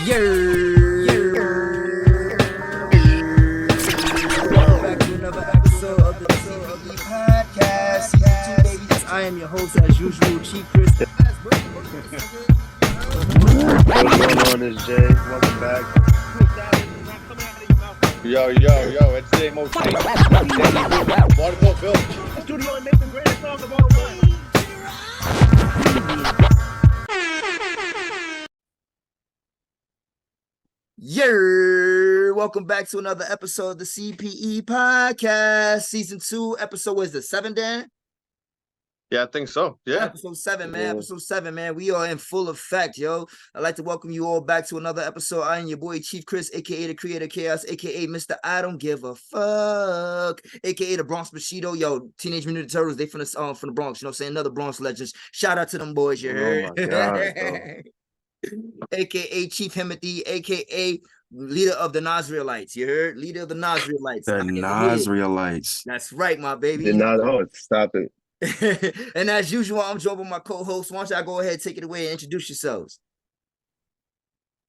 Welcome back to another episode of the C.P.E.Podcast, Season 2, baby. I am your host, as usual, Chief Chris. What's going on, this Jay? Welcome back. Yo, it's the most Waterfall Bill. Studio and make the greatest song of all time. Welcome back to another episode of the C.P.E. Podcast, Season 2, episode, was the 7, Dan? Yeah, I think so. Yeah. Episode 7, man. Episode 7, man. We are in full effect, yo. I'd like to welcome you all back to another episode. I am your boy, Chief Chris, a.k.a. the Creator Chaos, a.k.a. Mr. I Don't Give a Fuck, a.k.a. the Bronx Bushido. Yo, Teenage Mutant Ninja Turtles, they from the Bronx, you know what I'm saying? Another Bronx legends. Shout out to them boys, you heard? Oh, my God, a.k.a. Chief Himothy, a.k.a. leader of the Nazrielites, you heard? Leader of the Nazrielites. The Nazrielites. That's right, my baby. Did not know it. Stop it. And as usual, I'm joined by my co-host. Why don't y'all go ahead, take it away, and introduce yourselves.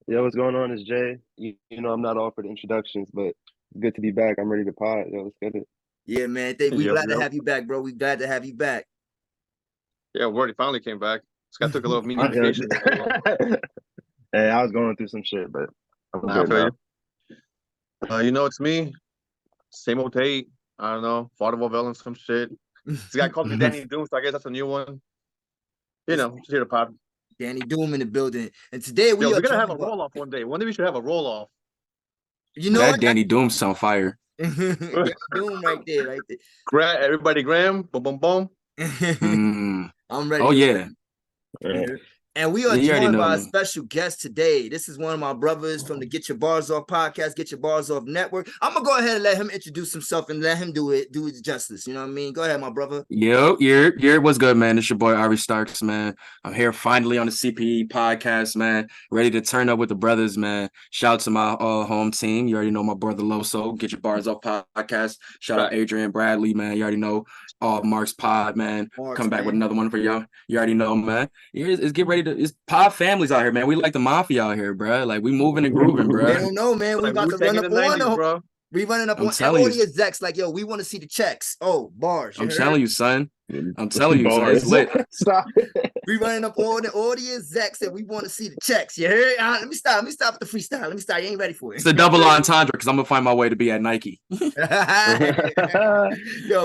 Yo, what's going on, this Jay? You know I'm not all for the introductions, but good to be back. I'm ready to pod. Yo, let's get it. Yeah, man. We glad to have you back, bro. We glad to have you back. Yeah, we already finally came back. This guy took a little mini vacation. Hey, I was going through some shit, but I'm good now. You know, it's me. Same old Tate. I don't know. Vaudeville villain, some shit. This guy called me Danny Doom, so I guess that's a new one. You know, just here to pod. Danny Doom in the building. And today we're gonna have a roll-off one day. One day we should have a roll-off. You know that what? Danny Doom sound fire. Doom right there. Everybody Graham, boom, boom, boom. I'm ready. Oh, yeah. And we are You already joined know, by a man. special guest today. This is one of my brothers from the Get Your Bars Off podcast, Get Your Bars Off network. I'm gonna go ahead and let him introduce himself and let him do it justice. You know what I mean? Go ahead, my brother. Yo, what's good, man? It's your boy Ari Starks, man. I'm here finally on the CPE podcast, man. Ready to turn up with the brothers, man. Shout out to my home team. You already know my brother Loso, Get Your Bars Off podcast. Shout out Adrian Bradley, man. You already know Mark's pod, man. Come back with another one for y'all. You already know, man. It's get ready to. It's pod families out here, man. We like the mafia out here, bro. Like we moving and grooving, bro. They don't know, man. We about to run up on them, bro. We running up on all the execs like, yo, we want to see the checks. Oh, bars. I'm telling you, son. I'm telling you, son. It's lit. Stop it. We running up all the execs that we want to see the checks. You heard? Let me stop with the freestyle. Let me start. You ain't ready for it. It's a double entendre because I'm gonna find my way to be at Nike. Yo,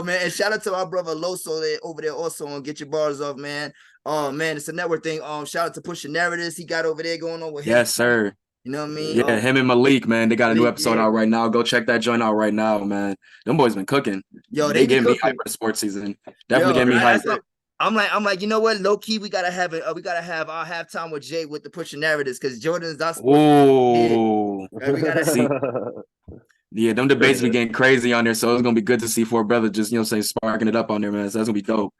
man, and shout out to our brother Loso over there also on Get Your Bars Off, man. Oh man, it's a network thing. Shout out to Push the Narratives. He got over there going on with him. Yes, sir. You know what I mean? Yeah, him and Malik, man. They got a new episode out right now. Go check that joint out right now, man. Them boys been cooking. Yo, they get me hype for the sports season. Definitely get me hype. I'm like, you know what? Low key, we gotta have our halftime with Jay with the Push the Narratives because Jordan's our sports. Oh, we gotta see. Yeah, them debates be getting crazy on there, so it's gonna be good to see four brothers just sparking it up on there, man. So that's gonna be dope.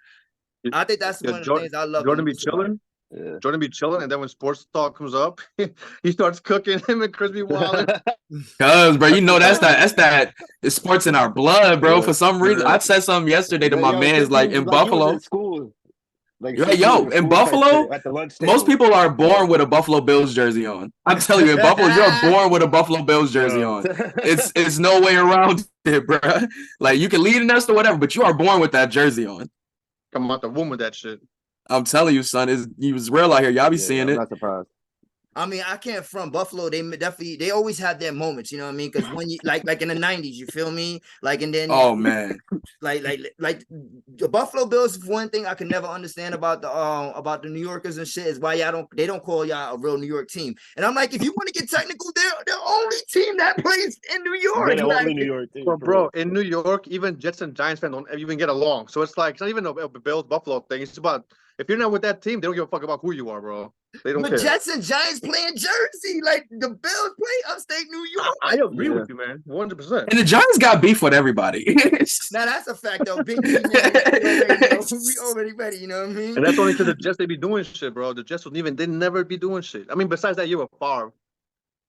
I think that's one of the things I love. Jordan be chilling. Yeah. Jordan be chilling, and then when sports talk comes up, he starts cooking him and Crispy Wallen. Cause, bro, you know that's that. It's sports in our blood, bro. Yeah. For some reason, I said something yesterday to my man's like in Buffalo. School. In Buffalo, at the lunch most people are born with a Buffalo Bills jersey on. I'm telling you, in Buffalo, you're born with a Buffalo Bills jersey on. It's no way around it, bro. Like you can lead a nest or whatever, but you are born with that jersey on. Come out the womb with that shit. I'm telling you, son, he was real out here. Y'all be seeing it. I'm not surprised. I mean, I can't front Buffalo. They always have their moments, you know what I mean? Because when you like in the 90s, you feel me? Like, and then man, like the Buffalo Bills is one thing I can never understand about the New Yorkers and shit is why they don't call y'all a real New York team. And I'm like, if you want to get technical, they're the only team that plays in New York. They're the only New York team. Bro, in New York, even Jets and Giants fans don't even get along. So it's like it's not even a Bills Buffalo thing. It's about if you're not with that team, they don't give a fuck about who you are, bro. They don't care. Jets and Giants play in Jersey, like the Bills play upstate New York. I agree with you, man, 100%. And the Giants got beef with everybody. Now that's a fact, though. Big we already ready, you know what I mean? And that's only because the Jets they be doing shit, bro. The Jets they never be doing shit. I mean, besides that year with Favre,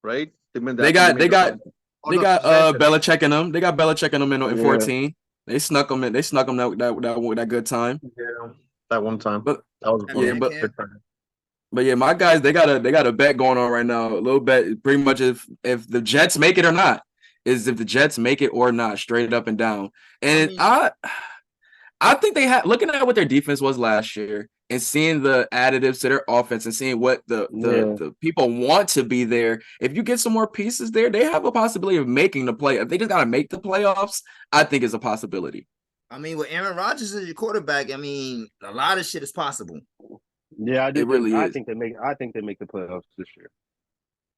right? They got Belichick in them. They got Belichick in them in 14. They snuck them in. They snuck them that good time. Yeah, that one time. But that was yeah, but But yeah, my guys, they got a bet going on right now. A little bet, pretty much if the Jets make it or not. Is if the Jets make it or not, straight up and down. And I think they had looking at what their defense was last year and seeing the additives to their offense and seeing what the people want to be there. If you get some more pieces there, they have a possibility of making the play. If they just gotta make the playoffs, I think it's a possibility. I mean, with Aaron Rodgers as your quarterback, I mean, a lot of shit is possible. Yeah, I do. It really I is. think they make the playoffs this year.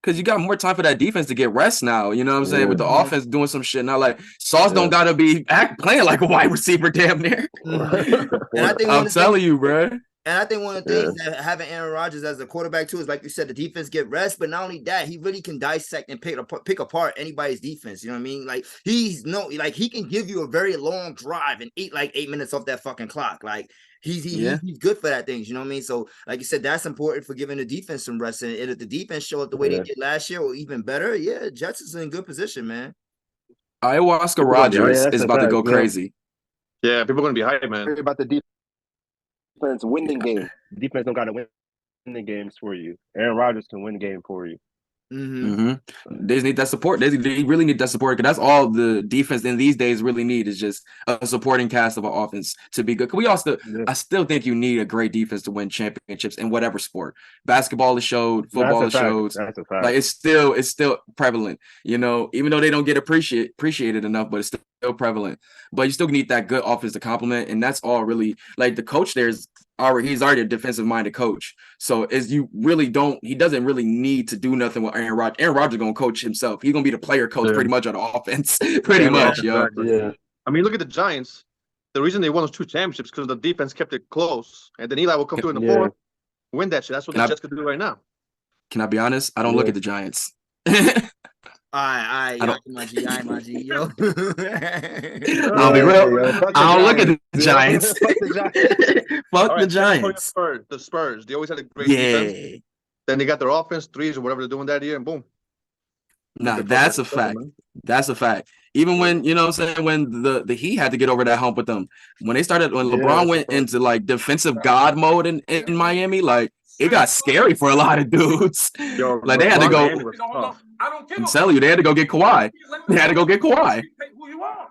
Because you got more time for that defense to get rest now. You know what I'm saying? With the offense doing some shit now, like Sauce don't gotta be playing like a wide receiver damn near. And I think I'm telling you, bro. And I think one of the things that having Aaron Rodgers as a quarterback too is, like you said, the defense get rest, but not only that, he really can dissect and pick apart anybody's defense. You know what I mean? Like he can give you a very long drive and eat like 8 minutes off that fucking clock. Like he's good for that things. You know what I mean? So like you said, that's important for giving the defense some rest. And if the defense show up the way they did last year or even better, Jets is in good position, man. Ayahuasca Rodgers is about to go crazy. Yeah, people are gonna be hyped, man. About the defense winning games. Defense don't gotta win the games for you. Aaron Rodgers can win the game for you. They need that support. They really need that support because that's all the defense in these days really need is just a supporting cast of an offense to be good. I still think you need a great defense to win championships in whatever sport. Basketball is showed, football is showed. That's a fact. Like it's still prevalent. You know, even though they don't get appreciated enough, but it's still prevalent. But you still need that good offense to complement, and that's all really like the coach he's already a defensive minded coach. So he doesn't really need to do nothing with Aaron Rodgers. Aaron Rodgers is gonna coach himself. He's gonna be the player coach pretty much on the offense. Pretty much, exactly. yo. Yeah. I mean, look at the Giants. The reason they won those 2 championships because the defense kept it close. And then Eli will come through in the fourth, win that shit. That's what the Jets could do right now. Can I be honest? I don't look at the Giants. My G, yo. I'll be real. I don't look at the Giants. Fuck the Giants. The Spurs. They always had a great defense. Then they got their offense, threes or whatever they're doing that year, and boom. Nah, that's a fact. That's a fact. Even when, you know what I'm saying, when the Heat had to get over that hump with them. When LeBron went into like defensive god mode in Miami, like it got scary for a lot of dudes. Yo, like they had to go. I'm telling you, they had to go get Kawhi. They had to go get Kawhi. Who you are?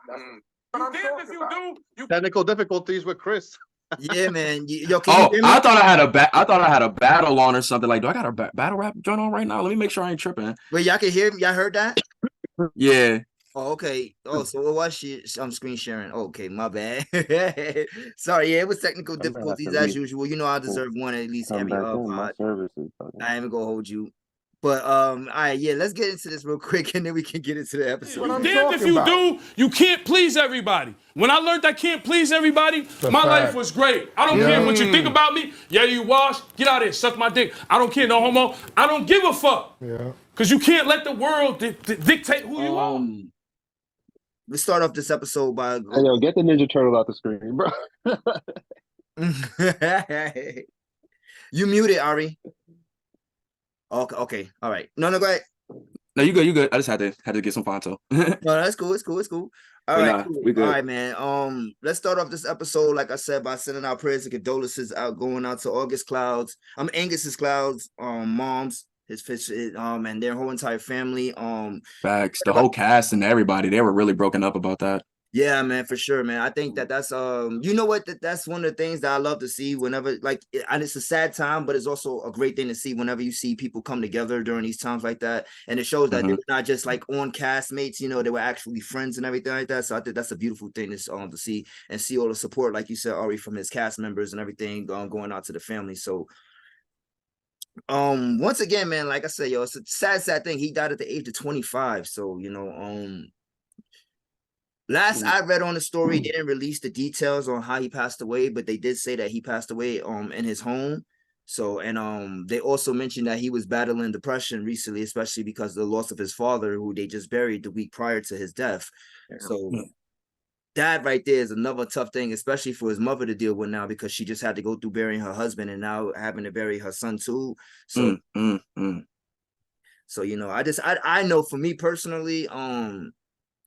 If you do, technical difficulties with Chris. Yeah, man. I thought I had a battle on or something. Like, do I got a battle rap joint on right now? Let me make sure I ain't tripping. Wait, y'all can hear me? Y'all heard that? Yeah. Oh, okay. Oh, so what was she? I'm screen sharing. Okay, my bad. Sorry, it was technical difficulties as usual. You know I deserve one at least every pod. I ain't even gonna hold you. But all right, let's get into this real quick and then we can get into the episode. Damn if you do, you can't please everybody. When I learned I can't please everybody, my life was great. I don't care what you think about me. Yeah, you wash, get out of here, suck my dick. I don't care, no homo. I don't give a fuck. Yeah. Because you can't let the world dictate who you are. Let's start off this episode by hey, yo, get the Ninja Turtle out the screen, bro. You muted, Ari. Okay, all right. No, go ahead. No, you good. I just had to get some Fonto. No, that's cool. It's cool. All right, cool. We good. All right, man. Let's start off this episode, like I said, by sending our prayers and condolences going out to Angus's Clouds, moms, his fish, and their whole entire family. Facts. The whole cast and everybody, they were really broken up about that. Yeah, man, for sure, man. I think that's you know what, that's one of the things that I love to see whenever, like, and it's a sad time, but it's also a great thing to see whenever you see people come together during these times like that, and it shows that they were not just like on castmates, you know, they were actually friends and everything like that. So I think that's a beautiful thing to see and see all the support, like you said, Ari, from his cast members and everything going out to the family. So once again, man, like I said, yo, it's a sad thing. He died at the age of 25. So, you know, last I read on the story, they didn't release the details on how he passed away, but they did say that he passed away in his home. So, and they also mentioned that he was battling depression recently, especially because of the loss of his father, who they just buried the week prior to his death. So that right there is another tough thing, especially for his mother to deal with now, because she just had to go through burying her husband and now having to bury her son too. So, so, you know, I know for me personally,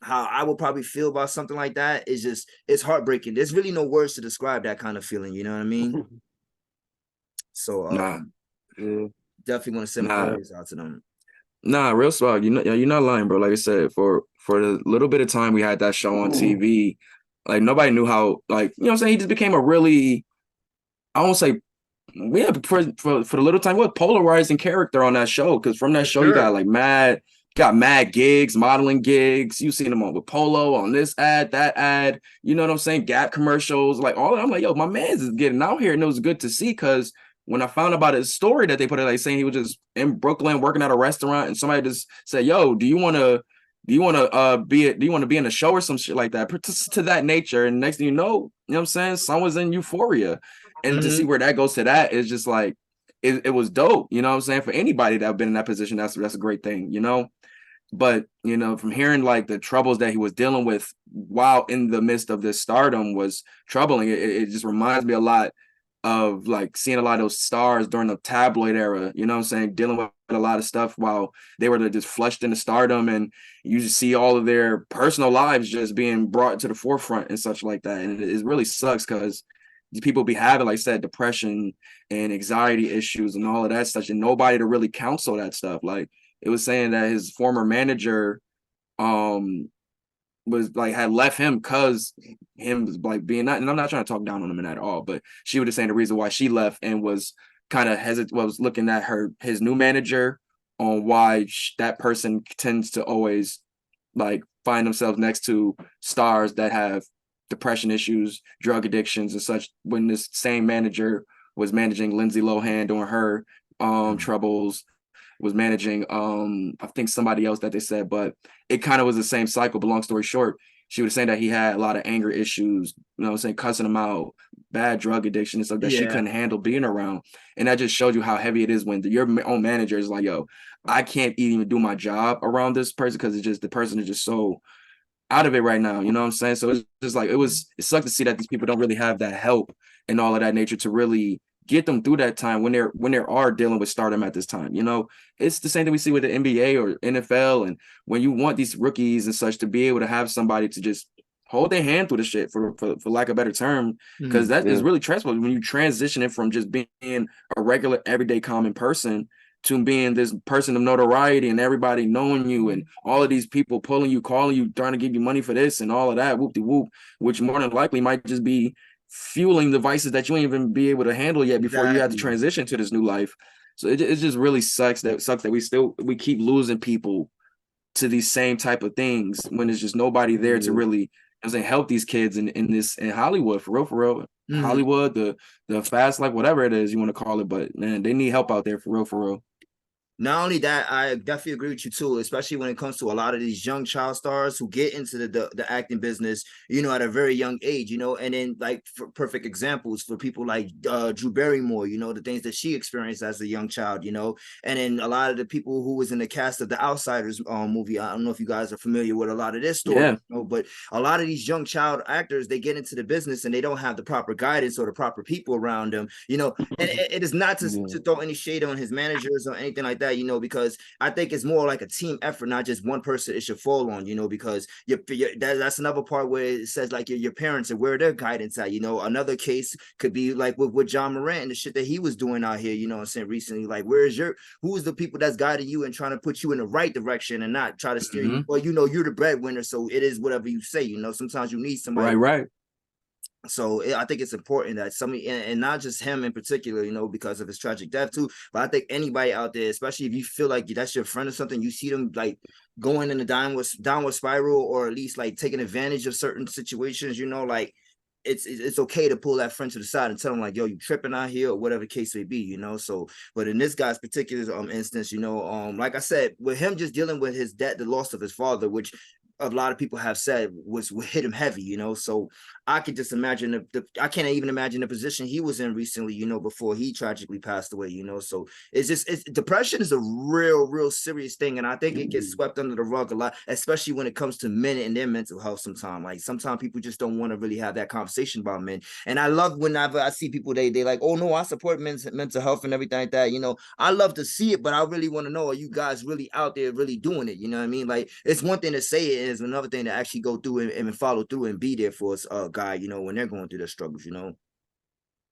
how I would probably feel about something like that is just, it's heartbreaking. There's really no words to describe that kind of feeling, you know what I mean? So Yeah. Definitely want to send Nah. prayers out to them. Nah, real swag. You're not lying, bro. Like I said, for the little bit of time we had that show on TV, like nobody knew how, like, you know what I'm saying? He just became a really, I won't say, yeah, for the little time, what polarizing character on that show. Because from that show, you got like mad gigs, modeling gigs. You seen him on with Polo on this ad, that ad. You know what I'm saying? Gap commercials, like all. I'm like, yo, my man's is getting out here, and it was good to see. Because when I found about his story that they put it, like saying he was just in Brooklyn working at a restaurant, and somebody just said, yo, do you want to be in a show or some shit like that, to that nature? And next thing you know what I'm saying, someone's in Euphoria. And to see where that goes to, that is just like, it was dope. You know what I'm saying? For anybody that have been in that position, that's a great thing, you know? But, you know, from hearing like the troubles that he was dealing with while in the midst of this stardom was troubling. It just reminds me a lot of like seeing a lot of those stars during the tabloid era, you know what I'm saying? Dealing with a lot of stuff while they were just flushed into stardom, and you just see all of their personal lives just being brought to the forefront and such like that. And it really sucks because these people be having, like I said, depression and anxiety issues and all of that stuff, and nobody to really counsel that stuff. Like it was saying that his former manager was like had left him because him like being not, and I'm not trying to talk down on him at all, but she was just saying the reason why she left and was kind of was looking at his new manager on why that person tends to always like find themselves next to stars that have depression issues, drug addictions, and such. When this same manager was managing Lindsay Lohan during her troubles, was managing I think somebody else that they said, but it kind of was the same cycle. But long story short, she was saying that he had a lot of anger issues, you know what I'm saying, cussing him out, bad drug addiction and stuff that she couldn't handle being around. And that just showed you how heavy it is when your own manager is like, yo, I can't even do my job around this person because it's just, the person is just so out of it right now, you know what I'm saying? So it's just like, it sucked to see that these people don't really have that help and all of that nature to really get them through that time when they are dealing with stardom at this time. You know, it's the same thing we see with the NBA or NFL, and when you want these rookies and such to be able to have somebody to just hold their hand through the shit, for lack of a better term, because that is really stressful when you transition it from just being a regular everyday common person to being this person of notoriety and everybody knowing you and all of these people pulling you, calling you, trying to give you money for this and all of that, whoop-de-whoop, which more than likely might just be fueling the vices that you ain't even be able to handle yet before you have to transition to this new life. So it just really sucks that we keep losing people to these same type of things when there's just nobody there to really help these kids in Hollywood, for real. Hollywood, the fast life, whatever it is you want to call it, but man, they need help out there for real. Not only that, I definitely agree with you too, especially when it comes to a lot of these young child stars who get into the acting business, you know, at a very young age, you know, and then like for perfect examples for people like Drew Barrymore, you know, the things that she experienced as a young child, you know, and then a lot of the people who was in the cast of the Outsiders movie. I don't know if you guys are familiar with a lot of this story, you know, but a lot of these young child actors, they get into the business and they don't have the proper guidance or the proper people around them, you know, and it is not to throw any shade on his managers or anything like that, you know, because I think it's more like a team effort, not just one person it should fall on, you know, because that's another part where it says like your parents and where their guidance at, you know. Another case could be like with John Morant and the shit that he was doing out here, you know what I'm saying, recently. Like, who's the people that's guiding you and trying to put you in the right direction and not try to steer you? Well, you know, you're the breadwinner, so it is whatever you say, you know. Sometimes you need somebody. Right. So I think it's important that somebody, and not just him in particular, you know, because of his tragic death too, but I think anybody out there, especially if you feel like that's your friend or something, you see them like going in a downward spiral, or at least like taking advantage of certain situations, you know, like it's okay to pull that friend to the side and tell them like, yo, you tripping out here, or whatever the case may be, you know. So, but in this guy's particular instance, you know, like I said, with him just dealing with his death, the loss of his father, which a lot of people have said was hit him heavy, you know. So I could just imagine I can't even imagine the position he was in recently, you know, before he tragically passed away, you know. So depression is a real serious thing, and I think it gets swept under the rug a lot, especially when it comes to men and their mental health. Sometimes people just don't want to really have that conversation about men. And I love whenever I see people, they like, oh no, I support men's mental health and everything like that, you know. I love to see it, but I really want to know, are you guys really out there really doing it? You know what I mean? Like, it's one thing to say it, is another thing to actually go through and follow through and be there for us, guy, you know, when they're going through their struggles, you know.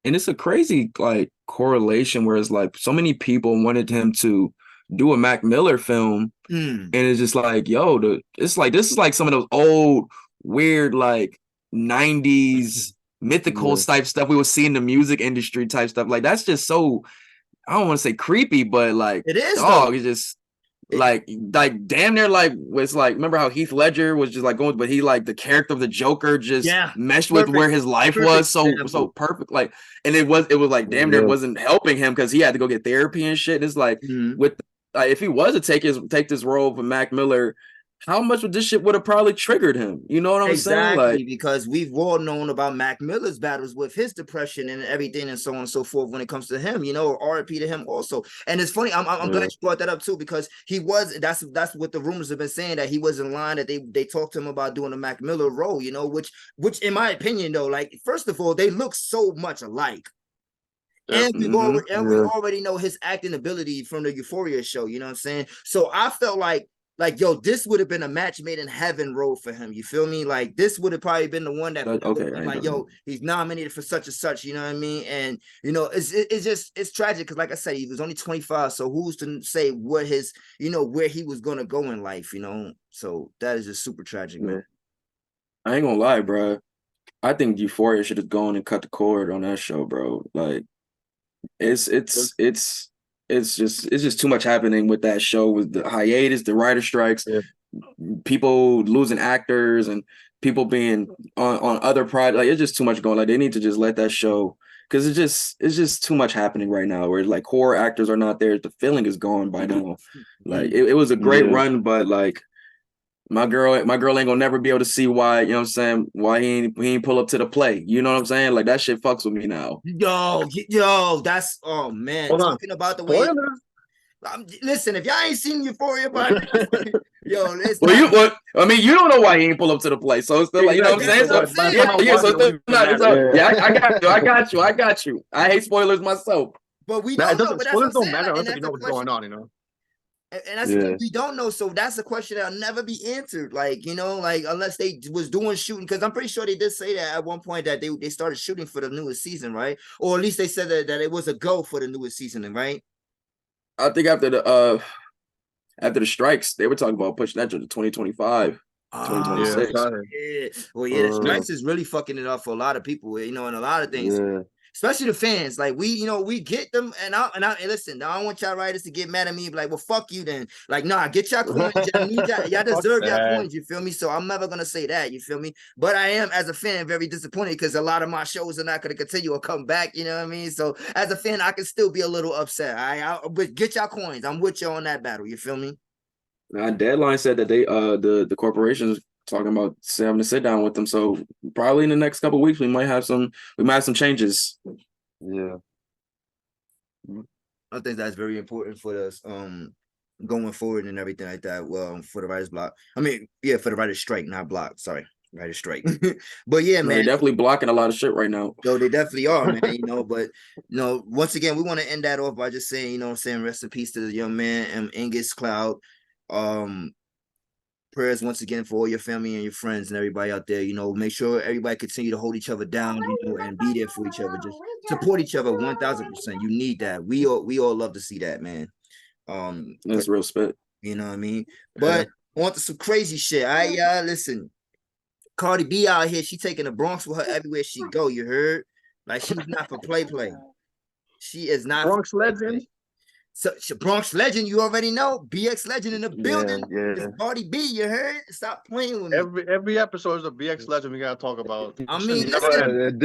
And it's a crazy like correlation where it's like so many people wanted him to do a Mac Miller film, and it's just like, yo, it's like this is like some of those old weird like 90s mythical type stuff we would see in the music industry type stuff. Like that's just so, I don't want to say creepy, but like It is, dog, though. it's just like damn near like was like, remember how Heath Ledger was just like going, but he like the character of the Joker just meshed with where his life was so perfect. Like, and it was like damn near wasn't helping him because he had to go get therapy and shit. And it's like with if he was to take this role for Mac Miller, how much would this shit would have probably triggered him? You know what I'm saying? Like, because we've all known about Mac Miller's battles with his depression and everything and so on and so forth when it comes to him, you know, RIP to him also. And it's funny, I'm glad you brought that up too, because he was, that's what the rumors have been saying, that he was in line, that they talked to him about doing a Mac Miller role, you know, which in my opinion though, like, first of all, they look so much alike. And we already know his acting ability from the Euphoria show, you know what I'm saying? So I felt like, yo, this would have been a match made in heaven role for him. You feel me? Like, this would have probably been the one that like, yo, he's nominated for such and such, you know what I mean? And, you know, it's tragic because, like I said, he was only 25. So who's to say what his, you know, where he was going to go in life, you know? So that is just super tragic, man. I ain't gonna lie, bro. I think Euphoria should have gone and cut the cord on that show, bro. Like, it's just too much happening with that show, with the hiatus, the writer strikes, people losing actors, and people being on other projects. Like, it's just too much going. Like, they need to just let that show, because it's just too much happening right now. Where like horror actors are not there, the feeling is gone by now. Like it was a great run, but like my girl ain't gonna never be able to see why, you know what I'm saying, why he ain't pull up to the play. You know what I'm saying? Like, that shit fucks with me now. Yo, that's, oh man. Talking about the way, listen, if y'all ain't seen Euphoria, but yo, listen. I mean, you don't know why he ain't pull up to the play, so it's still like, you know what I'm saying? I got you. I hate spoilers myself. But we don't know. Spoilers don't matter unless you know what's going on, you know. And that's what we don't know. So that's a question that'll never be answered. Like, you know, like, unless they was doing shooting, because I'm pretty sure they did say that at one point, that they started shooting for the newest season, right? Or at least they said that it was a go for the newest season, right? I think after the strikes, they were talking about pushing that to 2025. 2026. Yeah. Well, yeah, the strikes is really fucking it up for a lot of people, you know, and a lot of things. Especially the fans, like, we get them, and listen, I don't want y'all writers to get mad at me, like, well, fuck you then. Like, nah, get y'all coins, y'all deserve y'all coins, you feel me? So I'm never gonna say that, you feel me? But I am, as a fan, very disappointed because a lot of my shows are not gonna continue or come back, you know what I mean? So as a fan, I can still be a little upset. But get y'all coins. I'm with you on that battle, you feel me? Deadline said that they the corporations talking about having to sit down with them, so probably in the next couple of weeks we might have some changes. I think that's very important for us going forward and everything like that. Well, for the writers block, I mean, yeah, for the writers strike, not block, sorry, writers strike. But yeah, man, they're definitely blocking a lot of shit right now. No, they definitely are, man. You know, but you know, once again, we want to end that off by just saying, you know what I'm saying, rest in peace to the young man, Angus Cloud. Prayers once again for all your family and your friends and everybody out there. You know, make sure everybody continue to hold each other down, you know, and be there for each other. Just support each other 1000%. You need that. We all love to see that, man. That's real spit. You know what I mean? But on to some crazy shit. Listen, Cardi B out here, she taking the Bronx with her everywhere she go. You heard? Like, she's not for play. She is not Bronx legend. So Bronx legend, you already know. BX legend in the building. It's Cardi B, you heard? Stop playing with me. Every episode is a BX legend we gotta talk about. I mean, listen,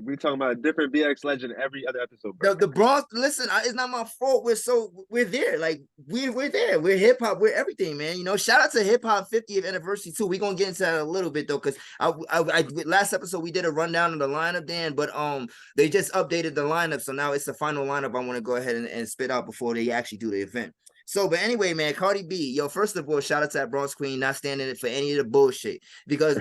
we talking about a different BX legend every other episode, bro. The Bronx, listen, it's not my fault. We're there. Like, we're there. We're hip hop. We're everything, man. You know, shout out to hip hop 50th anniversary too. We're gonna get into that a little bit though, because I last episode we did a rundown of the lineup, Dan, but they just updated the lineup, so now it's the final lineup. I want to go ahead and spit out before they actually do the event. So, but anyway, man, Cardi B, yo, first of all, shout out to that Bronx Queen, not standing for any of the bullshit. Because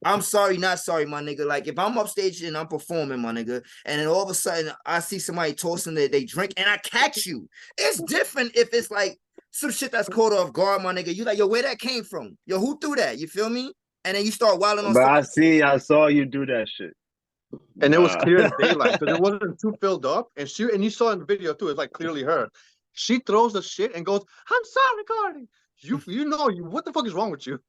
I'm sorry, not sorry, my nigga. Like, if I'm upstage and I'm performing, my nigga, and then all of a sudden I see somebody tossing they drink and I catch you, it's different if it's like some shit that's caught off guard, my nigga. You like, yo, where that came from? Yo, who threw that? You feel me? And then you start wilding on. But I saw you do that shit. And it was clear as daylight because it wasn't too filled up. And you saw in the video too, it's like clearly her. She throws the shit and goes, "I'm sorry, Cardi." What the fuck is wrong with you?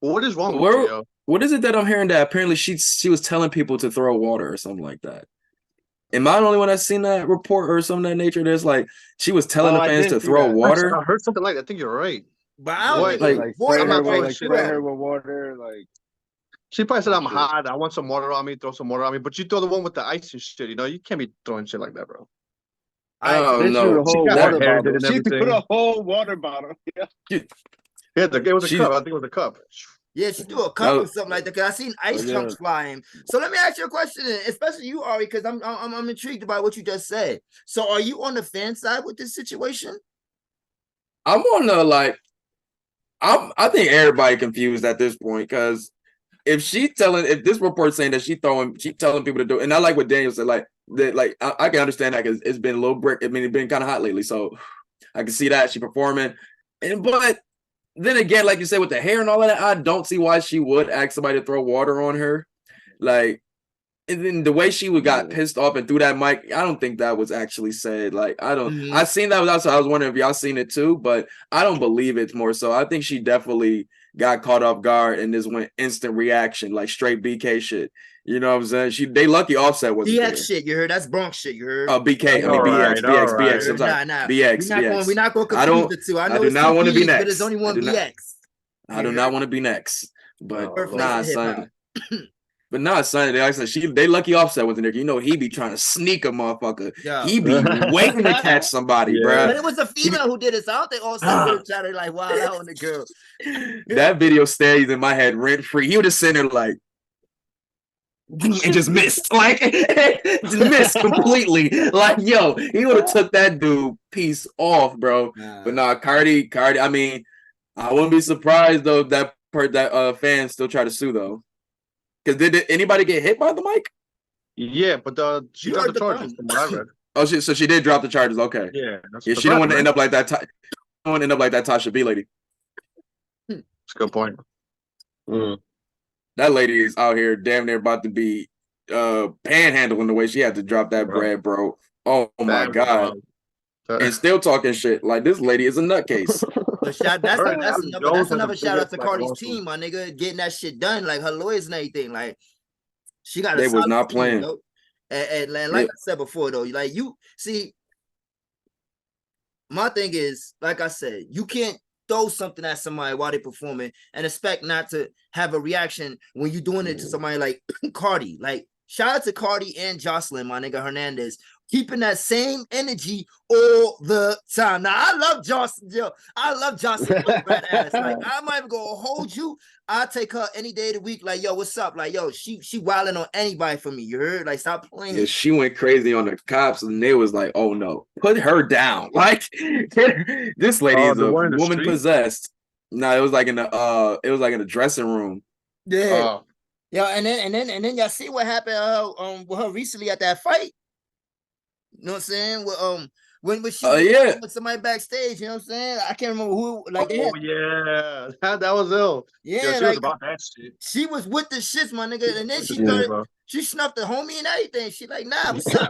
What is wrong with you, yo? What is it that I'm hearing that apparently she was telling people to throw water or something like that? Am I the only one that's seen that report or something of that nature? There's like she was telling the fans to throw water. I heard something like that. I think you're right. But I don't like spray I'm not her throwing with shit spray out. her with water, like She probably said, "I'm hot. I want some water on me. Throw some water on me." But you throw the one with the ice and shit. You can't be throwing shit like that, bro. Oh Then no, the whole got water her hair bottle. did and She threw everything. the whole water bottle. Yeah. It was a cup. I think it was a cup. Yeah, she do a cup or something like that. Cause I seen ice chunks flying. So let me ask you a question, especially you, Ari, because I'm intrigued about what you just said. So are you on the fan side with this situation? I'm on the I think everybody confused at this point because if this report saying that she telling people to do, and I like what Daniel said, I can understand that because it's been a little brick. I mean, it's been kind of hot lately, so I can see that she performing, but then again, like you said, with the hair and all of that, I don't see why she would ask somebody to throw water on her. Like, and then the way she got pissed off and threw that mic, I don't think that was actually said. Like, I seen that was I was wondering if y'all seen it too, but I don't believe it's more so. I think she definitely got caught off guard and this went instant reaction, like straight BK shit. You know what I'm saying? They lucky Offset wasn't there. BX shit, you heard? That's Bronx shit, you heard? Oh, BK, I mean BX. I'm sorry. Nah. BX. We're not going to confuse the two. I know do not want to be next. But there's only one BX. I do not want to be next. But nah, son. But nah, son. They lucky Offset wasn't there. You know he be trying to sneak a motherfucker. Yeah. He be waiting to catch somebody, bro. But it was a female who did it. So I don't think Offset would have tried to like wow out on the girl. That video stays in my head rent free. He would have sent her like. It just missed, just missed completely. Like, yo, he would have took that dude piece off, bro. But nah, Cardi. I mean, I wouldn't be surprised though that fans still try to sue though. Because did anybody get hit by the mic? Yeah, but she dropped the charges from what I read. Oh, so she did drop the charges. Okay. Yeah. She don't want to end up like that. Don't want to end up like that Tasha B lady. That's a good point. That lady is out here damn near about to be panhandling the way she had to drop that bread, bro. Oh my God. And still talking shit. Like this lady is a nutcase. But that's another shout out to Cardi's team, my nigga, getting that shit done, like her lawyers and everything. Like she got they was not playing. Team, and like I said before, though, like you see, my thing is, like I said, you can't throw something at somebody while they're performing and expect not to have a reaction when you're doing it to somebody like Cardi. Like, shout out to Cardi and Jocelyn, my nigga Hernandez, keeping that same energy all the time. Now, I love Jocelyn. Yo, I love Jocelyn. Badass. Like, I'm not even gonna hold you. I'll take her any day of the week. Like, yo, what's up? Like, yo, she wilding on anybody for me. You heard? Like, stop playing. Yeah, she went crazy on the cops, and they was like, "Oh no, put her down!" Like, this lady is a woman possessed. No, it was like in the dressing room. Yeah, and then y'all see what happened with her recently at that fight. You know what I'm saying? When she with somebody backstage, you know what I'm saying? I can't remember who. Like, yeah, that was ill. Yeah, she was about that shit. She was with the shits, my nigga, and then she snuffed the homie and everything. She like, nah, what's up?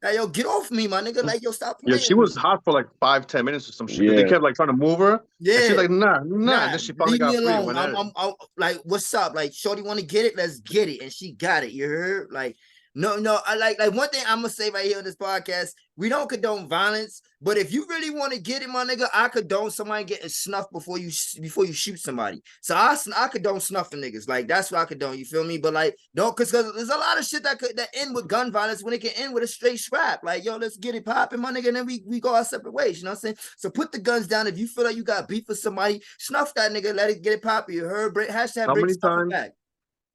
Like, yo, get off me, my nigga. Like, yo, stop playing. Yeah, she was hot for like 5-10 minutes or some shit. Yeah. They kept like trying to move her. Yeah, and she's like, nah. And then she finally got free. I'm like, what's up? Like, shorty want to get it? Let's get it, and she got it. You heard? Like. No, I like one thing I'm gonna say right here on this podcast. We don't condone violence, but if you really want to get it, my nigga, I condone somebody getting snuffed before you shoot somebody. So I condone snuffing niggas. Like that's what I condone. You feel me? But like, don't because there's a lot of shit that end with gun violence when it can end with a straight scrap. Like, yo, let's get it popping, my nigga, and then we go our separate ways. You know what I'm saying? So put the guns down. If you feel like you got beef with somebody, snuff that nigga. Let it get it popping. You heard? Hashtag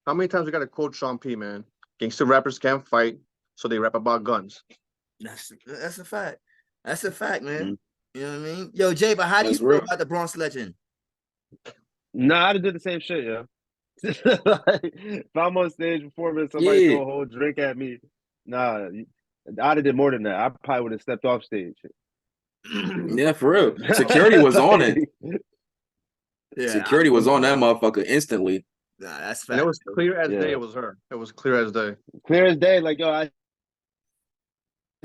how many times we got to quote Sean P, man? Gangster rappers can't fight, so they rap about guns. That's a fact. That's a fact, man. You know what I mean? Yo, Jay, but how do you feel about the Bronx legend? Nah, I'd have did the same shit, yo. If I'm on stage performing, somebody throw a whole drink at me. Nah, I'd have did more than that. I probably would have stepped off stage. Yeah, for real. Security was on it. Yeah, Security was on that motherfucker instantly. Nah, that's And fact. it was clear as Yeah. day. It was her. It was clear as day. Clear as day. Like, yo, I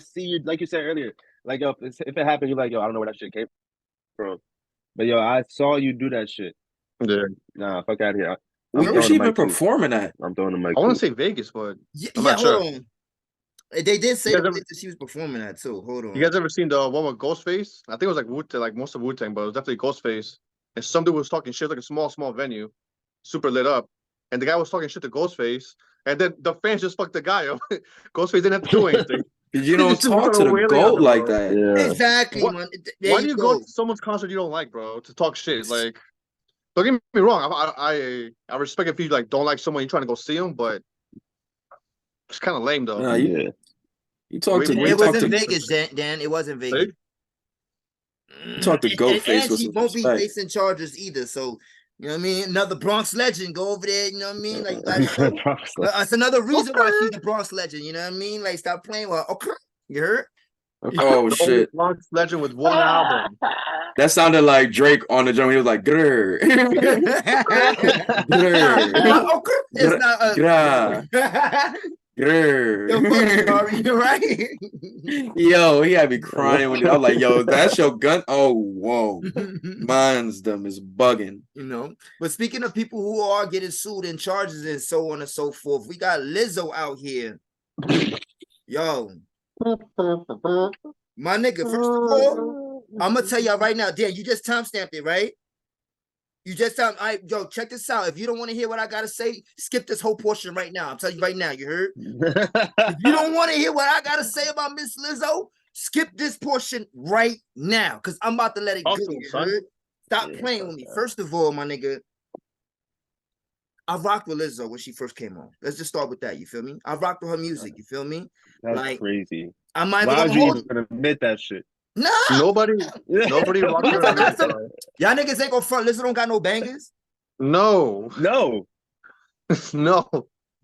see you. Like you said earlier. Like, yo, if it happened, you're like, yo, I don't know where that shit came from. But yo, I saw you do that shit. Yeah. Nah, fuck out of here. Where was she even performing at? I'm throwing the mic. I want to say Vegas, but Yeah, I'm not hold sure. on. They did say You the guys place that she was performing at too. Hold on. You guys ever seen the one with Ghostface? I think it was like Wu-Tang, like most of Wu-Tang, but it was definitely Ghostface. And some dude was talking shit, like a small venue, super lit up. And the guy was talking shit to Ghostface. And then the fans just fucked the guy up. Ghostface didn't have to do anything. You don't talk to the GOAT like that. Yeah. Exactly, What- man. Why do you go to someone's concert you don't like, bro, to talk shit? Like, don't get me wrong. I respect if you like don't like someone, you're trying to go see them, but it's kind of lame though. Nah, Yeah. you talk to It It you was talk in to Vegas, Dan. It was in Vegas. you talk to Goat Face And with she some won't be respect. facing charges either. So, you know what I mean? Another Bronx legend. Go over there, you know what I mean? Like, that's another reason why she's the Bronx legend. You know what I mean? Like, stop playing with okay. You heard? Oh The only shit. Bronx legend with one album. That sounded like Drake on the drum. He was like, grrr. Grrr. Okay. It's not Grrr. Yo, fuck, Grrr. sorry, you're right. Yo, he had me crying when I was like, yo, that's your gun. Oh, whoa. Mine's them is bugging. You know, but speaking of people who are getting sued and charges and so on and so forth, we got Lizzo out here. Yo, my nigga, first of all, I'm gonna tell y'all right now, Dan, you just timestamped it, right? You just yo, check this out. If you don't want to hear what I gotta say, skip this whole portion right now. I'm telling you right now, you heard? If you don't want to hear what I gotta say about Miss Lizzo, skip this portion right now, because I'm about to let it go. You heard? Stop playing with me. First of all, my nigga, I rocked with Lizzo when she first came on. Let's just start with that. You feel me? I rocked with her music. You feel me? That's like crazy. I might Why be would you hold. even admit that shit? No, Nobody rocked her music, bro. Y'all niggas ain't gonna front. Lizzo don't got no bangers. No. No. No.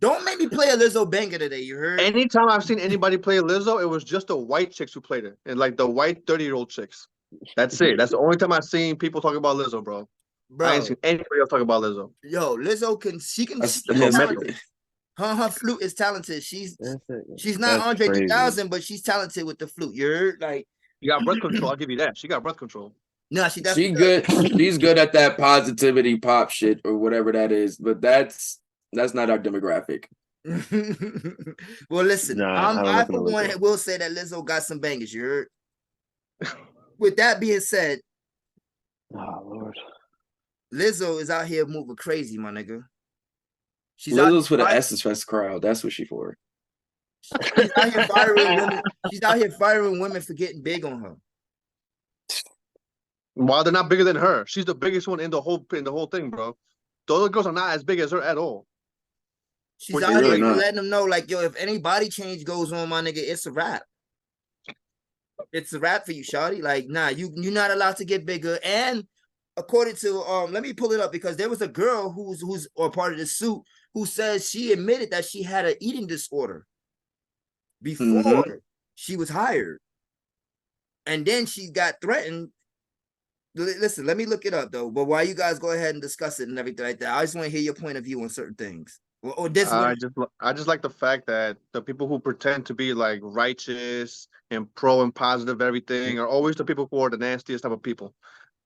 Don't make me play a Lizzo banger today. You heard? Anytime I've seen anybody play Lizzo, it was just the white chicks who played it. And like the white 30-year-old chicks. That's it. That's the only time I've seen people talk about Lizzo, bro. I ain't seen anybody else talk about Lizzo. Yo, Lizzo can That's talented. Her flute is talented. She's not Andre 3000, but she's talented with the flute. You heard? Like, she got breath control. I'll give you that. She got breath control. No, she good. She's good at that positivity pop shit or whatever that is, but that's not our demographic. Well, listen, I for one will say that Lizzo got some bangers. You heard? With that being said, oh Lord, Lizzo is out here moving crazy, my nigga. Lizzo's for the Essence Fest crowd. That's what she's for. She's out here firing women. She's out here firing women for getting big on her. While they're not bigger than her, she's the biggest one in the whole thing, bro. The other girls are not as big as her at all. She's out here letting them know, like, yo, if any body change goes on, my nigga, it's a wrap. It's a wrap for you, shawty. Like, nah, you're not allowed to get bigger. And according to let me pull it up, because there was a girl who's or part of the suit who says she admitted that she had an eating disorder before she was hired, and then she got threatened. Listen, let me look it up though. But while you guys go ahead and discuss it and everything like that, I just want to hear your point of view on certain things. Or this I just like the fact that the people who pretend to be like righteous and pro and positive everything are always the people who are the nastiest type of people.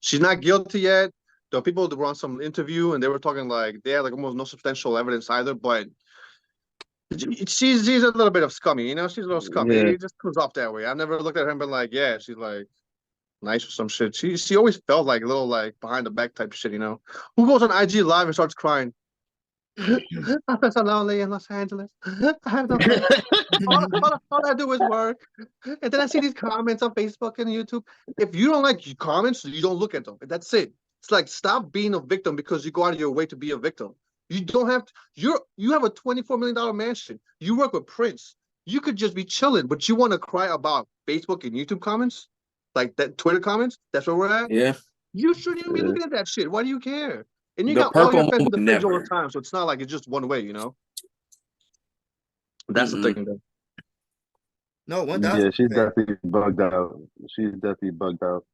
She's not guilty yet. The people that were on some interview and they were talking like they had like almost no substantial evidence either, but she's a little bit of scummy, you know. She's a little scummy. It just comes off that way. I never looked at her and been like, yeah, she's like nice or some shit. She always felt like a little like behind the back type of shit, you know. Who goes on IG live and starts crying? I feel so lonely in Los Angeles. I have no friends. all I do is work. And then I see these comments on Facebook and YouTube. If you don't like comments, you don't look at them. That's it. It's like, stop being a victim because you go out of your way to be a victim. You don't have to. You have a $24 million mansion. You work with Prince. You could just be chilling, but you want to cry about Facebook and YouTube comments? Like that Twitter comments? That's where we're at? Yeah. You shouldn't even be looking at that shit. Why do you care? And you The got all your purple fans in the page all never. the time, so it's not like it's just one way, you know? That's the thing, though. No, 1,000. Yeah, she's definitely bugged out. She's definitely bugged out.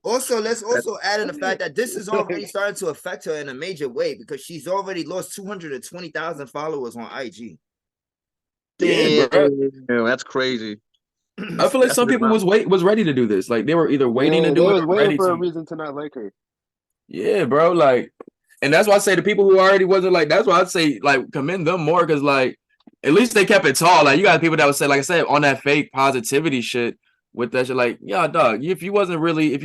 Also, let's also add in the fact that this is already starting to affect her in a major way because she's already lost 220,000 followers on IG. Yeah, bro. Damn, that's crazy. I feel like some people was ready to do this. Like they were either waiting to do it or ready for to. a reason to not like her. Yeah, bro. Like, and that's why I say the people who already wasn't like. That's why I'd say like commend them more because like at least they kept it tall. Like you got people that would say, like I said, on that fake positivity shit with that shit. Like, yeah, dog. If you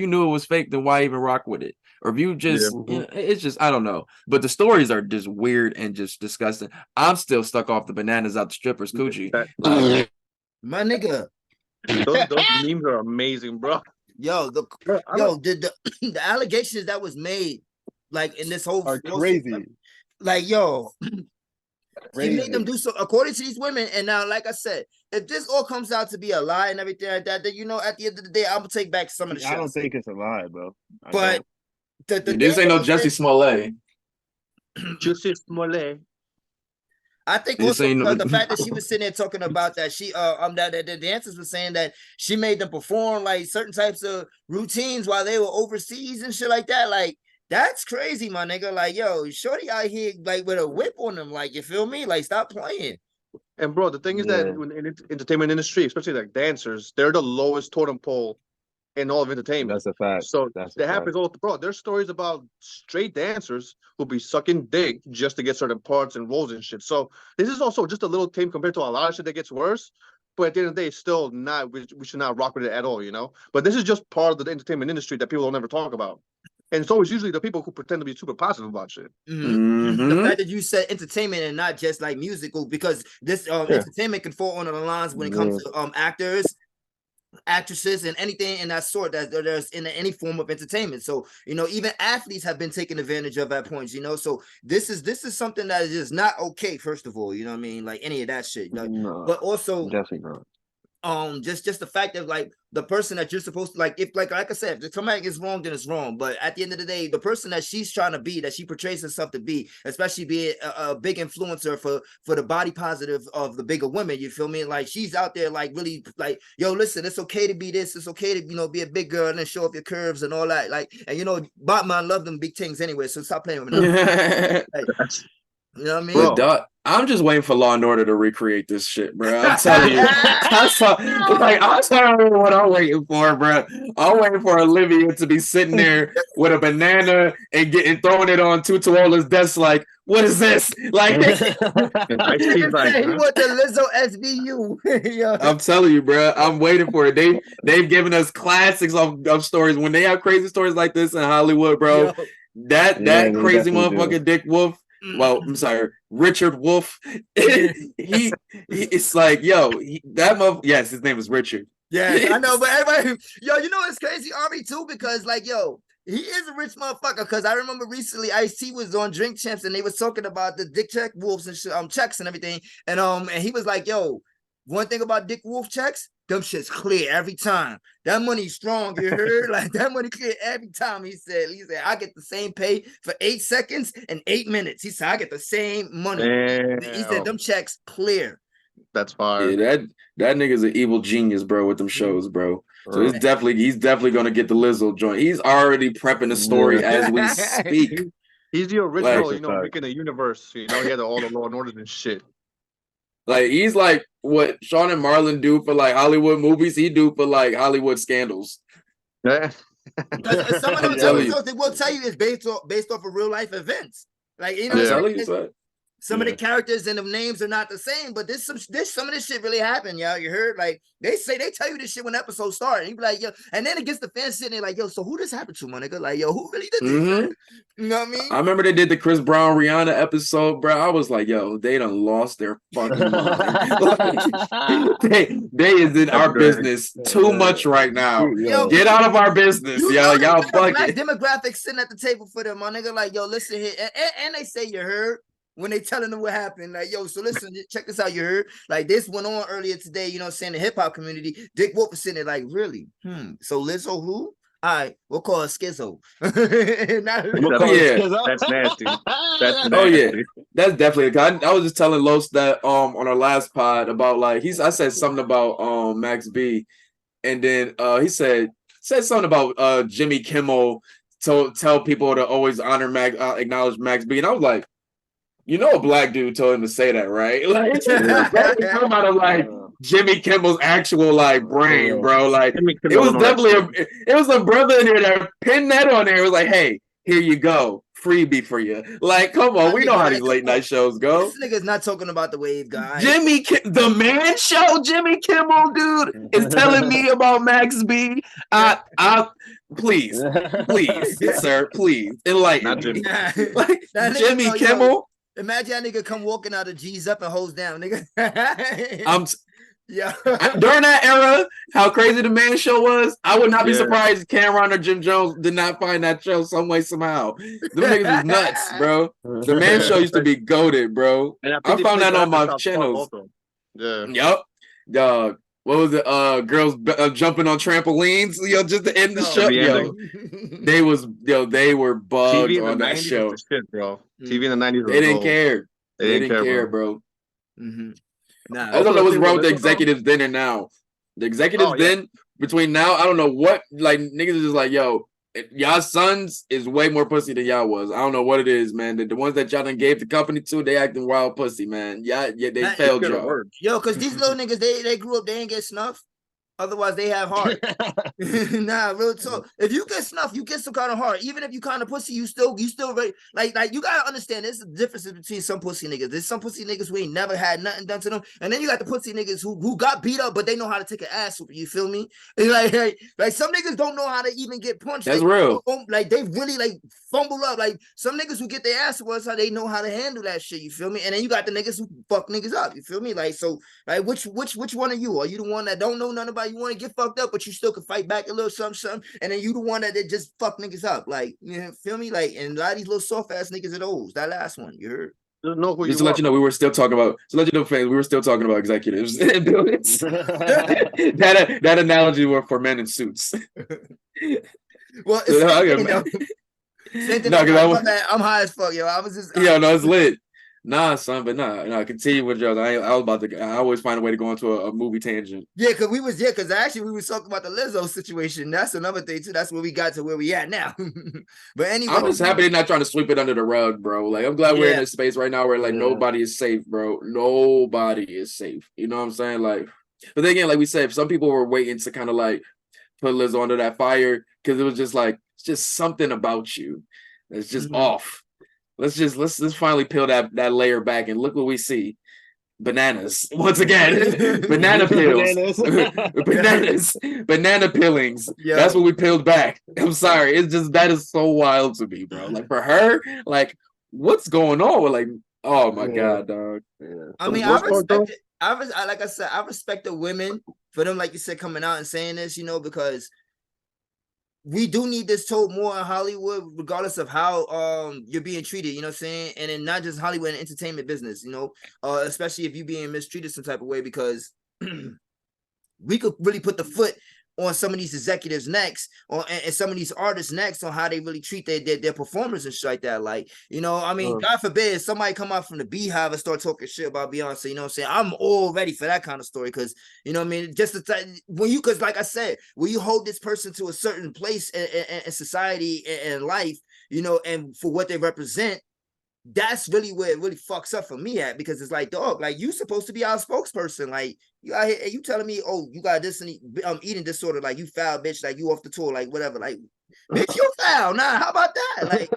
knew it was fake, then why even rock with it? Or if you just, it's just, I don't know. But the stories are just weird and just disgusting. I'm still stuck off the bananas out the strippers coochie. Like, my nigga. Those memes are amazing, bro. Yo, the allegations that was made, like in this whole are crazy. Like, yo, he made them do so according to these women. And now, like I said, if this all comes out to be a lie and everything like that, then at the end of the day, I'm gonna take back some of the shit. I don't think it's a lie, bro. But this ain't no Jussie Smollett. Jussie Smollett. I think also the fact that she was sitting there talking about that that the dancers were saying that she made them perform like certain types of routines while they were overseas and shit like that. Like that's crazy, my nigga. Like, yo, shorty out here like with a whip on them. Like, you feel me? Like, stop playing. And bro, the thing is that in the entertainment industry, especially like dancers, they're the lowest totem pole in all of entertainment. That's a fact. So that happens all bro. There's stories about straight dancers who be sucking dick just to get certain parts and roles and shit. So this is also just a little tame compared to a lot of shit that gets worse. But at the end of the day, it's still not. We should not rock with it at all, you know. But this is just part of the entertainment industry that people don't ever talk about. And it's always usually the people who pretend to be super positive about shit. The fact that you said entertainment and not just like musical, because this entertainment can fall under the lines when it comes to actors, actresses, and anything in that sort that there's in any form of entertainment. So even athletes have been taken advantage of at points. So this is something that is just not okay. First of all, you know what I mean, like any of that shit. No, but also definitely not. Just the fact that like the person that you're supposed to like, if like I said, if somebody is wrong, then it's wrong. But at the end of the day, the person that she's trying to be, that she portrays herself to be, especially being a big influencer for the body positive of the bigger women, you feel me? Like she's out there like really like, yo, listen, it's okay to be this, it's okay to be a big girl and then show off your curves and all that. Like, and Batman love them big things anyway, so stop playing with me. Like, you know what I mean? But dog, I'm just waiting for Law and Order to recreate this shit, bro. I'm telling you. I'm telling you what I'm waiting for, bro. I'm waiting for Olivia to be sitting there with a banana and throwing it on Tutuola's desk like, what is this? Like, he want the Lizzo SVU. I'm telling you, bro. I'm waiting for it. They've given us classics of stories. When they have crazy stories like this in Hollywood, bro, that crazy motherfucker Dick Wolf. Well, I'm sorry, Richard Wolf. It's like, yes, his name is Richard. Yeah, I know, but everybody, it's crazy, Ari, too, because like, he is a rich motherfucker. Because I remember recently, Ice-T was on Drink Champs, and they was talking about the Dick Check Wolves and checks and everything, and he was like, yo, one thing about Dick Wolf checks, them shit's clear every time. That money's strong, you heard? Like, that money clear every time. He said, I get the same pay for 8 seconds and 8 minutes. He said, I get the same money. Damn. He said, them checks clear. That's fine. Yeah, that nigga's an evil genius, bro, with them shows, bro. So he's definitely gonna get the Lizzo joint. He's already prepping the story as we speak. He's the original, making a universe. He had all the Law and Orders and shit. Like, he's like what Sean and Marlon do for like Hollywood movies, he do for like Hollywood scandals. Yeah. Some of them episodes they will tell you it's based off of real life events. Like, some of the characters and the names are not the same, but some of this shit really happened, y'all. You heard? Like, they tell you this shit when the episode started. You be like, yo, and then it gets the fans sitting there like, yo, so who this happened to, my nigga? Like, yo, who really did this? You know what I mean? I remember they did the Chris Brown Rihanna episode, bro. I was like, yo, they done lost their fucking mind. they is in our business too much right now. Yo, get out of our business, y'all. Y'all fucking black demographics sitting at the table for them, my nigga. Like, yo, listen here, and they say you heard. When they telling them what happened, like, yo, so listen, check this out, you heard? Like, this went on earlier today, saying the hip-hop community, Dick Wolf was sitting there like, really? So Lizzo who? All right, we'll call her Schizo. That's nasty. Oh, yeah. That's definitely, I was just telling Los that on our last pod about, like, I said something about Max B, and then he said, said something about Jimmy Kimmel tell people to always honor acknowledge Max B, and I was like, a black dude told him to say that, right? Like, that didn't come out of like Jimmy Kimmel's actual like brain, bro. Like, it was definitely it was a brother in there that pinned that on there. It was like, hey, here you go, freebie for you. Like, come on, we know how these late night shows go. This nigga's not talking about the wave guy. The Man Show, Jimmy Kimmel, dude, is telling me about Max B. Please, sir, please enlighten me. Like, Jimmy Kimmel. Imagine that nigga come walking out of G's up and holds down, nigga. During that era, how crazy the Man Show was, I would not be surprised if Cameron or Jim Jones did not find that show some way, somehow. Them niggas was nuts, bro. The Man Show used to be goated, bro. I found that on my channels. Yup. What was it? Girls jumping on trampolines, just to end the show. They were bugged on that show. Shit, bro. TV in the 90s. They didn't care. They didn't care, bro. Mm-hmm. Nah, I don't know what's wrong with the executives then and now. The executives then, between now, I don't know what, like, niggas is just like, yo, y'all sons is way more pussy than y'all was. I don't know what it is, man. The ones that y'all done gave the company to, they acting wild pussy, man. Yeah, they failed y'all. Yo, because these little niggas, they grew up, they ain't get snuff. Otherwise, they have heart. Nah, real talk. If you get snuff, you get some kind of heart. Even if you kind of pussy, you still ready. Like you gotta understand, there's a difference between some pussy niggas. There's some pussy niggas who ain't never had nothing done to them, and then you got the pussy niggas who got beat up, but they know how to take an ass whooping. You feel me? And like some niggas don't know how to even get punched. That's real. Like they really like fumble up. Like some niggas who get their ass whooped, how they know how to handle that shit. You feel me? And then you got the niggas who fuck niggas up. You feel me? Like so, like which one are you? Are you the one that don't know nothing about? You want to get fucked up, but you still can fight back a little something, and then you the one that just fuck niggas up, like, you know, feel me? Like, and a lot of these little soft ass niggas are those. That last one, you heard? Just to let you know, we were still talking about. To let you know, fans, we were still talking about executives in buildings. that analogy were for men in suits. Well, I'm high as fuck, yo. I was just it's lit. Nah, son, but nah. Continue with yours. I was about to. I always find a way to go into a movie tangent. Yeah, because actually we was talking about the Lizzo situation. That's another thing too. That's where we got to where we at now. But anyway, I'm just happy they're not trying to sweep it under the rug, bro. Like, I'm glad we're in a space right now where like nobody is safe, bro. Nobody is safe. You know what I'm saying? Like, but then again, like we said, some people were waiting to kind of like put Lizzo under that fire because it was just like it's just something about you that's just off. Let's finally peel that layer back and look what we see. Bananas. Once again. Banana peels. Banana peelings. Yeah. That's what we peeled back. I'm sorry. It's just that is so wild to me, bro. Like for her, like what's going on? Like, oh my God, dog. Yeah. I mean, I respect it. Like I said, I respect the women for them, like you said, coming out and saying this, you know, because we do need this told more in Hollywood, regardless of how you're being treated, you know what I'm saying? And then not just Hollywood and entertainment business, you know, especially if you're being mistreated some type of way, because we could really put the foot on some of these executives next, and some of these artists next on how they really treat their performers and shit like that. Like, you know, I mean, God forbid somebody come out from the Beehive and start talking shit about Beyonce, you know what I'm saying? I'm all ready for that kind of story, because, you know what I mean, just because like I said, when you hold this person to a certain place in society and life, you know, and for what they represent, that's really where it really fucks up for me at, because it's like, dog, like you supposed to be our spokesperson. Like you out here, you telling me, oh, you got this and eating disorder, like you foul, bitch, like you off the tour, like whatever, like bitch, you foul. Nah, how about that?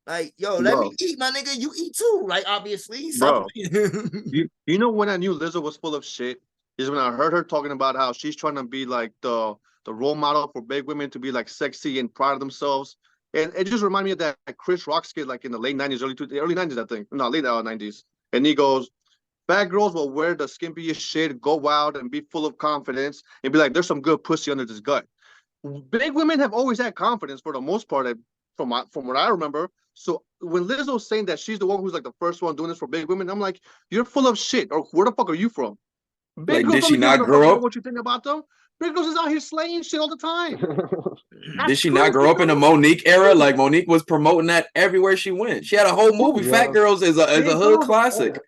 Like yo, let me eat, my nigga. You eat too, like obviously. Bro, you know when I knew Lizzo was full of shit is when I heard her talking about how she's trying to be like the role model for big women to be like sexy and proud of themselves. And it just reminded me of that Chris Rock skit, like in the late 90s, early 90s, I think. No, late 90s. And he goes, fat girls will wear the skimpiest shit, go out and be full of confidence and be like, there's some good pussy under this gut. Big women have always had confidence for the most part, from what I remember. So when Lizzo's saying that she's the one who's like the first one doing this for big women, I'm like, you're full of shit. Or where the fuck are you from? Big like, did she not grow up? What you think about them? Big girls is out here slaying shit all the time. Did she not grow up in the Monique era? Like Monique was promoting that everywhere she went. She had a whole movie. Fat Girls is a hood classic.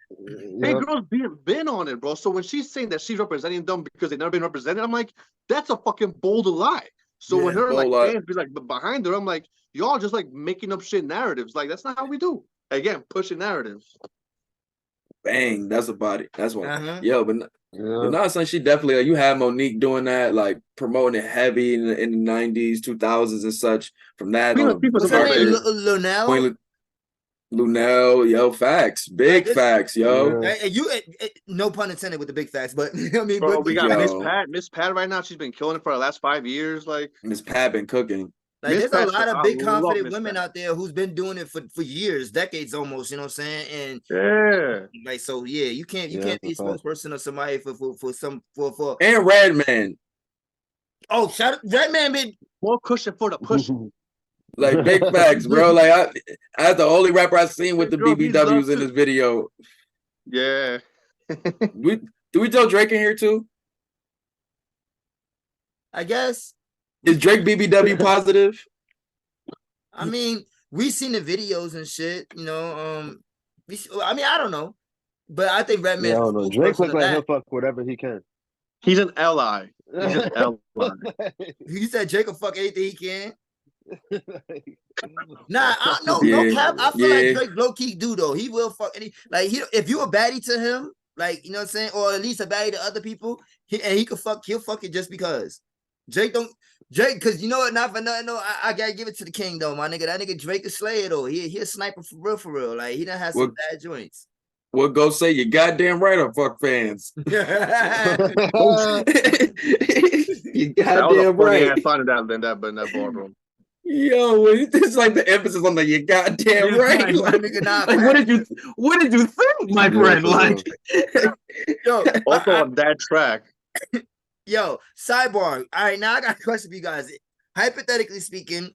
Big girls been on it, bro. So when she's saying that she's representing them because they've never been represented, I'm like, that's a fucking bold lie. So when her like lot. fans be like behind her, I'm like, y'all just like making up shit narratives. Like that's not how we do. Again, pushing narratives. Bang, that's about it. That's what. Uh-huh. Yo, but no, son, she definitely. Like, you had Monique doing that, like promoting it heavy in the 90s, 2000s, and such. From that, What's her name? Lunel. Lunel, yo, facts, big facts, yo. No pun intended with the big facts, but I mean, Bro, we got Yo. Miss Pat right now. She's been killing it for the last 5 years. Like Miss Pat been cooking. Like Miss there's a Pat, lot of I big love confident Miss women Pat. out there who's been doing it for years, decades almost, you know what I'm saying? And yeah, like so you can't be a spokesperson of somebody for And Redman. Oh, shout out Redman been more cushion for the push. Like big facts, bro. Like I the only rapper I seen with the Girl, he's BBWs loved in this video. Yeah. Do we tell Drake in here too? I guess. Is Drake BBW positive? I mean, we seen the videos and shit, you know. I mean, I don't know, but I think Redman. Yeah, I don't know. Drake looks like he'll fuck whatever he can. He's an ally. He's an ally. You said Drake will fuck anything he can. Nah, I don't know. No cap. I feel like Drake low key do though. He will fuck any if you a baddie to him, like you know what I'm saying, or at least a baddie to other people, he'll fuck it just because. Drake, because you know what, not for nothing, no, I gotta give it to the king though, my nigga. That nigga Drake is slayer though. He a sniper for real. Like he done had some bad joints. What go say you goddamn right or fuck fans. You goddamn right. I found out in that ballroom. Yo, it's like the emphasis on the you goddamn right. Like, what did you think, my friend? Like, yo, also on that track. Yo, sidebar. All right, now I got a question for you guys. Hypothetically speaking,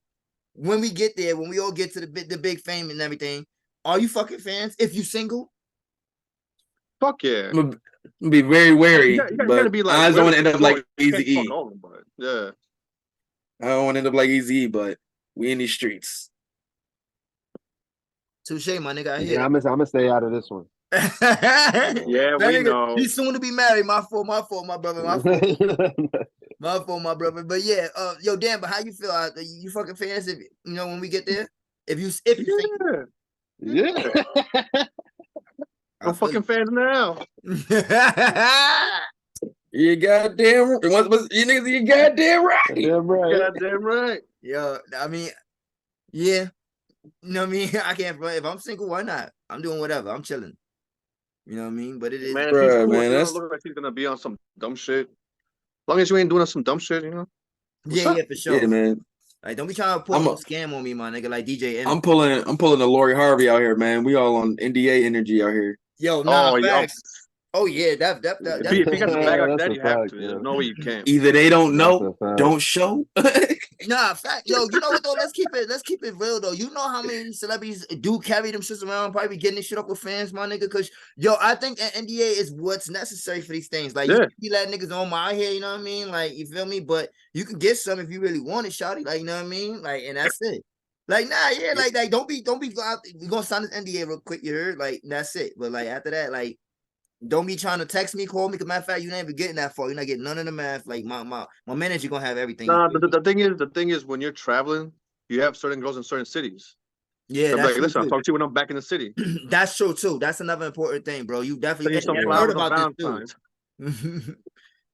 when we get there, when we all get to the big fame and everything, are you fucking fans? If you single? Fuck yeah. I'm gonna be very wary, but be like, I just don't want to end up like Easy E. Yeah. I don't want to end up like Easy E, but we in these streets. Touche, my nigga. I hear. Yeah, I'm gonna stay out of this one. Yeah, we know. He's soon to be married. My fault, my brother. My fault, my brother. But yeah, yo, damn. But how you feel? You fucking fans? If you know when we get there, if you yeah. I'm fucking fans now. You goddamn. You niggas, you goddamn right. Goddamn right. Goddamn right. Yo, I mean, yeah. You know what I mean? I can't. If I'm single, why not? I'm doing whatever. I'm chilling. You know what I mean? But it is, man. If he's cool, man, that's look like he's gonna be on some dumb shit. As long as you ain't doing some dumb shit, you know. Yeah, for sure. Yeah, man. Like, don't be trying to pull a scam on me, my nigga. Like DJ. I'm pulling the Lori Harvey out here, man. We all on NDA energy out here. Yo, nah, facts. Oh yeah, that. If you got the bag like that, you have to. There's no way you can't. Either they don't know, don't show. Nah, fact. Yo, you know what though? Let's keep it real though. You know how many celebrities do carry them shits around, probably getting this shit up with fans, my nigga. Cause yo, I think an NDA is what's necessary for these things. Like you can be letting niggas on my head, you know what I mean? Like you feel me? But you can get some if you really want it, shawty. Like you know what I mean? Like, and that's it. Like nah, yeah, like don't be. We gonna sign this NDA real quick, you heard? Like that's it. But like after that, like. Don't be trying to text me, call me. Cause matter of fact, you're not even getting that far. You're not getting none of the math. Like my manager gonna have everything. Nah, the thing is, when you're traveling, you have certain girls in certain cities. Yeah, so that's like, listen, I'll talk to you when I'm back in the city. That's true too. That's another important thing, bro. You definitely heard about this too.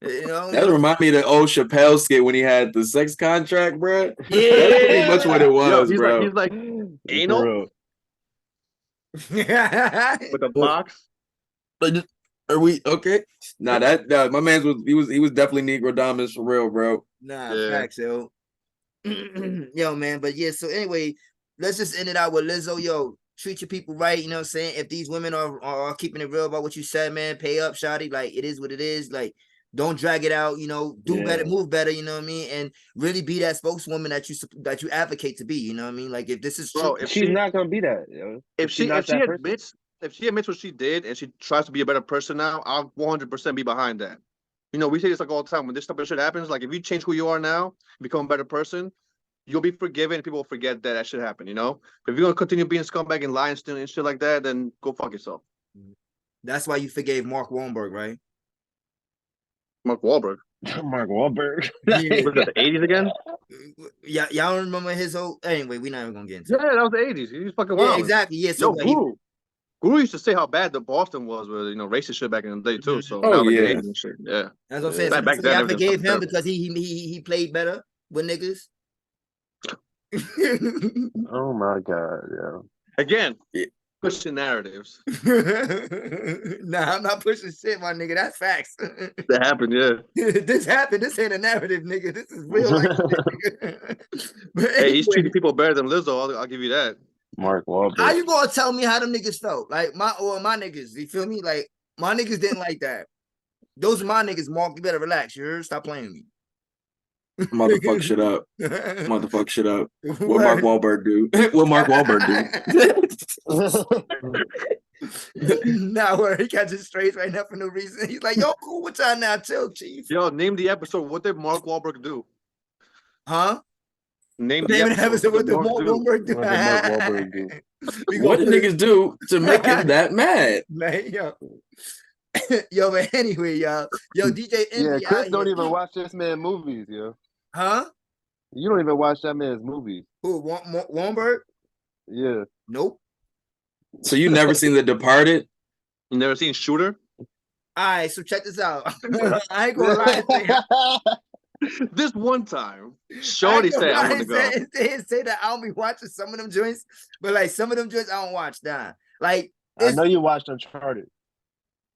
You know, that remind me of the old Chappelle skit when he had the sex contract, bro. Yeah, that's pretty much what it was, bro. He's like anal with a box. Are we okay? Nah, my man was definitely Negro dominance for real, bro. Nah, facts, yo. Yo, man, but yeah, so anyway, let's just end it out with Lizzo. Yo, treat your people right, you know what I'm saying? If these women are keeping it real about what you said, man, pay up, shawty. Like, it is what it is. Like, don't drag it out, you know, do better, move better, you know what I mean? And really be that spokeswoman that you advocate to be, you know what I mean? Like, if this is true. If she's not gonna be that, yo. If she admits what she did and she tries to be a better person now, I'll 100% be behind that. You know, we say this like all the time. When this type of shit happens, like if you change who you are now, become a better person, you'll be forgiven. People will forget that shit happened, you know? But if you're going to continue being scumbag and lying still and shit like that, then go fuck yourself. That's why you forgave Mark Wahlberg, right? Mark Wahlberg? Mark Wahlberg. Yeah. Was that the 80s again? Yeah, y'all don't remember his whole. Anyway, we're not even gonna get into Yeah, it. that was the 80s. He was fucking Yeah, wild. exactly. Yeah, so Yo, like, Guru. Guru used to say how bad the Boston was with racist shit back in the day too. So Oh, that was like yeah. the 80s and shit. Yeah. that's what I'm saying. Back So then, y'all everything was forgave him terrible. because he played better with niggas. Oh my god, yeah. Again, Yeah. pushing narratives. Nah, I'm not pushing shit, my nigga. That's facts. That happened, yeah. This happened. This ain't a narrative, nigga. This is real life shit, nigga. But Hey, he's anyway, treating people better than Lizzo. I'll give you that. Mark how Wahlberg. you gonna tell me how them niggas felt? Like my niggas, you feel me? Like my niggas didn't like that. Those are my niggas, Mark. You better relax. You heard? Stop playing with me. Motherfuck shit up. Motherfuck shit up. What What? Mark Wahlberg do? What Mark Wahlberg do? Nah, where he catches strays right now for no reason. He's like, yo, cool with y'all now, chill, chief. Yo, name the episode. What did Mark Wahlberg do? Huh? Name the Name an episode. episode with the Mark Mark do? Wahlberg do. What did Mark Wahlberg do? We What gonna did put it- niggas do to make him that mad? Man, yo. Yo, but anyway, y'all. Yo, DJ Yeah, Envy Chris out don't here. even watch this man movies, yo. Huh? You don't even watch that man's movies. Who? Wahlberg? Yeah. Nope. So you never seen The Departed? You never seen Shooter? All right, so check this out. I ain't gonna lie and say, This one time, Shorty said I want to go. Say that I don't be watching some of them joints, but like some of them joints I don't watch. Nah, like I know you watched Uncharted.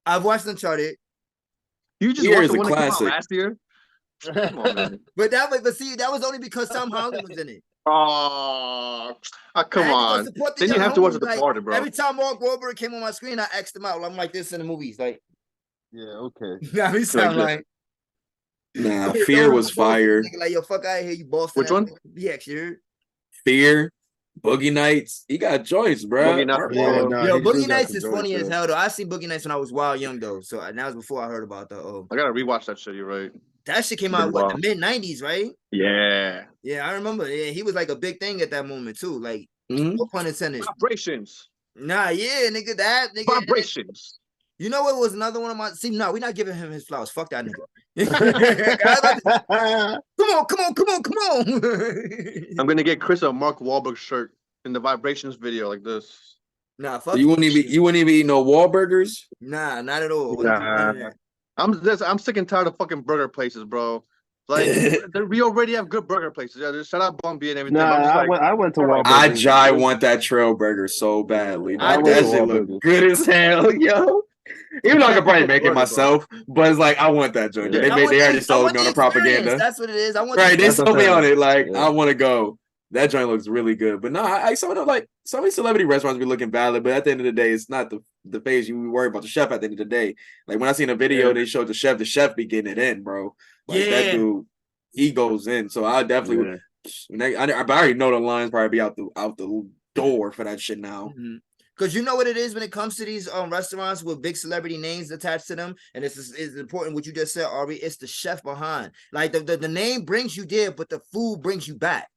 I've watched Uncharted, You just Here watched is the a one that came out classic. last year? Come on, man. but that was only because Tom Holland was in it. Oh, I come had to go on. support the Then you young have to watch homies, The like, Departed, bro. Every time Mark Wahlberg came on my screen, I asked him out. I'm like this in the movies, like, Yeah, okay. nah, he sound this. like Nah, Fear was fire. Nigga, like, yo, fuck out of here, you Boston. Which one? Yeah, sure. Fear, Boogie Nights. He got joints, bro. Boogie Nights, Yeah, nah, Yo, he do Boogie got Nights some is joints, funny as yeah. hell, though. I seen Boogie Nights when I was wild young, though. So that was before I heard about the I gotta rewatch that shit. You're right. that shit came Been out what the wild. mid '90s, right? Yeah. Yeah, I remember. Yeah, he was like a big thing at that moment too. Like, Mhm. no pun intended. Vibrations. Nah, yeah, nigga, that nigga. Vibrations. You know what was another one of my? See, no, we're not giving him his flowers. Fuck that nigga. Come on. I'm gonna get Chris a Mark Wahlberg shirt in the Vibrations video like this. Nah, So fuck you wouldn't even eat no Wahlburgers? Nah, not at all. Nah. I'm sick and tired of fucking burger places, bro. Like we already have good burger places. Yeah, just shout out Bumby and everything. Nah, I'm just I went to Wahlburgers. I jai want that trail burger so badly. I That did. shit look good as hell, yo. Even though I could probably make it Burger, bro. myself, but it's like I want that joint. Yeah. They already sold me on the experience. propaganda. That's what it is. I want Right, they That's what sold me I'm on saying. it. Like Yeah. I want to go. That joint looks really good. But no, I some of them like some of these celebrity restaurants be looking valid. But at the end of the day, it's not the phase you worry about the chef. At the end of the day, like when I seen a video, they showed the chef be getting it in, bro. Like that Yeah. dude, he goes in. So I definitely, I already know the lines probably be out the door for that shit now. Because you know what it is when it comes to these restaurants with big celebrity names attached to them, and it's important what you just said, Ari. It's the chef behind. Like the name brings you there, but the food brings you back.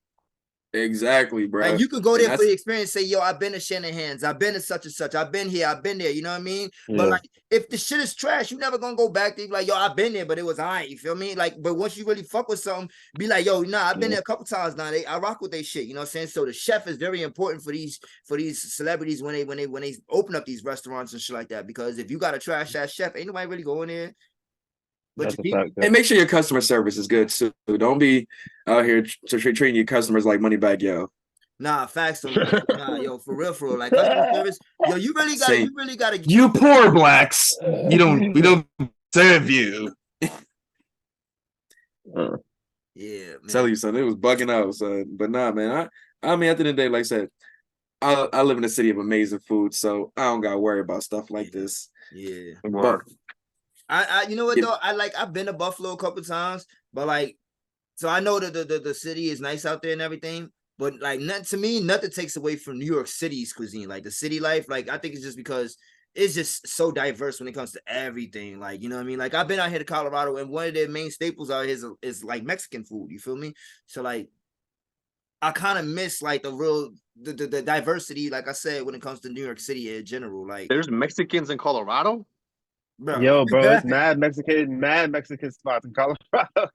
Exactly, bro. Like you could go And there for the experience, say, yo, I've been to Shanahan's, I've been to such and such, I've been here, I've been there, you know what I mean? Yeah. But like if the shit is trash, you never gonna go back there, like, yo, I've been there, but it was alright, you feel me? Like, but once you really fuck with something, be like, yo, nah, I've been there a couple times now. I rock with they shit, you know what I'm saying? So the chef is very important for these celebrities when they open up these restaurants and shit like that. Because if you got a trash ass chef, ain't nobody really going there. But That's a your fact. And make sure your customer service is good too. Don't be out here treating your customers like money bag, yo. Nah, facts don't. Nah, yo, for real. Like customer service, yo, you really gotta. You poor blacks. We don't serve you. Yeah, man. Tell you something, it was bugging out, son. But nah, man. I mean, at the end of the day, like I said, I live in a city of amazing food, so I don't gotta worry about stuff like this. Yeah. But I you know what though? I've been to Buffalo a couple times, but like, so I know that the city is nice out there and everything, but like nothing takes away from New York City's cuisine. Like the city life, like I think it's just because it's just so diverse when it comes to everything. Like, you know what I mean? Like I've been out here to Colorado, and one of their main staples out here is like Mexican food. You feel me? So like, I kind of miss like the diversity, like I said, when it comes to New York City in general. Like, There's Mexicans in Colorado? bro. Yo, bro, it's mad Mexican spots in Colorado.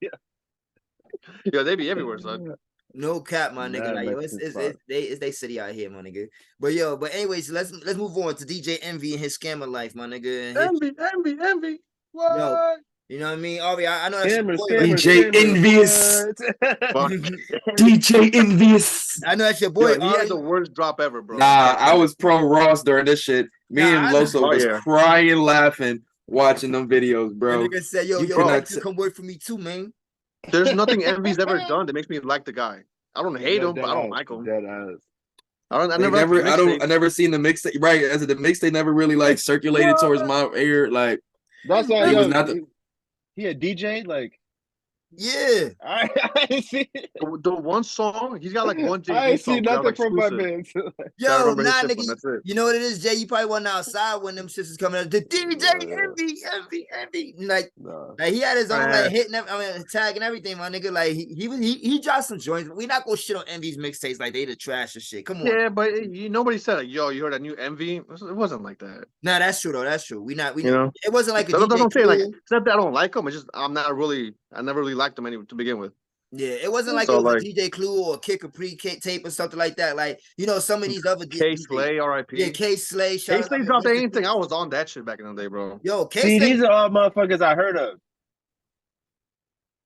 Yeah, they be everywhere, son. No cap, my nigga. Mad Like yo, Mexican it's spots. they city out here, my nigga. But yo, but anyways, let's move on to DJ Envy and his scammer life, my nigga. And his, Envy. What? yo, you know what I mean? Ari, I know that's your Scammers, boy. DJ Envious. Fuck. DJ Envious. I know that's your Yo, boy. he had Ari. the worst drop ever, bro. Nah, I was pro Ross during this shit. Me Nah, and I- Loso Oh, was yeah. crying, laughing, watching them videos, The bro. nigga said, yo, You yo, cannot Mike, t- you come work for me too, man. There's nothing Envy's ever done that makes me like the guy. I don't hate him, but I don't like him. Dead ass. I I never never seen the mixtape. Right, as the mixtape never really like circulated towards my ear. Like That's why He yo, was not the- he a DJ. Like Yeah. I ain't see The one song, he's got like one JD I ain't song. see that was nothing from my exclusive. man. Gotta Yo, remember his nah, shit nigga. from, that's it. You know what it is, Jay? You probably wasn't outside when them shits was coming out. The DJ Envy. Like he had his own like hitting, tag and everything, my nigga. Like he dropped some joints. But we not gonna shit on Envy's mixtapes like they the trash and shit. Come on. Yeah, but nobody said like, yo, you heard that new Envy? It wasn't like that. Nah, that's true though. That's true. We You know? It wasn't like a That's DJ what I'm saying. Like, Clue. it's not that I don't like him. It's just I never really liked him to begin with. Yeah, it wasn't like So, it was like- a DJ Clue or a Kick Capri tape or something like that. Like, you know, some of these other K DJs. Slay, R.I.P. Yeah, K Slay. K Slay dropped anything. I was on that shit back in the day, bro. Yo, K See, Slay. these are all motherfuckers I heard of.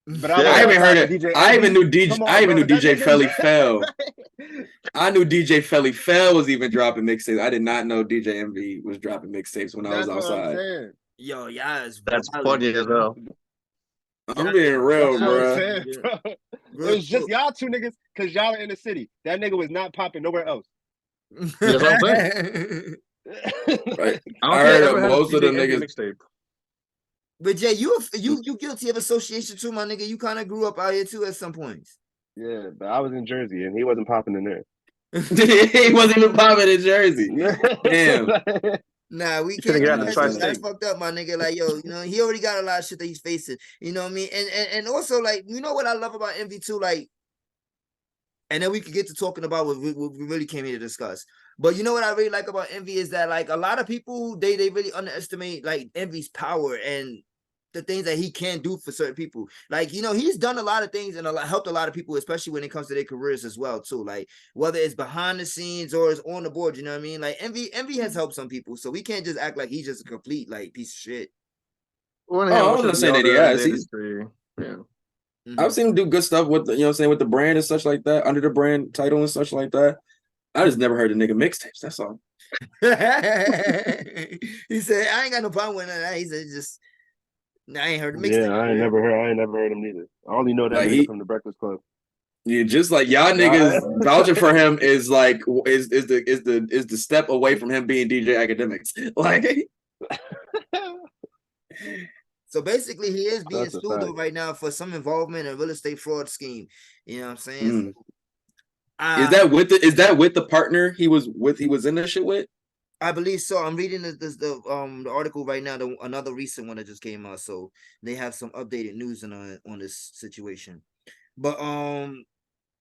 But Yeah. I even heard it. DJ I even knew Come on, I even bro, knew that DJ nigga- Felly Fell. I knew DJ Felly Fell was even dropping mixtapes. I did not know DJ Envy was dropping mixtapes when I was That's what I'm outside. saying. Yo, yeah, That's funny as hell. I'm being real, That's what I'm bro. saying, bro. It was just y'all two niggas because y'all are in the city. That nigga was not popping nowhere else. That's what I'm saying. Right. I I don't think heard ever of had a most of the DJ Envy niggas. mixtape. But Jay, you guilty of association too, my nigga. You kind of grew up out here too at some points. Yeah, but I was in Jersey and he wasn't popping in there. He wasn't even popping in Jersey. Damn. Nah, we should've can't. got the That's tri-state. fucked up, my nigga. Like, yo, you know, he already got a lot of shit that he's facing. You know what I mean? And also, like, you know what I love about Envy too, like, and then we could get to talking about what we really came here to discuss. But you know what I really like about Envy is that like a lot of people they really underestimate like Envy's power and the things that he can do for certain people. Like, you know, he's done a lot of things and helped a lot of people, especially when it comes to their careers as well, too. Like, whether it's behind the scenes or it's on the board, you know what I mean? Like, Envy has helped some people, so we can't just act like he's just a complete, like, piece of shit. One Oh, I hand was pushes not saying the that he other in has. the He's- industry. Yeah. Mhm. I've seen him do good stuff with the, you know what I'm saying, with the brand and such like that, under the brand title and such like that. I just never heard the nigga mixtapes. That's all. He said, I ain't got no problem with that. He said, just, I ain't heard the mixtape. Yeah, I ain't never heard him neither. I only know that Like, nigga he- from the Breakfast Club. Yeah, just like y'all niggas vouching for him is like is the step away from him being DJ Academics. Like So basically, he is being That's a sued fact. right now for some involvement in a real estate fraud scheme. You know what I'm saying? Mm. So, is that with the partner he was in that shit with? I believe so. I'm reading the article right now, another recent one that just came out. So they have some updated news on this situation. But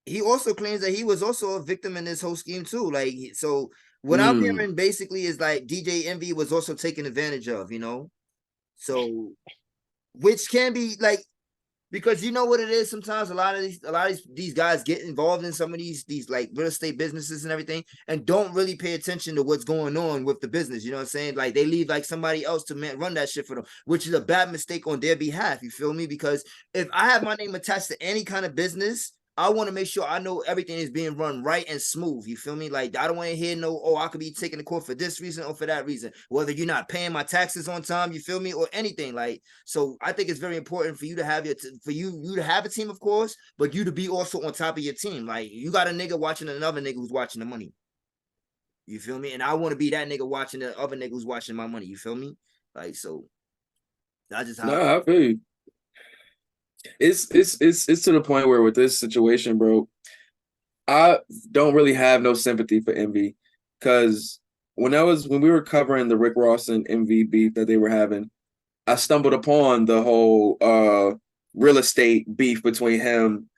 he also claims that he was also a victim in this whole scheme too. Like, so what I'm hearing basically is like DJ Envy was also taken advantage of, you know. So, which can be like, because you know what it is. Sometimes a lot of these guys get involved in some of these like real estate businesses and everything, and don't really pay attention to what's going on with the business. You know what I'm saying? Like, they leave like somebody else to run that shit for them, which is a bad mistake on their behalf. You feel me? Because if I have my name attached to any kind of business, I want to make sure I know everything is being run right and smooth. You feel me? Like, I don't want to hear I could be taken to court for this reason or for that reason. Whether you're not paying my taxes on time, you feel me, or anything. Like, so I think it's very important for you to have you to have a team, of course, but you to be also on top of your team. Like, you got a nigga watching another nigga who's watching the money. You feel me? And I want to be that nigga watching the other nigga who's watching my money. You feel me? Like, so I just I feel you. It's to the point where with this situation, bro, I don't really have no sympathy for Envy, because when we were covering the Rick Ross and Envy beef that they were having, I stumbled upon the whole real estate beef between him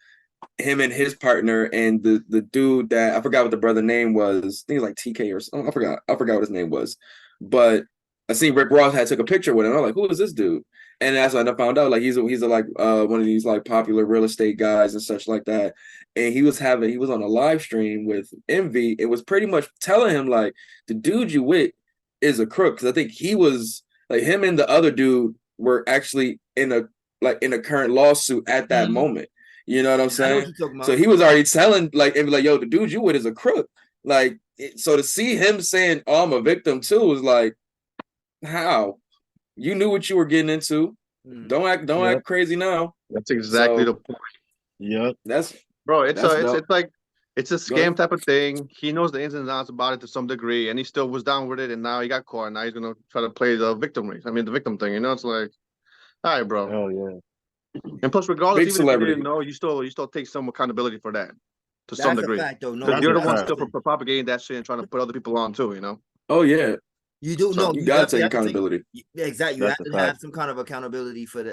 and his partner and the dude that I forgot what the brother name was. I think it was like TK or something. I forgot what his name was, but I seen Rick Ross had took a picture with him. I'm like, who is this dude? And that's when I found out like he's a like one of these like popular real estate guys and such like that. And he was on a live stream with Envy. It was pretty much telling him like the dude you with is a crook, because I think he was like him and the other dude were actually in a current lawsuit at that moment. You know what I'm saying? So he was already telling like Envy like, yo, the dude you with is a crook. Like so to see him saying, "Oh, I'm a victim too," was like, how? You knew what you were getting into. Don't act crazy now. That's exactly the point. Yep. It's a scam type of thing. He knows the ins and outs about it to some degree, and he still was down with it, and now he got caught, and now he's gonna try to play the victim race. I mean the victim thing, it's like, all right, bro. Oh yeah. And plus, regardless, Big even if celebrity. you didn't know, you still take some accountability for that to That's some a degree. fact, though. No, You're the that's one a still fact. propagating that shit and trying to put other people on too. Oh yeah. You do So no. You gotta take have to accountability. Exactly. You That's have a to have fact. some kind of accountability for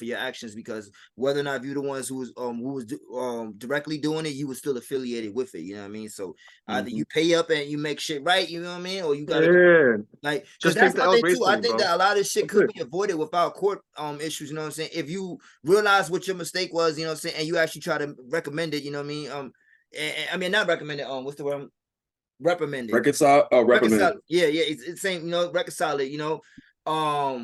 your actions, because whether or not you're the ones who was directly doing it, you were still affiliated with it. You know what I mean? So either you pay up and you make shit right. You know what I mean? Or you gotta like Just that's take the my L thing too. I gracefully, think bro. that a lot of this shit That's could it. be avoided without court issues. You know what I'm saying? If you realize what your mistake was, you know what I'm saying, and you actually try to recommend it. You know what I mean? I mean not recommend it. What's the word? Reprimand it. Reconcile. Oh, reprimand. Yeah. It's saying reconcile it. I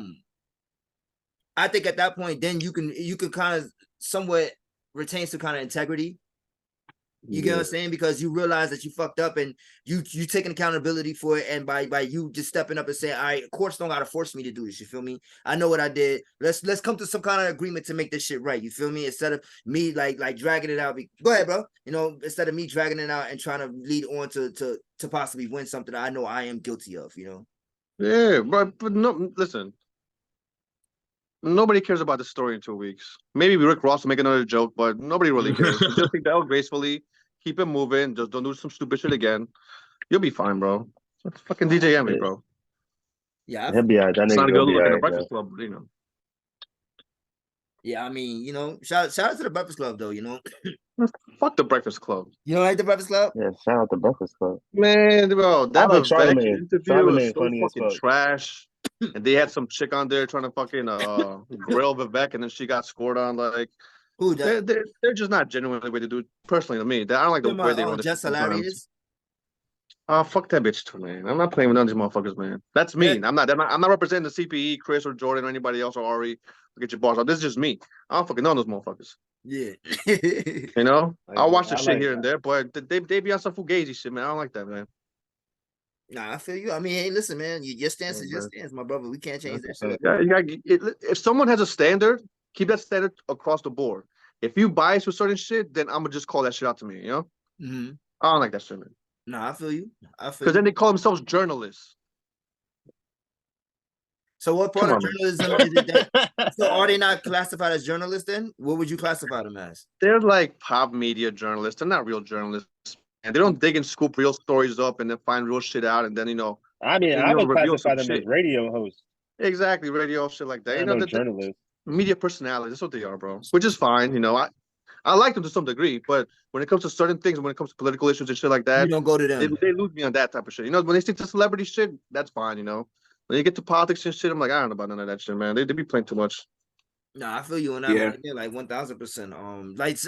think at that point, then you can kind of somewhat retain some kind of integrity. You get what I'm saying? Because you realize that you fucked up and you taking accountability for it, and by you just stepping up and saying, all right, courts don't gotta force me to do this. You feel me? I know what I did. Let's come to some kind of agreement to make this shit right. You feel me? Instead of me like dragging it out. Go ahead, bro. Instead of me dragging it out and trying to lead on to possibly win something that I know I am guilty of. Yeah, but no, listen. Nobody cares about the story in 2 weeks. Maybe Rick Ross will make another joke, but nobody really cares. So just take the L gracefully, keep it moving. Just don't do some stupid shit again. You'll be fine, bro. It's fucking DJ Envy, bro. Yeah, He'll be alright. That It's not nigga a gonna good be look in the alright. Breakfast Club, Yeah, I mean, shout out to the Breakfast Club though. Fuck the Breakfast Club. You don't like the Breakfast Club? Yeah, shout out to Breakfast Club. Man, bro, that I like Vivek Charlamagne. interview was Charlamagne so funny as fucking fuck. trash. And they had some chick on there trying to fucking grill Vivek, and then she got scored on. Like, Who that? they're just not genuinely the way to do it. Personally, to me, I don't like the way they run this. Just Hilarious. Oh, fuck that bitch too, man. I'm not playing with none of these motherfuckers, man. That's me. Yeah. I'm not representing the CPE, Chris or Jordan or anybody else or Ari. Get your balls out. This is just me. I don't fucking know those motherfuckers. Yeah. I'll watch the I shit like here and there, but they be on some fugazi shit, man. I don't like that, man. Nah, I feel you. I mean, hey, listen, man. Your stance is your stance, my brother. We can't change that shit. Yeah, if someone has a standard, keep that standard across the board. If you bias with certain shit, then I'm gonna just call that shit out to me. Mm-hmm. I don't like that shit, man. Nah, I feel you. Because then they call themselves journalists. So what part Come of on, journalism is it that? So are they not classified as journalists then? What would you classify them as? They're like pop media journalists. They're not real journalists. And they don't dig and scoop real stories up and then find real shit out and then I mean, I would classify them as radio hosts. Exactly, radio shit like that. No journalists. Media personalities. That's what they are, bro. Which is fine. I like them to some degree, but when it comes to certain things, when it comes to political issues and shit like that, You don't go to them. they lose me on that type of shit. When they stick to celebrity shit, that's fine. When you get to politics and shit, I'm like, I don't know about none of that shit, man. They be playing too much. Nah, I feel you on that. Yeah. One. Yeah, like 1000%. Like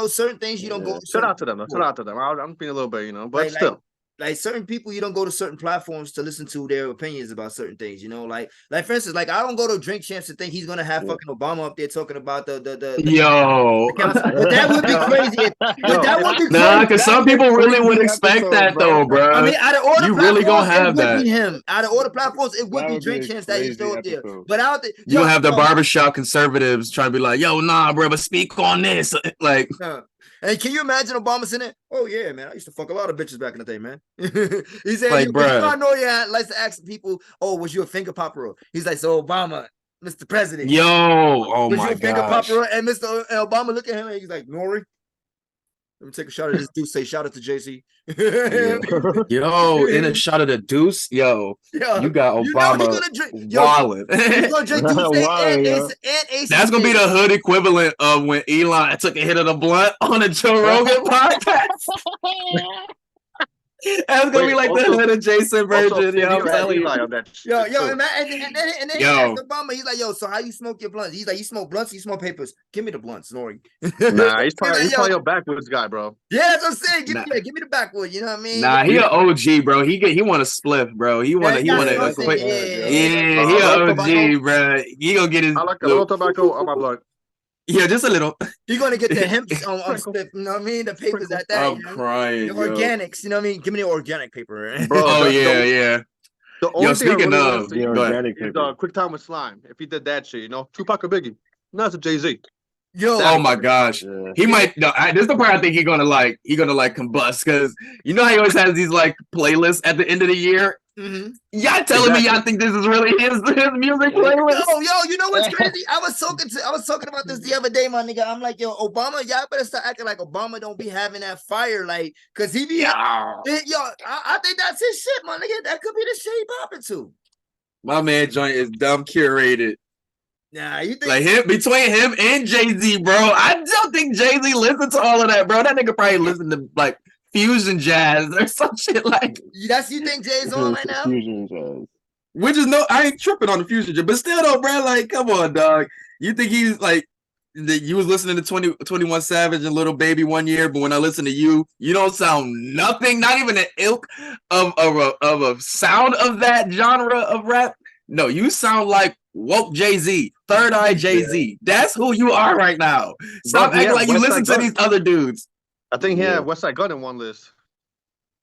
certain things you don't go. Shout out to them. Shout out to them. I'm being a little bit, but still. Like certain people, you don't go to certain platforms to listen to their opinions about certain things. Like for instance, like I don't go to Drink Champs to think he's gonna have fucking Obama up there talking about the Yo. but that would be crazy. That would be crazy. Nah, because some people really would expect that though, bro. I mean, out of all the you really gonna have it that. would be him. Out of all the platforms, it would That be would Drink be a Champs that he's still up crazy there. episode. But I don't think You'll have the barbershop conservatives trying to be like, yo, nah, bro, but speak on this. Like, and can you imagine Obama saying it? Oh yeah, man, I used to fuck a lot of bitches back in the day, man. He said, like, bruh. I know likes to ask people, oh, was you a finger popper? He's like, so Obama, Mr. President. Yo, oh was my you a finger gosh. popper? And Mr. Obama look at him and he's like, Nori. Let me take a shot at this dude. Say shout out to JC. Yo, in a shot of the deuce, yo, you got Obama wildin'. He's gonna drink Douce and Ace. That's gonna be the hood equivalent of when Elon took a hit of the blunt on a Joe Rogan podcast. That's gonna be like the also- hood adjacent version. Also, Yeah, I'm Fabio had telling you. Eli on that shit, Yo, too. and then he Yo. asked Obama, he's like, yo, so how you smoke your blunts? He's like, you smoke blunts, you smoke papers. Give me the blunts, Nori. Nah, he's probably like, yo, a backwoods guy, bro. yeah, that's what I'm saying. Give, Nah. give me the backwood, you know what I mean? Nah, he an OG, bro. He want a spliff, bro. He want Yeah, a that's quick. something, Yeah, yeah. he I an like OG, tobacco. bro. He gonna get his. I like a little tobacco on my blood. Yeah, just a little. You're gonna get the hemp on Sprinkle. stuff, you know what I mean? The papers at that, I'm you know? crying, The yo. organics, you know what I mean? Give me the organic paper. Bro, Oh the- yeah, the- yeah. The only thing I speaking really want of, to see The Go ahead. organic is paper. Quick Time with Slime. If he did that shit, you know, Tupac or Biggie. No, it's a Jay-Z. Yo, Oh my gosh. Yeah. He might. No, this is the part I think he's gonna like. He gonna like combust because you know how he always has these like playlists at the end of the year. mhm. Y'all telling me y'all think this is really his music playlist? Yo, you know what's crazy? I was talking about this the other day, my nigga. I'm like, yo, Obama, y'all better start acting like Obama don't be having that fire, like, cause he be, Yeah. I think that's his shit, my nigga. That could be the shit he popping to. My man joint is dumb curated. Nah, you think Like him between him and Jay-Z, bro. I don't think Jay-Z listened to all of that, bro. That nigga probably listened to like fusion jazz or some shit like. that's you think Jay's on right now? Fusion jazz. Which is no, I ain't tripping on the fusion jazz, but still though, bro. Like, come on, dog. You think he's like that? You was listening to 21 Savage and Little Baby one year, but when I listen to you, you don't sound nothing, not even an ilk of a sound of that genre of rap. No, you sound like woke Jay-Z, Third Eye Jay-Z. That's who you are right now. Stop Bro, acting like you West listen Side to Gun. these other dudes. I think he Yeah. had West Side Gun in one list.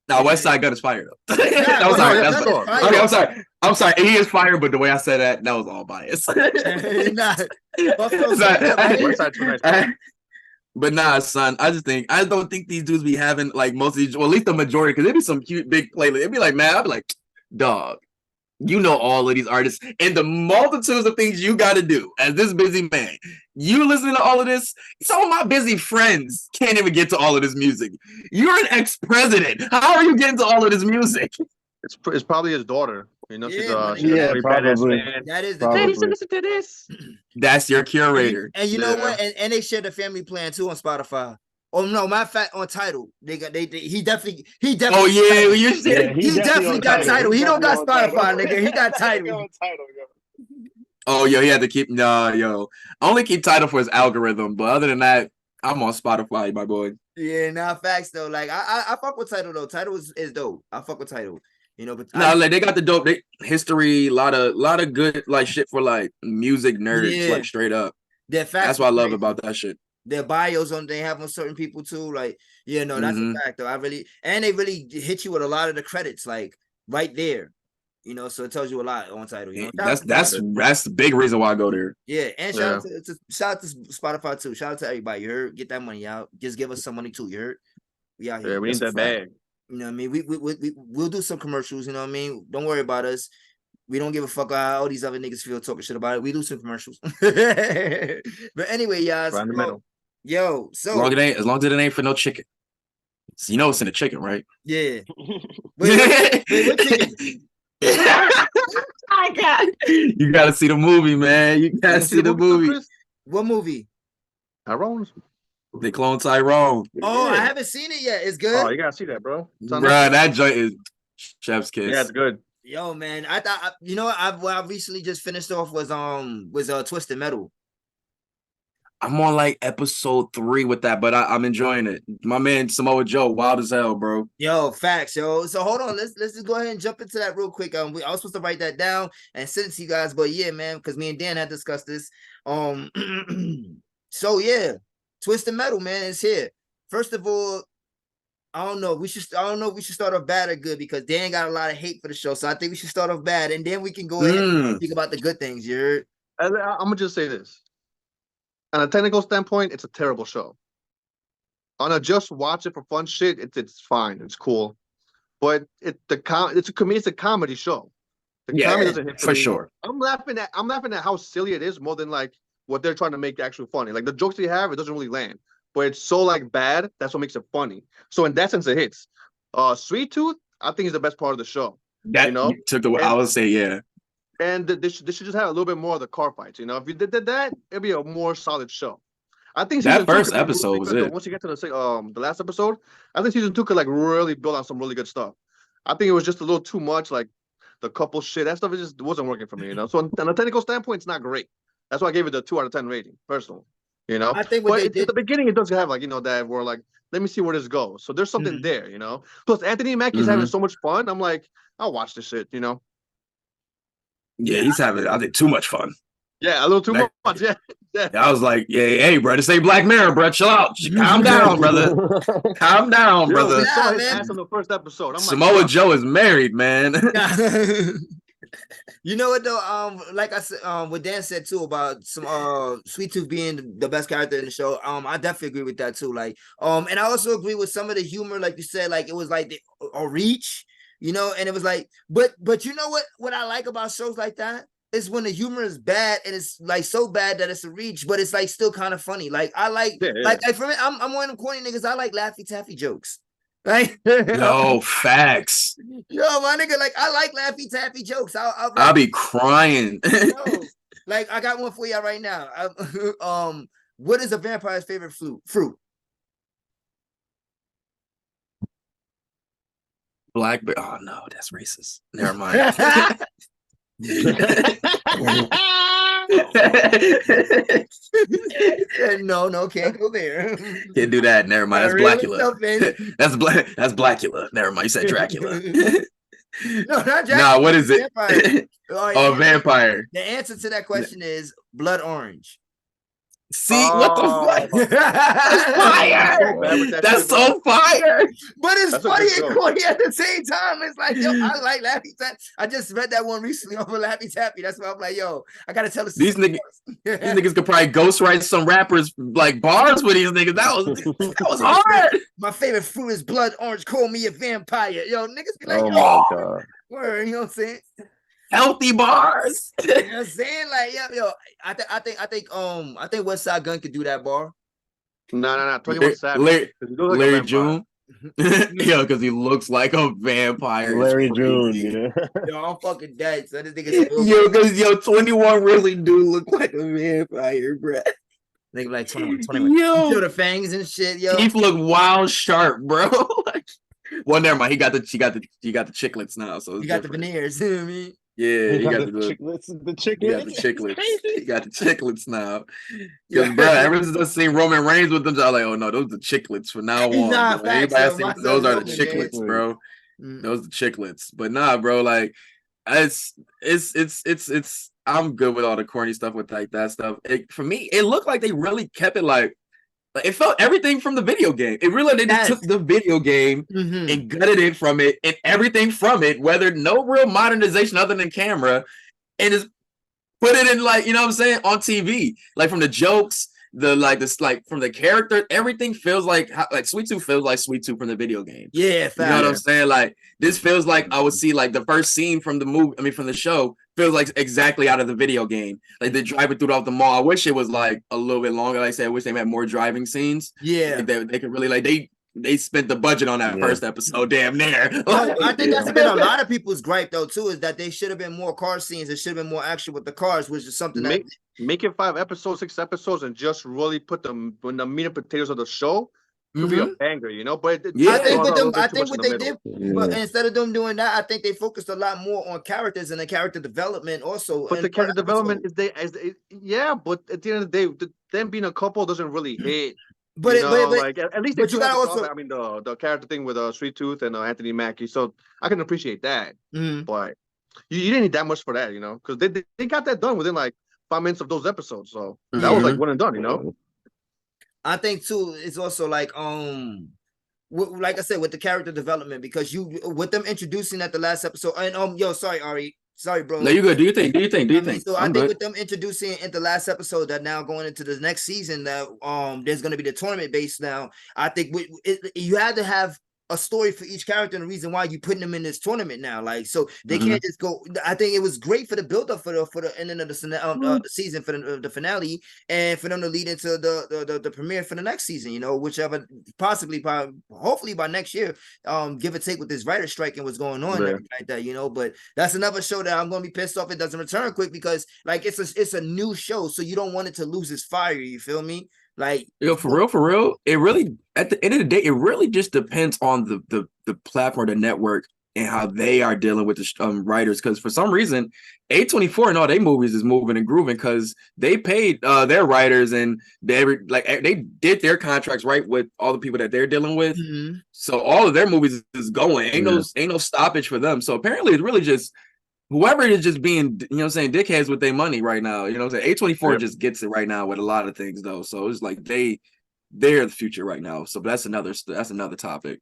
Now West Side Gun is fire though. I'm no, sorry. yeah, That's, sure. fire. okay, I'm sorry. I'm sorry. He is fire, but the way I said that was all bias. Nah, Buffalo Sorry. Soldier, man. West Side's nice, bro. But nah, son, I don't think these dudes be having like most of these, well, at least the majority, because it'd be some cute big playlists. It'd be like, man, I'd be like, dog, you know all of these artists and the multitudes of things you got to do as this busy man. You listening to all of this? Some of my busy friends can't even get to all of this music. You're an ex-president. How are you getting to all of this music? It's probably his daughter. You know, Yeah, she's a yeah, very badass probably. man. That is the Probably. thing. Listen to this. That's your curator. And you know Yeah. what? And they share the family plan too on Spotify. Oh no, matter of fact, on Tidal, they he definitely. Oh yeah, you Yeah, said. he definitely on got Tidal. He don't got definitely on Spotify, nigga. He got Tidal. He on Tidal, yo. Oh, yo, he had to keep. Nah, yo, I only keep Tidal for his algorithm, but other than that, I'm on Spotify, my boy. Yeah, nah, facts though. Like I fuck with Tidal though. Tidal is dope. I fuck with Tidal. You know, but No, like they got the dope history, lot of good like shit for like music nerds, Yeah. like straight up. their facts. That's what I love crazy. about that shit. Their bios on they have on certain people too. Like, yeah, no, that's Mhm. a fact though. They really hit you with a lot of the credits, like right there. You know, so it tells you a lot on Tidal. You know, That's the big reason why I go there. yeah. And shout out to Spotify too. Shout out to everybody. You heard? Get that money out. Just give us some money too. You heard? We out here. Yeah, we need That's a that fact. bag. You know what I mean? We'll do some commercials. You know what I mean? Don't worry about us. We don't give a fuck how all these other niggas feel talking shit about it. We do some commercials. But anyway, y'all. Right in the middle. Yo, so As long as it ain't for no chicken. So you know it's in the chicken, right? yeah. Wait, what chicken? I got. You gotta see the movie, man. You gotta see the movie. Chris? What movie? Tyrone's. They clone Tyrone. Oh, I Yeah. haven't seen it yet. It's good. Oh, you gotta see that, bro. It's on Bruh, Netflix. that joint is chef's kiss. Yeah, it's good. Yo, man, I thought you know what I recently just finished off was Twisted Metal. I'm on like episode 3 with that, but I'm enjoying it. My man Samoa Joe, wild as hell, bro. Yo, facts, yo. So hold on, let's just go ahead and jump into that real quick. I was supposed to write that down and send it to you guys, but yeah, man, because me and Dan had discussed this. So yeah, Twisted Metal, man, is here. First of all, I don't know if we should start off bad or good because Dan got a lot of hate for the show. So I think we should start off bad and then we can go ahead and speak about the good things. You heard? I'm gonna just say this. On a technical standpoint, it's a terrible show. On a just watch it for fun shit, it's fine, it's cool. But it's a comedy show. The comedy doesn't hit for me. sure. I'm laughing at how silly it is more than like what they're trying to make actually funny. Like the jokes they have, it doesn't really land. But it's so like bad, that's what makes it funny. So in that sense, it hits. Sweet Tooth, I think is the best part of the show. That You know? took the I would say, yeah. And they should just have a little bit more of the car fights. You know, if you did that, it'd be a more solid show. I think That season 2 first could be episode really was good, it. though. Once you get to the last episode, I think season 2 could like really build on some really good stuff. I think it was just a little too much, like the couple shit. That stuff just wasn't working for me, you know. So on a technical standpoint, it's not great. That's why I gave it a 2 out of 10 rating, personally. You know, I think what but they did at the beginning, it does have like, you know, that we're like, let me see where this goes. So there's something there, you know. Plus, Anthony Mackie's having so much fun. I'm like, I'll watch this shit, you know. Yeah, he's having, I think, too much fun. Yeah, a little too much. Yeah. I was like, yeah, hey, bro, this ain't Black Mirror, bro. Chill out. Calm down, brother. Calm down, brother. We saw his ass in the first episode. I'm Samoa like, Joe is married, man. You know what though? Like I said, what Dan said too about some Sweet Tooth being the best character in the show. I definitely agree with that too. Like, and I also agree with some of the humor, like you said, like it was like a reach, you know, and it was like, but you know what I like about shows like that is when the humor is bad and it's like so bad that it's a reach, but it's like still kind of funny. Like I like, like for me, I'm one of them corny niggas. I like Laffy Taffy jokes. Right? Yo, facts. Yo, my nigga, like I like Laffy Taffy jokes. I'll be crying. Yo, like I got one for y'all right now. What is a vampire's favorite fruit? Blackberry. Oh no, that's racist. Never mind. No, can't go there. Can't do that. Never mind. That's Blackula. That's Blackula. Never mind. You said Dracula. No, not Dracula. Nah, what is it? Vampire. Oh, vampire. The answer to that question is blood orange. See, what the fuck? That's fire. That's so fire. But it's funny and corny at the same time. It's like, yo, I like Laffy Taffy. I just read that one recently over Laffy Taffy. That's why I'm like, yo, I gotta tell these niggas could probably ghostwrite some rappers like bars with these niggas. That was hard. My favorite fruit is blood orange. Call me a vampire. Yo, niggas be like, oh my God. Word, you know what I'm saying? Healthy bars. You know what I'm saying? Like, yo, I think West Side Gun could do that bar. No. 21 Savage. Larry June. Yo, because he looks like a vampire. Larry June, you know. Yo, I'm fucking dead. So this nigga. Yo, because 21 really do look like a vampire, bro. Nigga like 21. Yo, the fangs and shit. Yo, teeth look wild sharp, bro. Well, never mind. He got the chiclets now, so you got the veneers. You know what I mean? Yeah, he got the chiclets. The chiclets. He got the chiclets. He got the chiclets now. Because, bro, ever since I seen Roman Reigns with them, I was like, oh no, those are the chiclets from now on. Nah, facts, those are the chiclets, bro. Those are the chiclets. But nah, bro, like it's I'm good with all the corny stuff with like that stuff. For me, it looked like they really kept it like it felt everything from the video game. It really, they just took the video game and gutted it from it and everything from it, whether no real modernization other than camera, and just put it in like, you know what I'm saying, on TV. Like from the jokes, from the character, everything feels like Sweet Tooth feels like Sweet Tooth from the video game. Yeah, you know what I'm saying? Like this feels like I would see like the first scene from the movie. I mean, from the show feels like exactly out of the video game. Like they're driving throughout the mall. I wish it was like a little bit longer. Like I said, I wish they had more driving scenes. Yeah, like they could really like they spent the budget on that first episode, damn near. I think that's been a lot of people's gripe though too, is that they should have been more car scenes. There should have been more action with the cars, which is something that make it 5 episodes, 6 episodes, and just really put them when the meat and potatoes of the show could be a banger, you know. But I think what they did, but instead of them doing that, I think they focused a lot more on characters and the character development also. But the character development but at the end of the day, them being a couple doesn't really hit. But like at least you gotta also. I mean, the character thing with Sweet Tooth and Anthony Mackie, so I can appreciate that. But you didn't need that much for that, you know, because they got that done within like 5 minutes of those episodes, so that was like one and done, you know. I think too, it's also like like I said, with the character development, because with them introducing at the last episode, and sorry Ari, sorry bro. No, you good. Do you think? So I think with them introducing in the last episode that now going into the next season that there's going to be the tournament base now. I think you had to have a story for each character and the reason why you putting them in this tournament now, like so they can't just go. I think it was great for the build up for the ending of the season for the finale and for them to lead into the premiere for the next season. You know, whichever hopefully by next year, give or take with this writer strike and what's going on and everything like that. You know, but that's another show that I'm gonna be pissed off it doesn't return quick because like it's a new show, so you don't want it to lose its fire. You feel me? Like, for real, it really at the end of the day, it really just depends on the platform, the network, and how they are dealing with the writers. Because for some reason, A24 and all their movies is moving and grooving because they paid their writers and they did their contracts right with all the people that they're dealing with. Mhm. So all of their movies is going. Ain't no stoppage for them. So apparently it's really just whoever is just being, you know what I'm saying, dickheads with their money right now. You know what I'm saying? A24 just gets it right now with a lot of things though. So it's like they're the future right now. So that's another topic.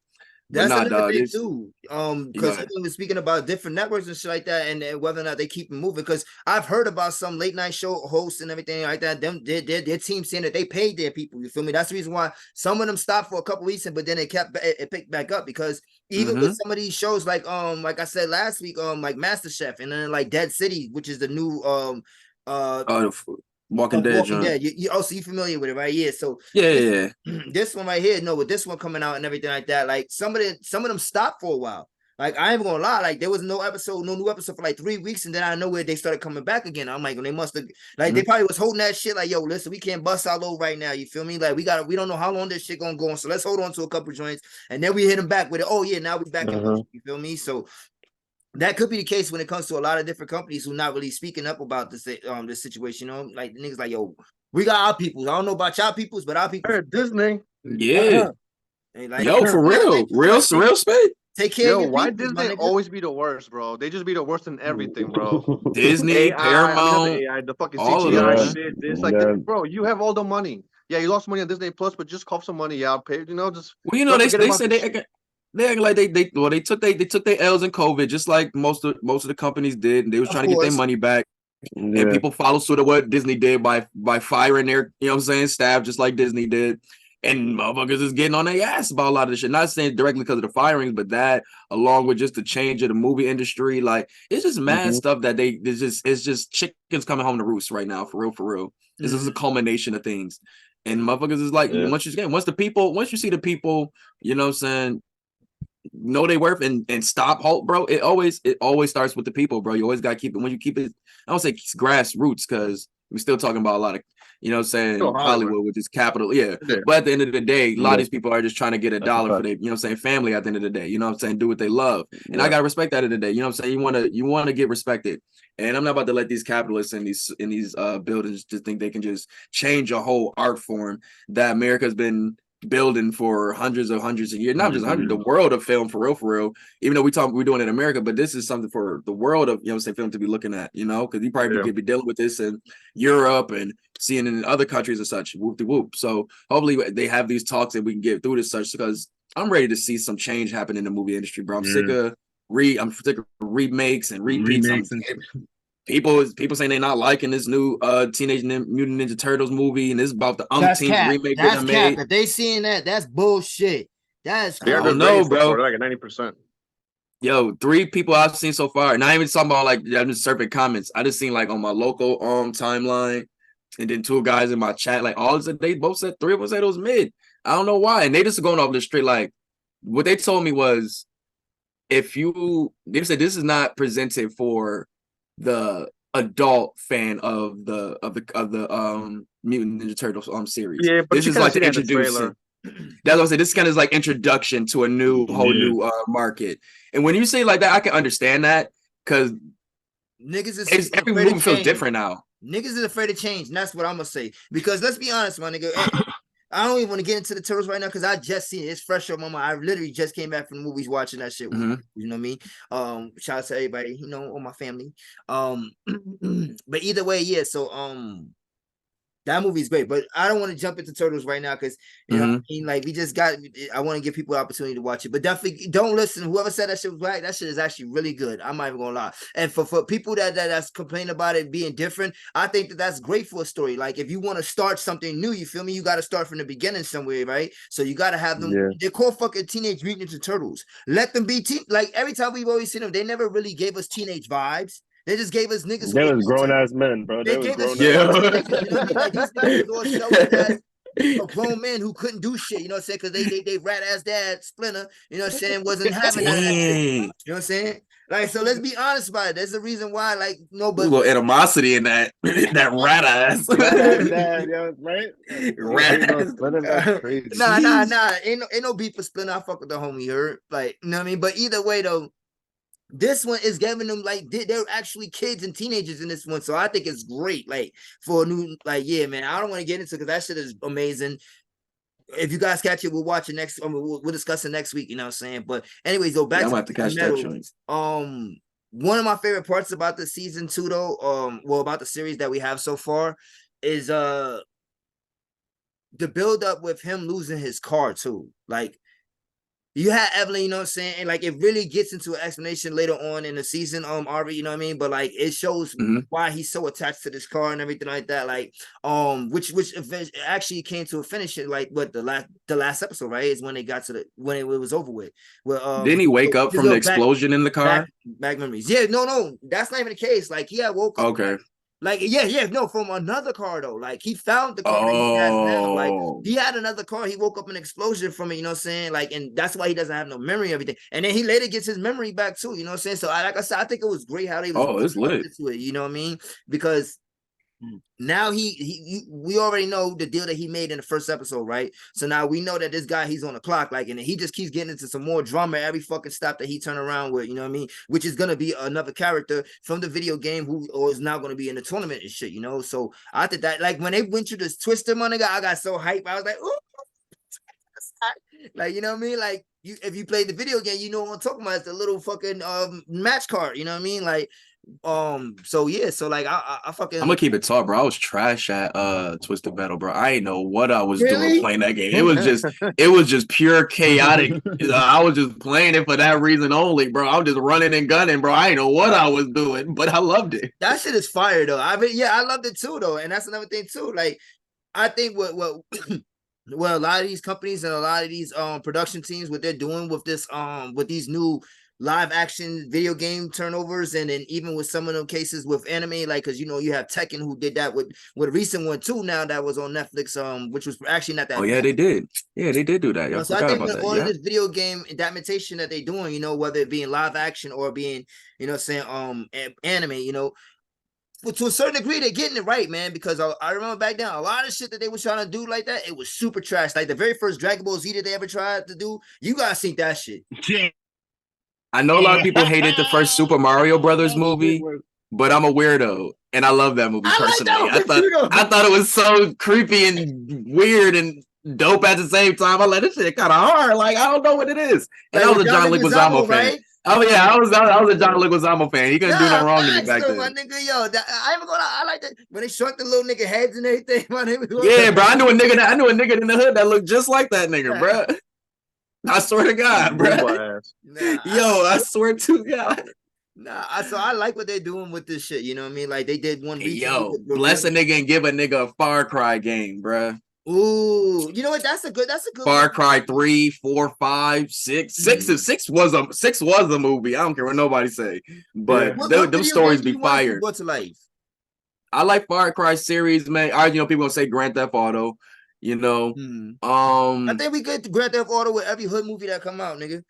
That's but another dog, thing too. Because ahead. we're speaking about different networks and shit like that, and whether or not they keep it moving. Because I've heard about some late night show hosts and everything like that. Their team saying that they paid their people. You feel me? That's the reason why some of them stopped for a couple weeks, but then it picked back up. Because even with some of these shows, like I said last week, like MasterChef, and then like Dead City, which is the new Walking Dead. Walking Dead. So you familiar with it, right? Yeah. So yeah. This one right here, with this one coming out and everything like that, like some of them stopped for a while. Like I ain't gonna lie, like there was no new episode for like 3 weeks, and then I know where they started coming back again. I'm like, they must have they probably was holding that shit. Like, yo, listen, we can't bust our load right now. You feel me? Like we don't know how long this shit gonna go on. So let's hold on to a couple joints, and then we hit them back with it. Oh yeah, now we back in motion. You feel me? So that could be the case when it comes to a lot of different companies who not really speaking up about this situation. You know, like the niggas like, yo, we got our peoples. I don't know about y'all peoples, but our people Disney. Yeah. Like, yo, for real spade. Take care of your why peoples, Disney always be the worst, bro? They just be the worst in everything, bro. Disney, AI, Paramount, the fucking all CGI of shit. It's like, bro, you have all the money. Yeah, you lost money on Disney Plus, but just cough some money out. Pay, just. Well, you know, they said they act like they took their L's in COVID, just like most of the companies did, and they was trying to get their money back. And people follow suit of what Disney did by firing their, you know what I'm saying, staff, just like Disney did. And motherfuckers is getting on their ass about a lot of this shit. Not saying directly because of the firings, but that along with just the change of the movie industry, like it's just mad stuff that it's just chickens coming home to roost right now, for real. This is a culmination of things. And motherfuckers is like, once you see the people, you know what I'm saying, know they worth and stop halt, bro. It always starts with the people, bro. You always gotta keep it when you keep it. I don't say grassroots because we're still talking about a lot of, you know what I'm saying, Hollywood with this capital. Yeah. But at the end of the day, a lot of these people are just trying to get a dollar for their, you know what I'm saying, family at the end of the day. You know what I'm saying? Do what they love. And I gotta respect that at the end of the day. You know what I'm saying? You wanna get respected. And I'm not about to let these capitalists in these buildings just think they can just change a whole art form that America's been building for hundreds of years, not just hundreds, the world of film for real. Even though we're doing it in America, but this is something for the world of, you know what I'm saying, film to be looking at, you know, because you probably could be dealing with this in Europe and seeing it in other countries and such. Whoop. So hopefully they have these talks and we can get through this such, because I'm ready to see some change happen in the movie industry, bro. I'm sick of remakes and repeats. People saying they're not liking this new Teenage Mutant Ninja Turtles movie, and this is about the umpteenth remake that they made. If they seeing that's bullshit. That's I don't know, bro. Like 90%. Yo, 3 people I've seen so far. Not even talking about like I'm just surfing comments. I just seen like on my local timeline, and then 2 guys in my chat. Like all of them, they both said 3 of them said it was mid. I don't know why, and they just going off the street. Like what they told me was, they said this is not presented for the adult fan of the Mutant Ninja Turtles series. Yeah, but this is like to introduce. That's what I said. This kind of is like introduction to a whole new market. And when you say like that, I can understand that because niggas is every movie feels different now. Niggas is afraid of change, and that's what I'm gonna say. Because let's be honest, my nigga. I don't even want to get into the Turtles right now because I just seen it. It's fresh on my mind. I literally just came back from the movies watching that shit. You know what I mean? Shout out to everybody, you know, all my family. But either way, yeah. So that movie's great, but I don't want to jump into Turtles right now because you know what I mean. Like I want to give people the opportunity to watch it, but definitely don't listen. Whoever said that shit was black, that shit is actually really good. I'm not even gonna lie. And for people that's complaining about it being different, I think that's great for a story. Like if you want to start something new, you feel me? You got to start from the beginning somewhere, right? So you got to have them. They're called fucking Teenage Mutant Ninja Turtles. Let them be like every time we've always seen them, they never really gave us teenage vibes. They just gave us niggas. They was grown ass men, bro. They gave us, you know what I mean? Like these niggas all showing as a grown man who couldn't do shit. You know what I'm saying? Because they rat ass dad Splinter. You know what I'm saying? Wasn't having that shit. You know what I'm saying? Like so, let's be honest about it. There's a reason why, like, no, but a little animosity in that rat ass. Right? Rat ass. Crazy. Nah. Ain't no beef for Splinter. I fuck with the homie. You heard? Like, you know what I mean? But either way, though. this one is giving them like they're actually kids and teenagers in this one, so I think it's great. Like for a new, like yeah, man. I don't want to get into because that shit is amazing. If you guys catch it, we'll watch it next. We'll discuss it next week. You know what I'm saying? But anyways, though, back I'm to have to catch that joint. One of my favorite parts about the season 2, though, well, about the series that we have so far, is the build up with him losing his car too. Like you had Evelyn, you know what I'm saying? And like it really gets into an explanation later on in the season, Ari, you know what I mean? But like it shows why he's so attached to this car and everything like that. Like, which actually came to a finish like what the last episode, right? Is when they got to when it was over with. Where didn't he wake up from the explosion in the car? Back memories. Yeah, no, that's not even the case. Like he had woke up. Okay. Like, no, from another car though. Like he found the car that he has now. Like he had another car. He woke up an explosion from it, you know what I'm saying? Like, and that's why he doesn't have no memory of everything. And then he later gets his memory back too, you know what I'm saying? So like I said, I think it was great how they was it's lit. Into it, you know what I mean? Because now we already know the deal that he made in the first episode, right? So now we know that this guy, he's on the clock, like, and he just keeps getting into some more drama every fucking stop that he turn around with, you know what I mean? Which is gonna be another character from the video game who is now gonna be in the tournament and shit, you know? So I think that, like, when they went through this Twister, my nigga, I got so hyped. I was like, ooh, like, you know what I mean? Like, if you play the video game, you know what I'm talking about. It's the little fucking match card, you know what I mean? Like, so yeah, so like I fucking, I'm gonna keep it tall, bro. I was trash at Twisted Metal, bro. I didn't know what I was doing playing that game. It was just pure chaotic. I was just playing it for that reason only, bro. I was just running and gunning, bro. I didn't know what I was doing, but I loved it. That shit is fire though. I mean, yeah, I loved it too though, and that's another thing too. Like, I think what well, a lot of these companies and a lot of these production teams, what they're doing with this with these new live action video game turnovers, and then even with some of them cases with anime, like, because you know you have Tekken who did that with a recent one too now that was on Netflix, which was actually not that. Oh yeah, they did. Yeah, they did do that. Yeah, so I think with all of this video game adaptation that they're doing, you know, whether it be in live action or being, you know, saying anime, you know. But to a certain degree, they're getting it right, man. Because I remember back then, a lot of shit that they were trying to do like that, it was super trash. Like the very first Dragon Ball Z that they ever tried to do, you guys seen that shit. I know a lot of people hated the first Super Mario Brothers movie, but I'm a weirdo, and I love that movie personally. I thought it was so creepy and weird and dope at the same time. I'm like, this shit kind of hard. Like, I don't know what it is. And I was a John Leguizamo fan. Right? Oh yeah, I was a John Leguizamo fan. He couldn't do nothing wrong to me back then. My nigga, yo, I ain't gonna lie, I like that when they shrunk the little nigga heads and everything. My name yeah, bro. I knew a nigga in the hood that looked just like that nigga, bro. I swear to God, bro. I swear to God. Nah, so I like what they're doing with this shit. You know what I mean? Like they did one. Yo, bless a nigga and give a nigga a Far Cry game, bro. Ooh, you know what? That's a good. Far Cry 3, 4, 5, 6. Six was a movie. I don't care what nobody say, but them stories be fired. What's life? I like Far Cry series, man. People gonna say Grand Theft Auto. You know, I think we get Grand Theft Auto with every hood movie that come out, nigga.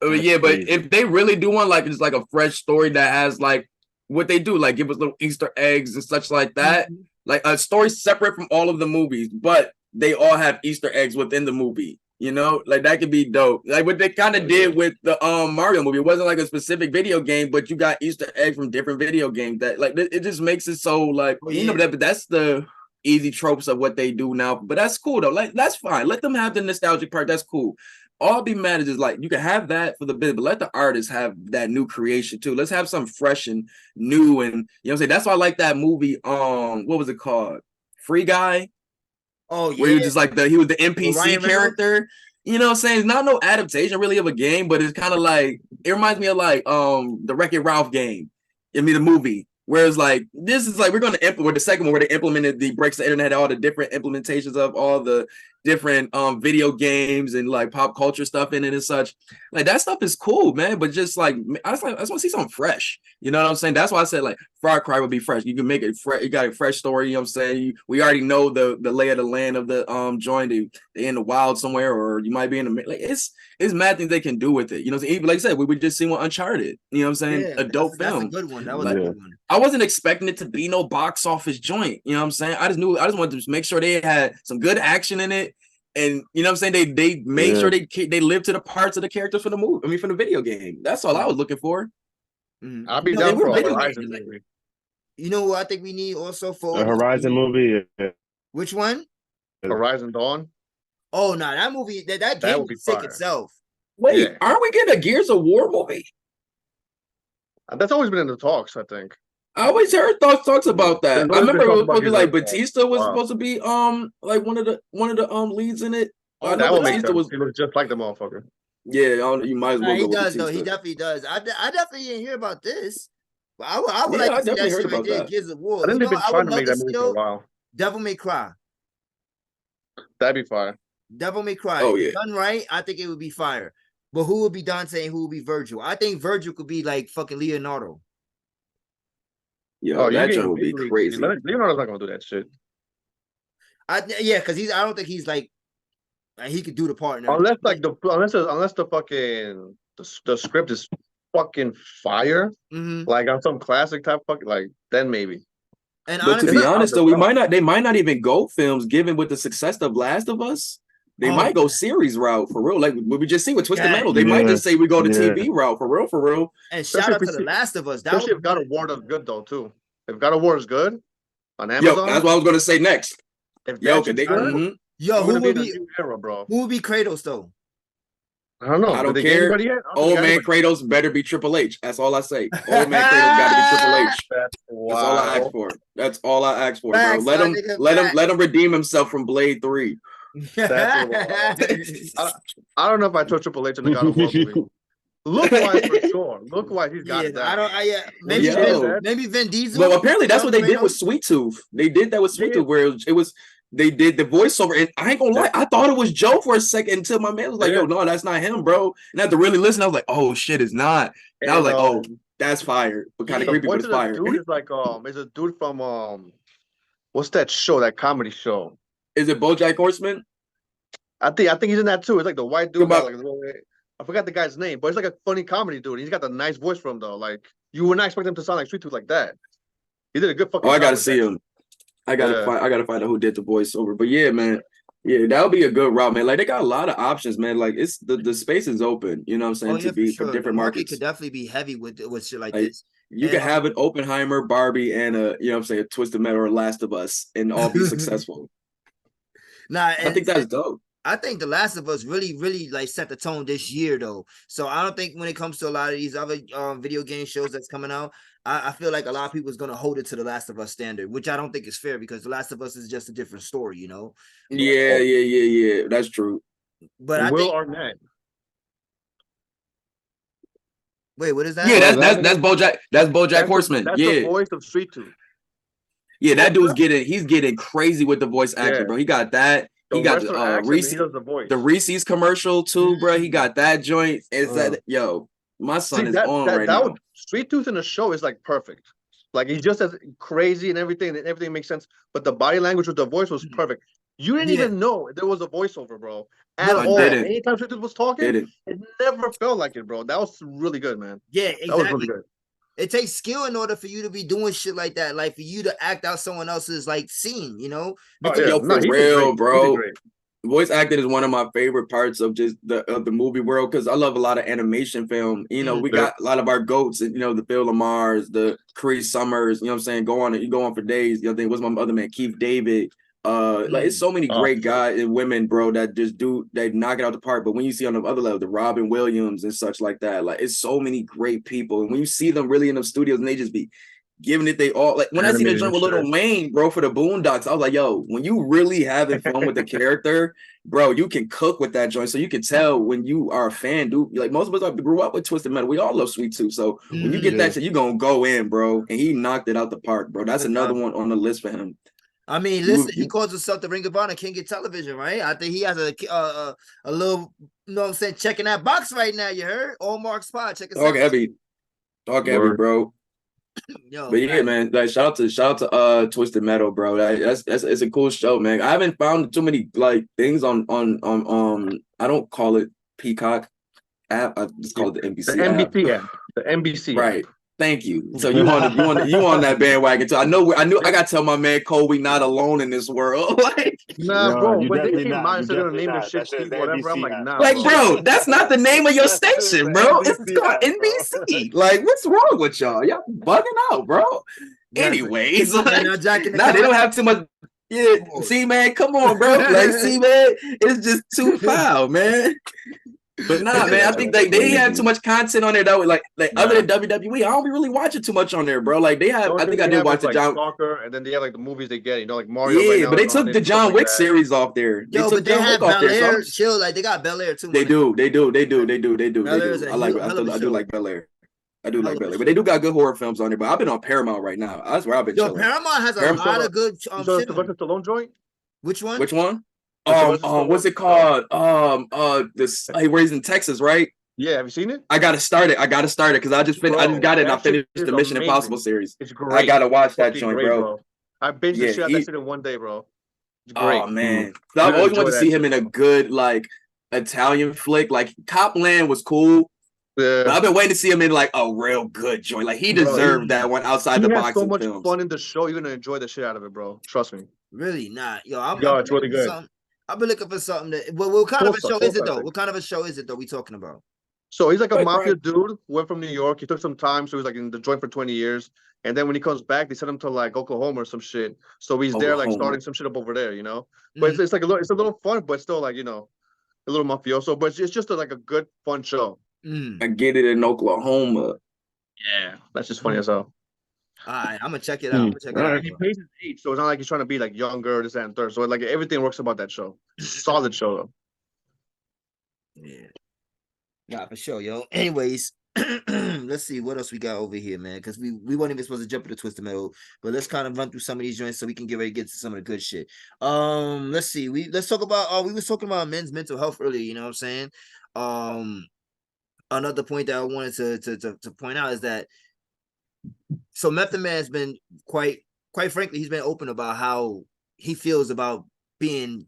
Yeah, but if they really do one like it's like a fresh story that has like what they do, like give us little Easter eggs and such like that, like a story separate from all of the movies, but they all have Easter eggs within the movie. You know, like that could be dope. Like what they kind of did with the Mario movie. It wasn't like a specific video game, but you got Easter eggs from different video games. That like it just makes it so like but that's the easy tropes of what they do now, but that's cool though. Like that's fine. Let them have the nostalgic part. That's cool. All I'll be mad is like you can have that for the bit, but let the artists have that new creation too. Let's have some fresh and new, and you know what I'm saying. That's why I like that movie. What was it called? Free Guy. Oh yeah, where he was just like he was the NPC character. You know what I'm saying? It's not no adaptation really of a game, but it's kind of like it reminds me of like the Wreck-It Ralph game. I mean the movie. Whereas like this is like we're gonna implement the second one where they implemented the breaks the internet, all the different implementations of all the different video games and like pop culture stuff in it and such. Like that stuff is cool, man. But just like I just want to see something fresh. You know what I'm saying? That's why I said like Far Cry would be fresh. You can make it fresh. You got a fresh story. You know what I'm saying? We already know the lay of the land of the joint. They in the wild somewhere, or you might be in the like it's mad things they can do with it. You know, even like I said, we would just see one Uncharted. You know what I'm saying? Yeah, a dope film. That's a good one. That was a good one. I wasn't expecting it to be no box office joint. You know what I'm saying? I just wanted to make sure they had some good action in it And you know what I'm saying? They made sure they live to the parts of the characters for the movie. I mean, for the video game. That's all I was looking for. I'll be down for a Horizon games, movie. You know what I think we need also for A Horizon movie. Which one? Horizon Dawn. Oh no, that movie that game would be was sick fire. itself. Wait, aren't we getting a Gears of War movie? That's always been in the talks, I think. I always heard talks about that. I remember it was supposed to be like Batista was Wow. supposed to be like one of the leads in it. Oh, I that know would make Batista sense. was. He looks just like the motherfucker. Yeah, you might as well Nah, he go with does though. Batista. He definitely does. I definitely didn't hear about this. But I would Yeah, like I to see definitely that heard shit right about there. that. Gears of War. I think they've been I trying would to make love that to movie see for a while. Devil May Cry. That'd be fire. Devil May Cry. Oh, yeah. Done right, I think it would be fire. But who would be Dante and who would be Virgil? I think Virgil could be like fucking Leonardo. Yo, that joint would be crazy. Leonardo's not gonna do that shit. Yeah, because I don't think he's like he could do the part. And Unless the fucking the script is fucking fire, like on some classic type fucking like, then maybe. And But honestly, to be honest, though, they might not even go films. Given with the success of Last of Us, they might go series route for real. Like what we just see with Twisted Metal, they might just say we go the TV route for real, for real. And shout out to The Last of Us. That Especially if God of War does good though too. If God of War is good on Amazon, Yo, that's what I was gonna say next. If Yo, good, who would be new era, bro? Who would be Kratos though? I don't know. I don't care. Old man Kratos better be Triple H. That's all I say. Old man Kratos got to be Triple H. That's all I ask for. That's all I ask for, bro. Let him redeem himself from Blade 3. I don't know if I trust Triple H in the God of War movie. Look wise for sure. Look wise he's got that. Maybe Vin Diesel. Well, apparently that's what they did with Sweet Tooth. They did that with Sweet Tooth, where it was. They did the voiceover, and I ain't gonna lie, I thought it was Joe for a second until my man was like, "Yo, no, that's not him, bro." And I had to really listen. I was like, "Oh shit, it's not." And I was like, "Oh, that's fire." But kind of creepy, but it's fire. Dude is like is a dude from what's that show? That comedy show? Is it BoJack Horseman? I think he's in that too. It's like the white dude. I forgot the guy's name, but it's like a funny comedy dude. He's got the nice voice from though. Like you would not expect him to sound like Sweet Tooth like that. He did a good fucking. Oh, I gotta see him. I gotta find out who did the voiceover. But yeah, man. Yeah, that would be a good route, man. Like they got a lot of options, man. Like it's the space is open, you know what I'm saying, for different markets. It could definitely be heavy with shit like this. You could have an Oppenheimer, Barbie, and a a Twisted Metal or Last of Us and all be successful. I think that's dope. I think The Last of Us really, really like set the tone this year though. So I don't think when it comes to a lot of these other video game shows that's coming out, I feel like a lot of people is gonna hold it to The Last of Us standard, which I don't think is fair because The Last of Us is just a different story, you know. Yeah. That's true. But I Will think Arnett. Wait, what is that? Yeah, that's BoJack. That's BoJack Horseman. That's the voice of Sweet Tooth. Yeah, that dude's getting crazy with the voice acting, bro. He got that. He got the Reese's commercial too, bro. He got that joint. Is that my son is on right now. Sweet Tooth in the show is like perfect. Like he's just as crazy and everything makes sense. But the body language with the voice was perfect. You didn't even know there was a voiceover, bro. At all. Anytime Sweet Tooth was talking, it never felt like it, bro. That was really good, man. Yeah, exactly. That was really good. It takes skill in order for you to be doing shit like that, like for you to act out someone else's like scene, you know? For real, bro. Voice acting is one of my favorite parts of just the movie world because I love a lot of animation film. You know, we got a lot of our goats, and the Phil Lamars, the Chris Summers. You know what I'm saying? You go on for days. You know, what's my other man, Keith David. Like it's so many great guys and women, bro, that they knock it out the park. But when you see on the other level, the Robin Williams and such like that, like it's so many great people. And when you see them really in the studios and they just be giving it they all, like when I seen the joint with Lil Wayne, bro, for the Boondocks, I was like, yo, when you really having fun with the character, bro, you can cook with that joint. So you can tell when you are a fan, dude. Like most of us grew up with Twisted Metal. We all love Sweet Tooth. So when you get that shit, you gonna go in, bro. And he knocked it out the park, bro. That's another one on the list for him. I mean, listen, he calls himself the Ring of Honor King of Television, right? I think he has a little, you know what I'm saying, checking that box right now. You heard? All Mark Spot. Check us out. Talk heavy, bro. Yo, but yeah, man, like shout out to Twisted Metal, bro. That's it's a cool show, man. I haven't found too many like things on I don't call it Peacock app. I just call it the NBC. The NBC app. The NBC. Right. Thank you. So you on that bandwagon too. I knew I gotta tell my man Cole we not alone in this world. Like, Nah, No, bro. you When they definitely came not. out You and said they're gonna definitely name their not. shit That shit is Steve the whatever, I'm NBC like, app, nah, like, bro. bro, that's not the name of your station, bro. It's NBC called app, bro. NBC. Like, what's wrong with y'all? Y'all bugging out, bro. Anyways, They're like, not jacking the nah, they don't content. have too much. Yeah, Come on. see, man, come on, bro. Like, see, man, it's just too foul, man. But nah, man, I think they have too much content on there that way. Like other than WWE, I don't be really watching too much on there, bro. Like they The have, only I think thing I they did have watch is the like John. soccer, and then they have like the movies they get. You know, like Mario right Yeah, now. but they is on took it the and stuff John like Wick that. series off there. They Yo, took but they John Wick have off there. Bel So Air. Chill, like they got Bel Air too. they do. They do. Bel Air is a I like. hell of a I do show. like Bel Air. I do Hell like of a Bel Air, but show. they do got good horror films on there. But I've been on Paramount right now. That's where I've been Yo, chilling. Paramount has a Paramount- lot of good You saw the shit on Sylvester it. Stallone joint? Which one? Which one? The Sylvester Stallone What's it show. called? This where he's in Texas, right? Yeah, have you seen it? I gotta start it because I just finished. I just Bro, got it and I that shit finished is the Mission amazing. Impossible series. It's great. I gotta watch It's that fucking joint, great, bro. I binged the Yeah, shit out of that shit in one day, bro. It's great. oh man, You're I've gonna always enjoy wanted to that see him shit, in a bro. good like Italian flick. Like Copland was cool, but Yeah, I've been waiting to see him in like a real good joint. Like he bro. deserved that one outside He the has box so of much films. fun in the show. You're gonna enjoy the shit out of it, bro. Trust me. Really? Nah. Yo, I've Yo, been it's really looking for good. something. I've been looking for something that. What kind of a show is it though? What kind of a show is it though? We talking about? So he's like a Right, mafia right. dude. Went from New York. He took some time, so he was like in the joint for 20 years. And then when he comes back, they sent him to like Oklahoma or some shit. So he's there like Oklahoma. starting some shit up over there, you know. But it's like it's a little fun, but still like a little mafioso. But it's just like a good fun show. I get it in Oklahoma. Yeah, that's just funny as hell. All right, I'm gonna check it out. I'm gonna check it out. And he pays his age, so it's not like he's trying to be like younger, this that, and third. So like everything works about that show. Solid show though. Yeah. Yeah, for sure, yo. Anyways, let's see what else we got over here, man. Because we weren't even supposed to jump into Twisted Metal, but let's kind of run through some of these joints so we can get ready to get to some of the good shit. Let's see. Let's talk about we was talking about men's mental health earlier, you know what I'm saying? Another point that I wanted to point out is that so Method Man's been quite frankly, he's been open about how he feels about being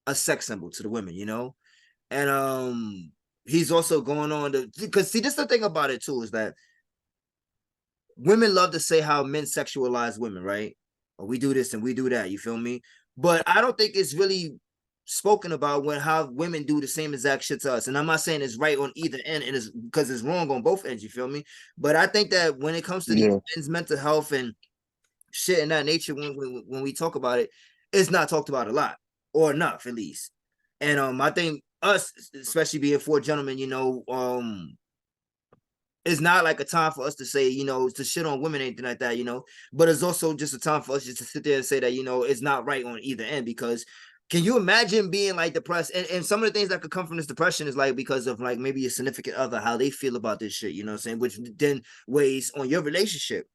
a sex symbol to the women, you know? And he's also going on to because see, this is the thing about it too, is that women love to say how men sexualize women, right? Or we do this and we do that, you feel me? But I don't think it's really spoken about how women do the same exact shit to us. And I'm not saying it's right on either end, and it's because it's wrong on both ends, you feel me? But I think that when it comes to these men's mental health and shit in that nature, when we talk about it, it's not talked about a lot or enough, at least. And I think us, especially being four gentlemen, you know, it's not like a time for us to say, you know, to shit on women, anything like that, you know. But it's also just a time for us just to sit there and say that, you know, it's not right on either end. Because can you imagine being like depressed? And some of the things that could come from this depression is like because of like maybe a significant other, how they feel about this shit, you know what I'm saying? Which then weighs on your relationship,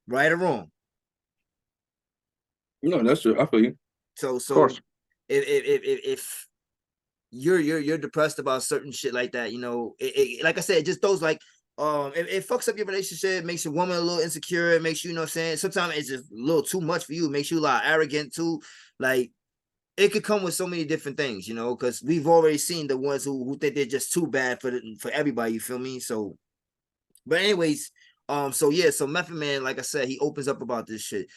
right or wrong. No, that's true. I feel you. So Of course. if you're depressed about certain shit like that, you know, it like I said, it just those like it fucks up your relationship, makes your woman a little insecure, it makes you, you know what I'm saying, sometimes it's just a little too much for you, it makes you a lot arrogant too. Like it could come with so many different things, you know, because we've already seen the ones who think they're just too bad for everybody, you feel me? So but anyways, so yeah, so Method Man, like I said, he opens up about this shit.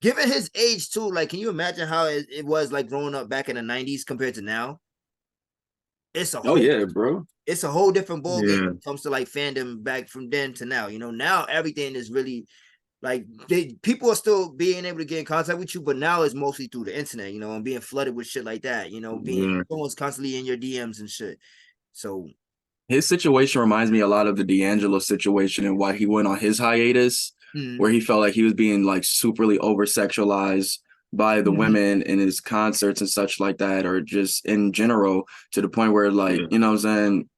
Given his age too, like, can you imagine how it was like growing up back in the 90s compared to now? It's a whole, bro. It's a whole different ballgame when it comes to like fandom back from then to now. You know, now everything is really like people are still being able to get in contact with you, but now it's mostly through the internet, you know, and being flooded with shit like that, you know, someone's constantly in your DMs and shit. So his situation reminds me a lot of the D'Angelo situation and why he went on his hiatus. Where he felt like he was being like superly over sexualized by the women in his concerts and such like that, or just in general, to the point where like, you know what I'm saying,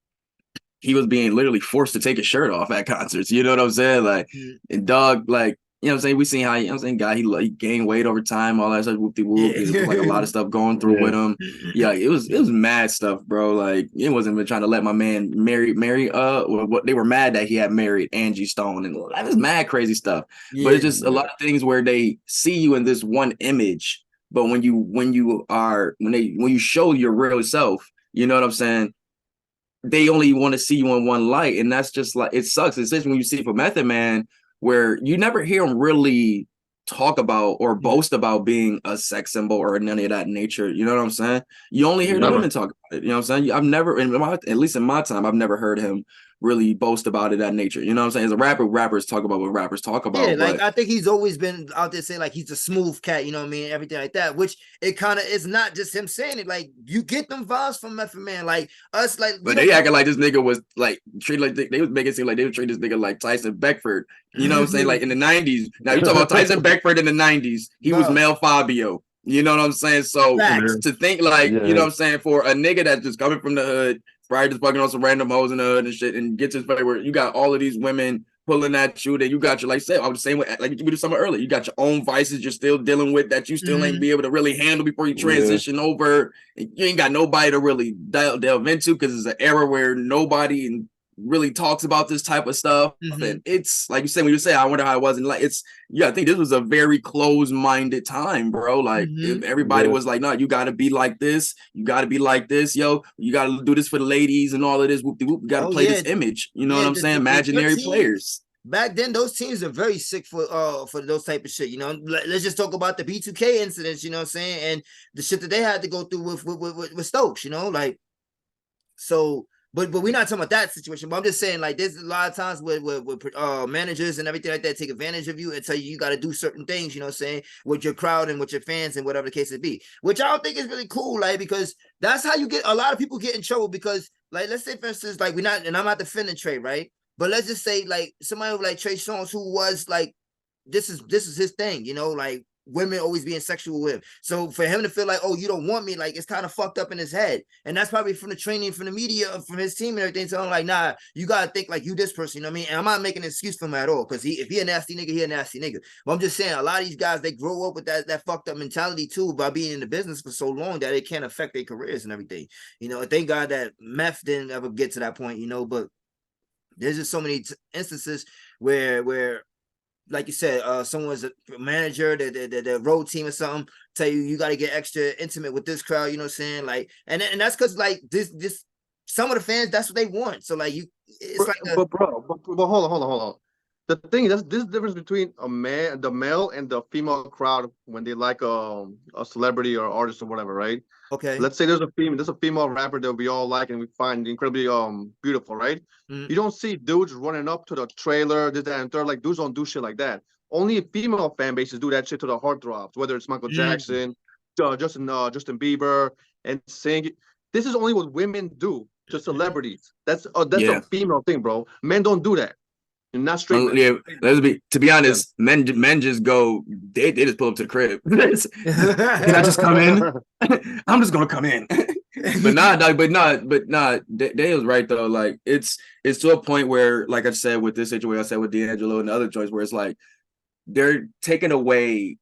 he was being literally forced to take his shirt off at concerts. You know what I'm saying? Like, and dog, like, you know what I'm saying? We seen how, you know what I'm saying, guy, he gained weight over time, all that stuff, whoop-de-whoop. There's like a lot of stuff going through with him. Yeah, it was mad stuff, bro. Like, it wasn't even trying to let my man marry, what they were mad that he had married Angie Stone, and that was mad crazy stuff. But it's just a lot of things where they see you in this one image, but when you show your real self, you know what I'm saying? they only want to see you in one light, and that's just like, it sucks. Especially when you see for Method Man, where you never hear him really talk about or boast about being a sex symbol or none of that nature. You know what I'm saying? You only hear the women talk about it. You know what I'm saying? I've never, at least in my time, I've never heard him really boast about it that nature. You know what I'm saying? As a rapper, rappers talk about what rappers talk about. Yeah, like I think he's always been out there saying like he's a smooth cat, you know what I mean? Everything like that, which it kind of is not just him saying it. Like you get them vibes from Method Man, like us, like. But they acting like this nigga was like treated like they was making it seem like they would treat this nigga like Tyson Beckford. You know what I'm saying? Like in the 90s. Now you talk about Tyson Beckford in the 90s. He was Mel Fabio. You know what I'm saying? So to think like, you know what I'm saying, for a nigga that's just coming from the hood, probably just fucking on some random hoes in the hood and shit, and get to this place where you got all of these women pulling at you, that you got your, like I said, I was saying, like we did something earlier, you got your own vices you're still dealing with that you still ain't be able to really handle before you transition over. You ain't got nobody to really delve into because it's an era where nobody really talks about this type of stuff. And it's like you said, when you say, I wonder how it wasn't like, it's, I think this was a very closed-minded time, bro. Like if everybody was like, no, you got to be like this, you got to be like this, yo, you got to do this for the ladies and all of this, whoop, you got to play this image, you know what I'm saying? Imaginary players. Back then, those teams are very sick for those type of shit. You know, let's just talk about the B2K incidents. You know what I'm saying, and the shit that they had to go through with Stokes. You know, like so. But we're not talking about that situation. But I'm just saying, like, there's a lot of times where managers and everything like that take advantage of you and tell you got to do certain things, you know what I'm saying, with your crowd and with your fans and whatever the case it be. Which I don't think is really cool, like, because that's how you get a lot of people get in trouble. Because, like, let's say, for instance, like, and I'm not defending Trey, right? But let's just say, like, somebody like Trey Songz, who was like, this is his thing, you know, like, women always being sexual with him. So for him to feel like, oh, you don't want me, like, it's kind of fucked up in his head. And that's probably from the training, from the media, from his team and everything. So I'm like, nah, you got to think like you this person, you know what I mean? And I'm not making an excuse for him at all, because if he a nasty nigga, he a nasty nigga. But I'm just saying, a lot of these guys, they grow up with that fucked up mentality too, by being in the business for so long that it can't affect their careers and everything. You know, thank God that meth didn't ever get to that point, you know, but there's just so many instances where like you said, someone's a manager, the road team or something, tell you got to get extra intimate with this crowd, you know what I'm saying? Like, and that's because like this some of the fans, that's what they want. So like it's like but hold on. The thing is, this difference between the male and the female crowd when they like a celebrity or artist or whatever, right? Okay. Let's say there's a female rapper that we all like and we find incredibly beautiful, right? You don't see dudes running up to the trailer, this, that, and third. Like, dudes don't do shit like that. Only female fan bases do that shit to the heartthrobs, whether it's Michael Jackson, Justin Bieber, and sing. This is only what women do to celebrities. That's a female thing, bro. Men don't do that. Not straight. To be honest, men just go. They just pull up to the crib. Can I just come in? I'm just gonna come in. But Day was right though. Like it's to a point where, like I said with this situation, I said with D'Angelo and the other joints, where it's like they're taking away.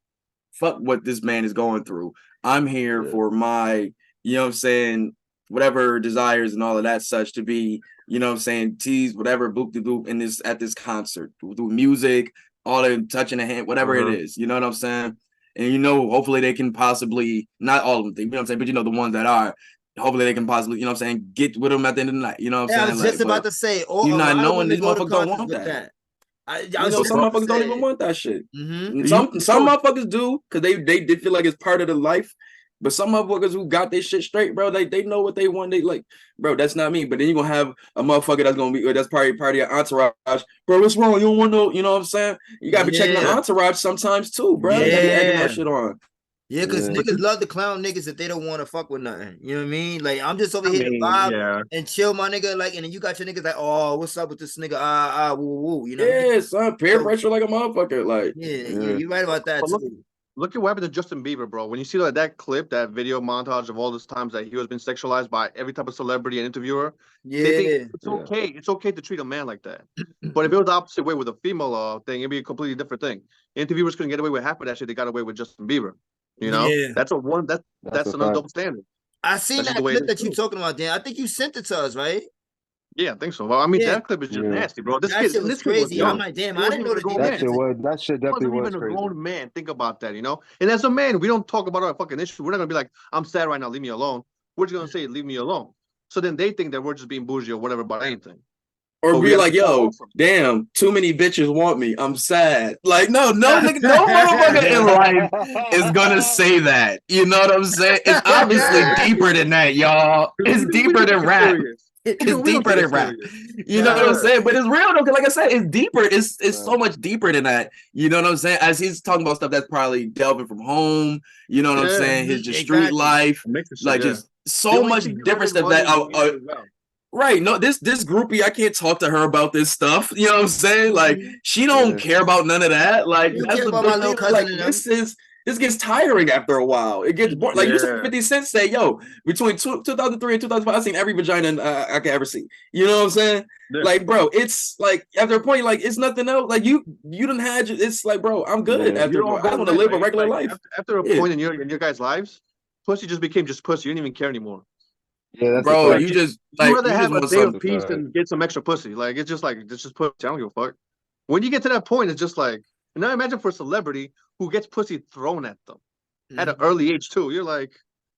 Fuck what this man is going through. I'm here for my, you know what I'm saying, whatever desires and all of that such to be. You know what I'm saying? Tease, whatever, boop de boop in this at this concert. Do music, all the touching the hand, whatever it is. You know what I'm saying? And you know, hopefully they can possibly, not all of them, you know what I'm saying, but you know, the ones that are, hopefully they can possibly, you know what I'm saying, get with them at the end of the night. You know what I'm saying? I was just about to say, you're not knowing these motherfuckers don't want that. Some motherfuckers don't even want that shit. Some motherfuckers do, because they feel like it's part of the life. But some motherfuckers who got their shit straight, bro, they know what they want. They like, bro, that's not me. But then you're gonna have a motherfucker that's gonna be, that's probably part of your entourage. Bro, what's wrong? You don't want no, you know what I'm saying? You gotta be checking the entourage sometimes too, bro. You gotta be acting that shit on. Yeah, because niggas love to clown niggas if they don't want to fuck with nothing. You know what I mean? Like, I'm just over here to vibe and chill, my nigga. Like, and then you got your niggas like, oh, what's up with this nigga? Woo, woo. You know? Yeah, son, peer pressure like a motherfucker. Like, yeah, you're right about that too. Look at what happened to Justin Bieber, bro. When you see that clip, that video montage of all those times that he was being sexualized by every type of celebrity and interviewer, they think it's okay. It's okay to treat a man like that. But if it was the opposite way with a female thing, it'd be a completely different thing. Interviewers couldn't get away with half of that shit. They got away with Justin Bieber. You know, that's another double standard. I seen that clip that you're talking about, Dan. I think you sent it to us, right? Yeah, I think so. Well, I mean, that clip is just nasty, bro. This was crazy. I'm like, damn, I didn't know that shit definitely was even crazy. A grown man. Think about that, you know? And as a man, we don't talk about our fucking issue. We're not going to be like, I'm sad right now, leave me alone. We're just going to say, leave me alone. So then they think that we're just being bougie or whatever about anything. Or But we be gotta like, be yo, awesome. damn, too many bitches want me. I'm sad. Like, no nigga, no motherfucker in life is gonna say that. You know what I'm saying? It's obviously deeper than that, y'all. It's We deeper don't than take it rap. serious. It's We don't deeper take than it rap. serious. You know what I'm saying? But it's real though, 'cause like I said, it's deeper. It's so Right. much deeper than that. You know what I'm saying? As he's talking about stuff that's probably delving from home. You know what I'm Yeah. saying? His just Exactly. street life, Mix of shit, like yeah. just They so only much see you different with stuff money that. and you as well. Right. No, this groupie, I can't talk to her about this stuff. You know what I'm saying? Like, she don't Yeah. care about none of that. Like, You don't that's care the about big my little thing. cousin Like, and them. this gets tiring after a while. It gets boring. Like, you said Yeah. 50 Cent say, yo, between 2003 and 2005, I've seen every vagina I can ever see. You know what I'm saying? Yeah. Like, bro, it's like after a point, like it's nothing else. Like you done had it's like, bro, I'm good Yeah. after. You I don't just go want to men, live a like, regular like, life. after a Yeah. point in your guys' lives, pussy just became just pussy. You didn't even care anymore. Yeah, that's Bro, a fact. you just You'd like rather you just have a want day something. of peace than get some extra pussy. Like it's just pussy. I don't give a fuck. When you get to that point, it's just like, and now imagine for a celebrity who gets pussy thrown at them at an early age too. You're like,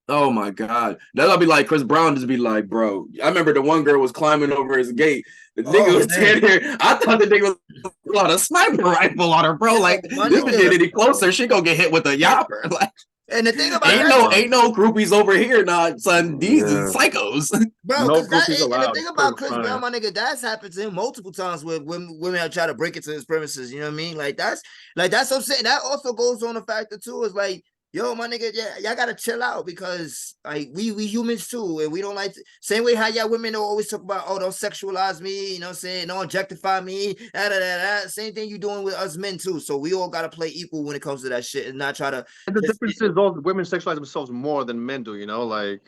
Oh my God. That'll be like Chris Brown just be like, bro. I remember the one girl was climbing over his gate. The nigga was standing here. I thought the nigga was on a sniper rifle on her, bro. Like, My this bitch nigga. get any closer, she gonna get hit with a yopper. Like, And the thing about that, ain't no groupies over here, nah, son. These Yeah. psychos. bro, no because that groupies and the allowed. thing It's about Chris fine. Brown, my nigga, that's happened to him multiple times where women have tried to break into his premises. You know what I mean? Like that's what I'm saying. That also goes on the factor too. Is like, yo, my nigga, yeah, y'all gotta chill out because like we humans too, and we don't like same way how y'all women always talk about, oh, don't sexualize me, you know what I'm saying? Don't objectify me, Same thing you doing with us men too. So we all gotta play equal when it comes to that shit and not try to. And the difference is all women sexualize themselves more than men do. You know, like.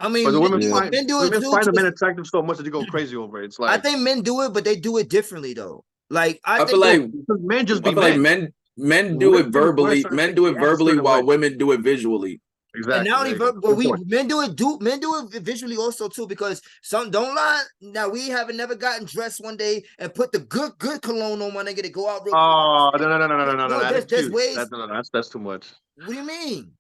I mean, But the women Yeah. find men do it women too. find the men attractive so much that they go crazy over it. It's like I think men do it, but they do it differently though. Like I think feel like because men just I be feel like men. men do it Women verbally. wear certain Men things, do it they act a verbally certain while way. women do it visually. Exactly. and not only there you go. but Good we point. men do it visually also too, because some don't lie. Now we haven't never gotten dressed one day and put the good cologne on, my nigga, to go out real Oh quick. no! There's That's ways. that's too much. What do you mean?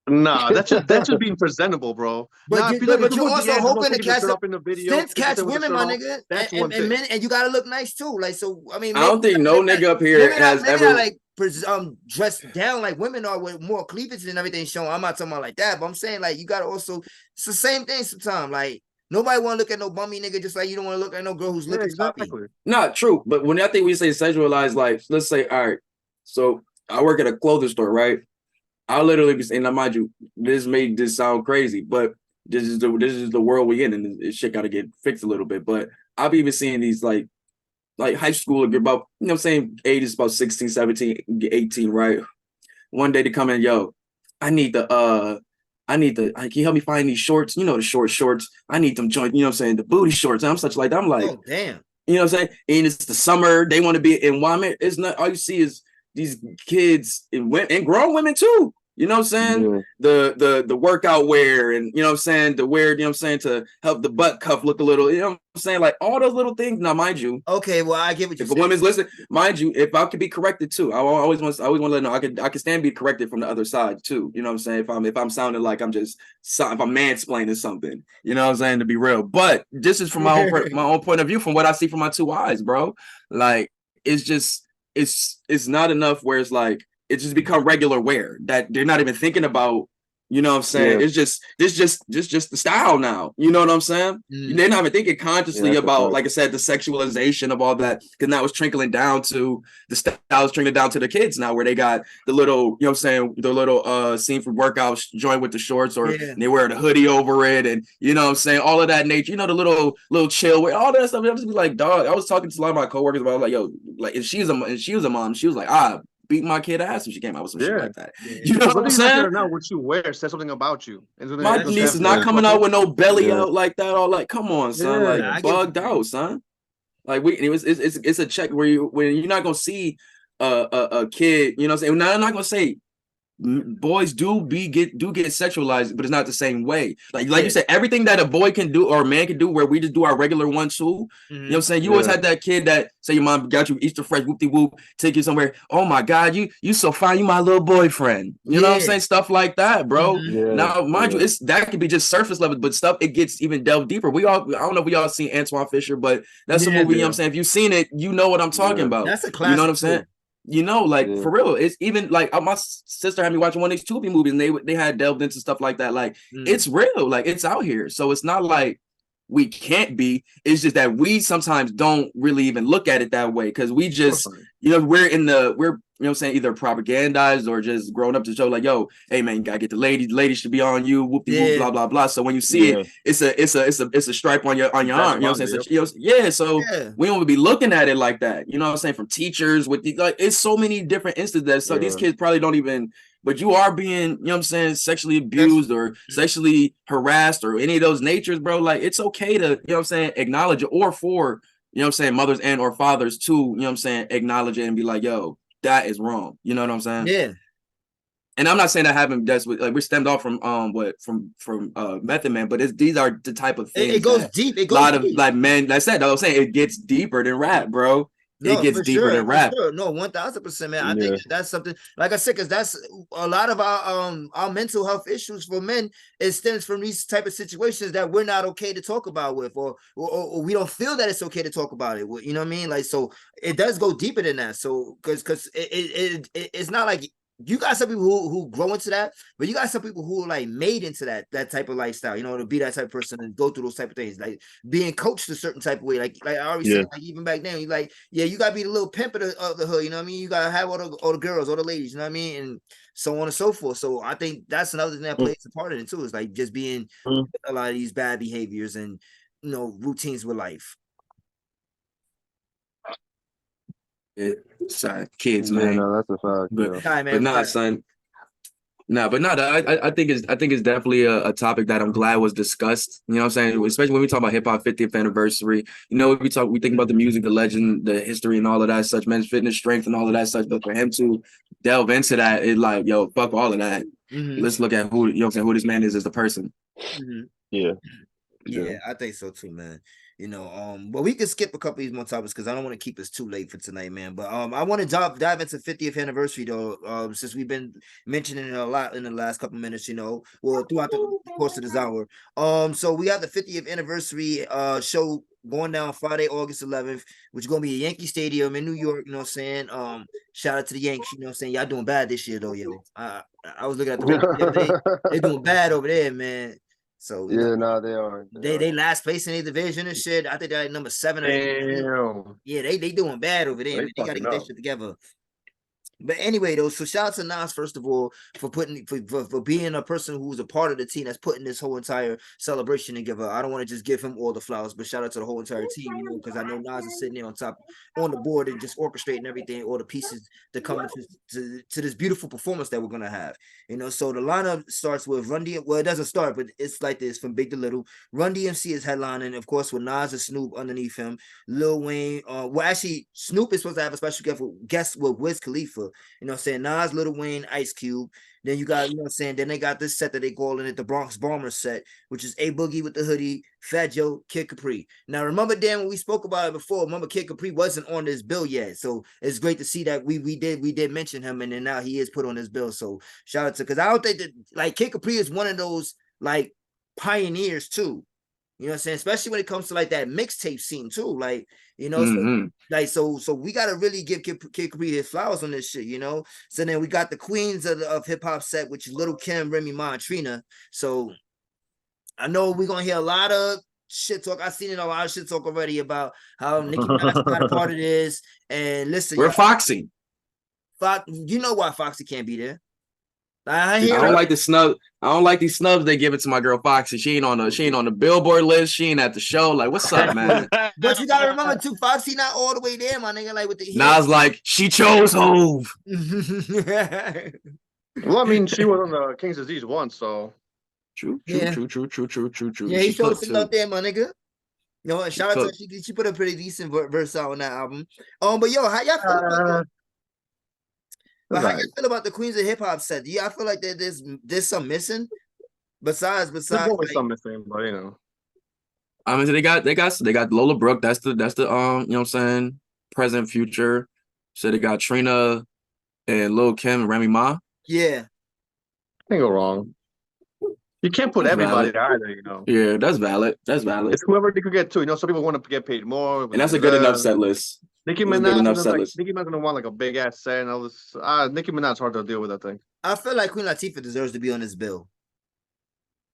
Nah, that's just being presentable, bro. Nah, if But you you're go also D'Angelo hoping to taking the catch shirt off in the video, since catch 50% with the women, shirt my off, nigga, that's one thing. men, and you gotta look nice too. Like, so I mean, I don't think no nigga up here has maybe ever not like dressed down like women are with more cleavage and everything showing. I'm not talking about like that, but I'm saying like you gotta also. It's the same thing sometimes. Like nobody want to look at no bummy nigga, just like you don't want to look at no girl who's looking exactly. sloppy. Not true, but when I think we say sexualized life, let's say, all right, so I work at a clothing store, right? I'll literally be saying, now mind you, this made this sound crazy, but this is the world we in, and this shit got to get fixed a little bit. But I've even seen these like high school, about, you know what I'm saying, age is about 16, 17, 18, right? One day they come in, yo, I need the can you help me find these shorts? You know, the shorts. I need them joint, you know what I'm saying, the booty shorts. And I'm such like, I'm like, Oh damn. you know what I'm saying? And it's the summer, they want to be in Wyoming. It's not, all you see is these kids and grown women too. You know what I'm saying? Yeah. The workout wear, and you know what I'm saying, the wear, you know what I'm saying, to help the butt cuff look a little, you know what I'm saying? Like all those little things. Now, mind you, Okay, well, I get what you're if a saying. woman's listening, mind you, if I could be corrected too, I always want to let know I can stand be corrected from the other side too. You know what I'm saying? If I'm sounding like I'm just if I'm mansplaining something, you know what I'm saying, to be real. But this is from my own point of view, from what I see from my two eyes, bro. Like it's just it's not enough where it's like it's just become regular wear that they're not even thinking about. You know what I'm saying? Yeah. It's just the style now. You know what I'm saying? They're not even thinking consciously about, like I said, the sexualization of all that. Because now it's trickling down to the styles, trickling down to the kids now, where they got the little, you know what I'm saying, the little scene for workouts joined with the shorts, or they wear the hoodie over it, and you know what I'm saying, all of that nature. You know, the little chill way, all that stuff. I just be like, dog. I was talking to a lot of my coworkers about, like, yo, like, if she was a mom, she was like, beat my kid ass if she came out with some shit like that. You know what I'm saying? Now, what you wear says something about you. My niece is not coming out with no belly out like that. All like, come on, son, like bugged out, son. Like it's a check where you're not gonna see a kid. You know what I'm saying? Now, I'm not gonna say boys do get sexualized, but it's not the same way. Like you said, everything that a boy can do or a man can do, where we just do our regular 1-2. You know what I'm saying? You always had that kid that say your mom got you Easter fresh, whoop de whoop, take you somewhere. Oh my God, you so fine, you my little boyfriend. You know what I'm saying? Stuff like that, bro. Now, mind you, that could be just surface level, but stuff it gets even delved deeper. I don't know if we all seen Antoine Fisher, but that's a movie. You know what I'm saying? If you've seen it, you know what I'm talking about. That's a classic. You know what I'm saying? You know, like for real, it's even like my sister had me watching one of these Tubi movies, and they had delved into stuff like that. Like it's real, like it's out here. So it's not like we can't be. It's just that we sometimes don't really even look at it that way because we just, we're you know what I'm saying, either propagandized or just grown up to show like, yo, hey man, you gotta get the ladies should be on you, whoop-de-whoop, blah blah blah. So when you see it, it's a stripe on your arm. You know what I'm saying? So we don't be looking at it like that. You know what I'm saying? From teachers with it's so many different instances. So these kids probably don't even. But you are being, you know what I'm saying, sexually abused or sexually harassed or any of those natures, bro. Like it's okay to, you know what I'm saying, acknowledge it, or for, you know what I'm saying, mothers and or fathers to, you know what I'm saying, acknowledge it and be like, yo, that is wrong. You know what I'm saying? Yeah. And I'm not saying that happened. That's what, like, we're stemmed off from Method Man, but these are the type of things. It goes deep. It goes a lot deep. of like men. That's it. I was saying it gets deeper than rap, bro. It gets deeper than rap. Sure. No, 1000%, man. I think that's something, like I said, because that's a lot of our mental health issues for men. It stems from these type of situations that we're not okay to talk about with, or we don't feel that it's okay to talk about it with. You know what I mean? Like, so it does go deeper than that. So because it's not like. You got some people who grow into that, but you got some people who are like made into that type of lifestyle, you know, to be that type of person and go through those type of things, like being coached a certain type of way. Like I already said, like even back then, you like, you gotta be the little pimp of the hood, you know what I mean? You gotta have all the girls, all the ladies, you know what I mean? And so on and so forth. So I think that's another thing that plays a part in it too, is like just being a lot of these bad behaviors and, you know, routines with life. Sorry, kids, man. No, that's a fact. But nah, son. Nah, but I think it's definitely a topic that I'm glad was discussed. You know what I'm saying? Especially when we talk about hip hop 50th anniversary. You know, we think about the music, the legend, the history, and all of that such, men's fitness, strength, and all of that such. But for him to delve into that, it like, yo, fuck all of that. Let's look at who, you know what I'm saying, who this man is as a person. Yeah, I think so too, man. You know, but we can skip a couple of these more topics because I don't want to keep us too late for tonight, man. But I want to dive into 50th anniversary though, since we've been mentioning it a lot in the last couple minutes, you know, well throughout the course of this hour. So we have the 50th anniversary show going down Friday, August 11th, which is gonna be at Yankee Stadium in New York. You know what I'm saying? Shout out to the Yankees. You know what I'm saying? Y'all doing bad this year though, yo. I was looking at the they doing bad over there, man. So they are. They last place in the division and shit. I think they're like number 7 or 8. Yeah, they doing bad over there. Man. They gotta get that shit together. But anyway, though, so shout out to Nas first of all for being a person who's a part of the team that's putting this whole entire celebration together. I don't want to just give him all the flowers, but shout out to the whole entire team, you know, because I know Nas is sitting there on the board and just orchestrating everything, all the pieces that come to this beautiful performance that we're gonna have. You know, so the lineup starts with Run DMC. Well, it doesn't start, but it's like this from big to little. Run DMC is headlining, of course, with Nas and Snoop underneath him. Lil Wayne. Well, actually, Snoop is supposed to have a special guest with Wiz Khalifa. You know what I'm saying? Nas, Lil Wayne, Ice Cube. Then you got, you know what I'm saying? Then they got this set that they calling it the Bronx Bomber set, which is A Boogie with the hoodie, Fat Joe, Kid Capri. Now, remember, Dan, when we spoke about it before, remember Kid Capri wasn't on this bill yet. So it's great to see that we did mention him, and then now he is put on this bill. So shout out to, because I don't think that, like, Kid Capri is one of those, like, pioneers, too. You know what I'm saying? Especially when it comes to like that mixtape scene too. Like, you know, so we gotta really give Kid Capri his flowers on this shit, you know. So then we got the queens of hip hop set, which is Little Kim, Remy Ma, and Trina. So I know we're gonna hear a lot of shit talk. I've seen a lot of shit talk already about how Nicki Minaj is not a part of this. And listen, we're Foxy. You know why Foxy can't be there? I don't like the snub. I don't like these snubs they give it to my girl Foxy. She ain't on the Billboard list. She ain't at the show. Like, what's up, man? But you gotta remember too, Foxy not all the way there, my nigga. Like with the Nas, like she chose Hove. Well, I mean, she was on the King's Disease once, so true. Yeah, he showed some up there, my nigga. You know, shout out to her. She put a pretty decent verse out on that album. But yo, how y'all feel about that? But how you feel about the Queens of Hip Hop set? Do y'all feel like there's some missing? Besides, There's like, always something missing, but you know. I mean, they got Lola Brooke. That's the you know what I'm saying, present, future. So they got Trina and Lil Kim and Remy Ma. yeah. Can't go wrong. You can't put That's everybody valid. either, you know. Yeah, that's valid. That's valid. It's whoever they could get to. You know, some people want to get paid more. And that's a good enough set list. Nicki That's a good enough Minaj, set like, list. Nicki Minaj's gonna want like a big ass set and all this. Nicki Minaj's hard to deal with, I think. I feel like Queen Latifah deserves to be on this bill.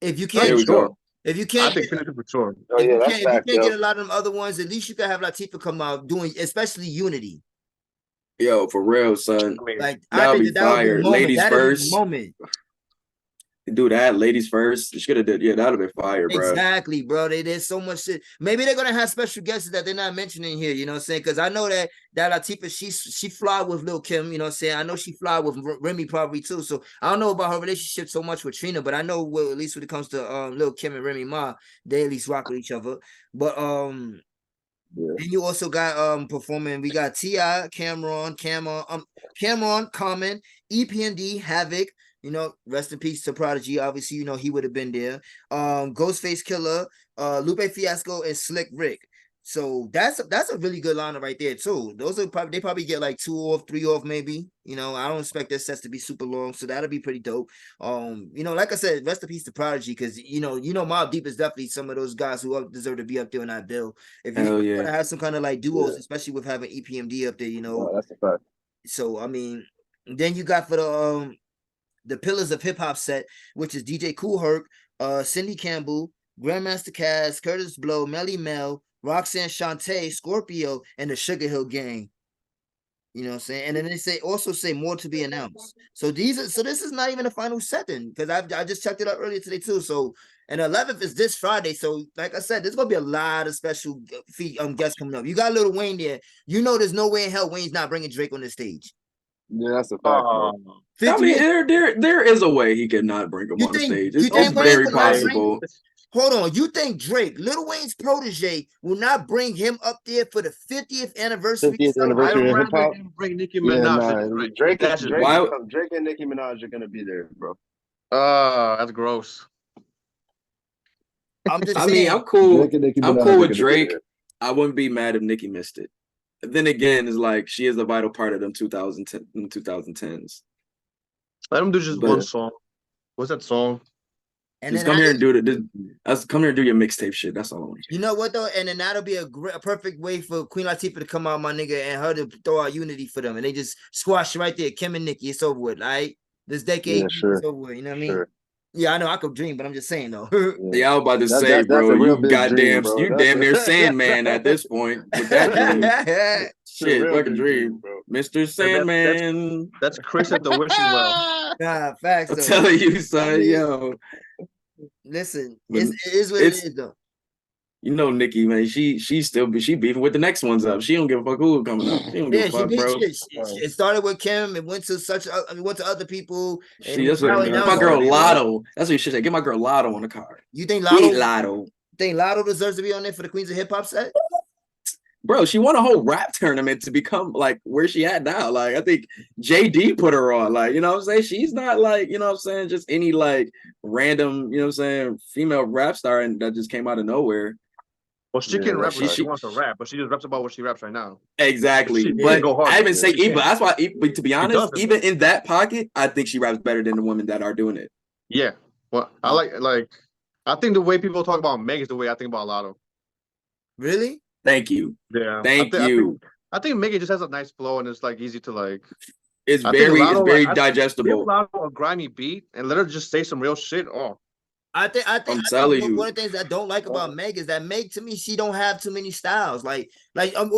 If you Here can't, we go. if you I can't, think Queen Latifah for sure. Oh if yeah, you that's can't, if you fact, can't yo. get a lot of them other ones, at least you can have Latifah come out doing, especially Unity. Yo, for real, son. I mean, Like That I would think be that would be a fire. moment. Ladies That is first. a moment. Do that, ladies first. She could have did. Yeah, that would have been fire, bro. Exactly, bro. There's so much shit. Maybe they're gonna have special guests that they're not mentioning here. You know what I'm saying? Because I know that Latifah, she fly with Lil Kim. You know what I'm saying? I know she fly with Remy probably too. So I don't know about her relationship so much with Trina, but I know at least when it comes to Lil Kim and Remy Ma, they at least rock with each other. But Yeah. and you also got performing. We got T.I., Cameron, Common, EPMD, Havoc. You know, rest in peace to Prodigy. Obviously, you know he would have been there. Ghostface Killer, Lupe Fiasco, and Slick Rick. So that's a really good lineup right there too. Those are probably get like 2 off, 3 off maybe. You know, I don't expect their sets to be super long, so that'll be pretty dope. You know, like I said, rest in peace to Prodigy, because you know Mobb Deep is definitely some of those guys who deserve to be up there on that bill. If you want to have some kind of like duos, especially with having EPMD up there, you know. Oh, that's a fact. So I mean, then you got for the Pillars of Hip Hop set, which is DJ Kool Herc, Cindy Campbell, Grandmaster Caz, Curtis Blow, Melly Mel, Roxanne Shante, Scorpio, and the Sugar Hill Gang. You know what I'm saying? And then they also say more to be announced. So this is not even a final set then, because I just checked it out earlier today too. So and 11th is this Friday. So like I said, there's gonna be a lot of special guests coming up. You got Lil Wayne there. You know there's no way in hell Wayne's not bringing Drake on the stage. Yeah, that's a fact. Bro. I mean, there is a way he could not bring him on the stage. It's very possible. Hold on, you think Drake, Lil Wayne's protege, will not bring him up there for the 50th anniversary? 50th anniversary of hip hop. Bring Nicki Minaj. Yeah, nah, Drake and Nicki Minaj are gonna be there, bro. That's gross. I'm just I saying. mean, I'm cool. I'm cool with Drake. There. I wouldn't be mad if Nicki missed it. Then again, it's like she is a vital part of them 2010s. Let him do just one song. What's that song? And just come here and do come here and do your mixtape shit. That's all I want. You know what though? And then that'll be a perfect way for Queen Latifah to come out, my nigga, and her to throw out Unity for them. And they just squash right there. Kim and Nicki, it's over with, all right? This decade, it's over with. You know what I mean? Sure. Yeah, I know I could dream, but I'm just saying though. Yeah, I was about to say, bro, you goddamn, you damn near Sandman at this point with that dream. Shit, fucking dream, bro. Mr. Sandman. That's Chris at the wishing well. Nah, facts. I'm telling you, son, yo. Listen, it is what it is though. You know, Nicki, man, she beefing with the next ones up. She don't give a fuck who coming up. She don't give a fuck, bro. It started with Kim. It went to other people. That's my girl Lotto. That's what you should say. Get my girl Lotto on the card. You think Lotto deserves to be on there for the Queens of Hip Hop set? Bro, she won a whole rap tournament to become like where she at now. Like I think JD put her on. Like, you know what I'm saying? She's not like, you know what I'm saying, just any like random, you know what I'm saying, female rap star and that just came out of nowhere. Well, she can rap. She wants to rap, but she just raps about what she raps right now. Exactly. But I even say even that's why. But to be honest, even in that pocket, I think she raps better than the women that are doing it. Yeah. Well, I think the way people talk about Meg is the way I think about Lotto. Really? Thank you. Yeah. Thank you. I think Megan just has a nice flow and it's like easy to like. It's very digestible. Give Lotto a grimy beat and let her just say some real shit. Oh. I think I'm telling you. One of the things I don't like about Meg is that Meg, to me, she don't have too many styles. Well,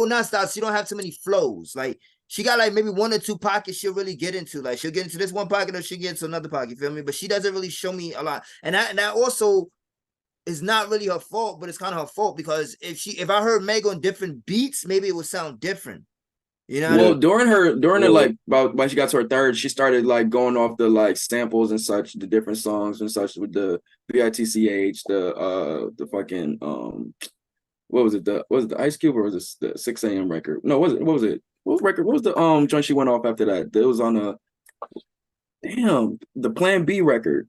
not styles. She don't have too many flows. Like she got like maybe 1 or 2 pockets she'll really get into. Like she'll get into this one pocket or she'll get into another pocket. You feel me? But she doesn't really show me a lot. And that also is not really her fault, but it's kind of her fault because if I heard Meg on different beats, maybe it would sound different. You know, well, during her like about when she got to her third, she started like going off the like samples and such, the different songs and such with the BITCH, the fucking what was it? Was it the Ice Cube or was it the 6 a.m. record? No, what was it? What record? What was the joint she went off after that? It was on Damn, the Plan B record.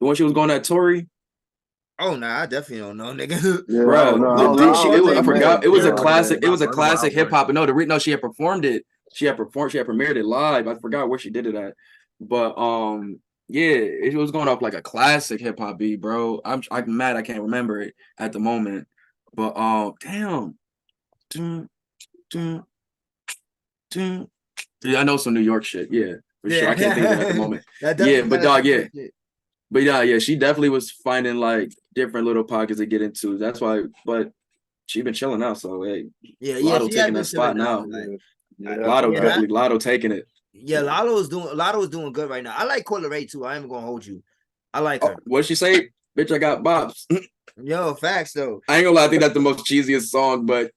The one she was going at Tory. Oh nah, I definitely don't know, nigga. Yeah, Bro, I forgot. It was a Yeah, classic. man. It was a Not classic Burna Boy. hip hop. No, no, she had performed it. She had premiered it live. I forgot where she did it at. But yeah, it was going off like a classic hip hop beat, bro. I'm mad I can't remember it at the moment. But damn. Yeah, I know some New York shit. Yeah, for sure. I can't think of it at the moment. Yeah, but dog, yeah. But yeah, she definitely was finding like different little pockets to get into. That's why, but she been chilling out. So hey, Lotto taking that spot now. Lotto taking it. Yeah, Lotto is doing good right now. I like Coyle Ray too. I ain't gonna hold you. I like her. What'd she say? Bitch, I got bops. Yo, facts though. I ain't gonna lie, I think that's the most cheesiest song, but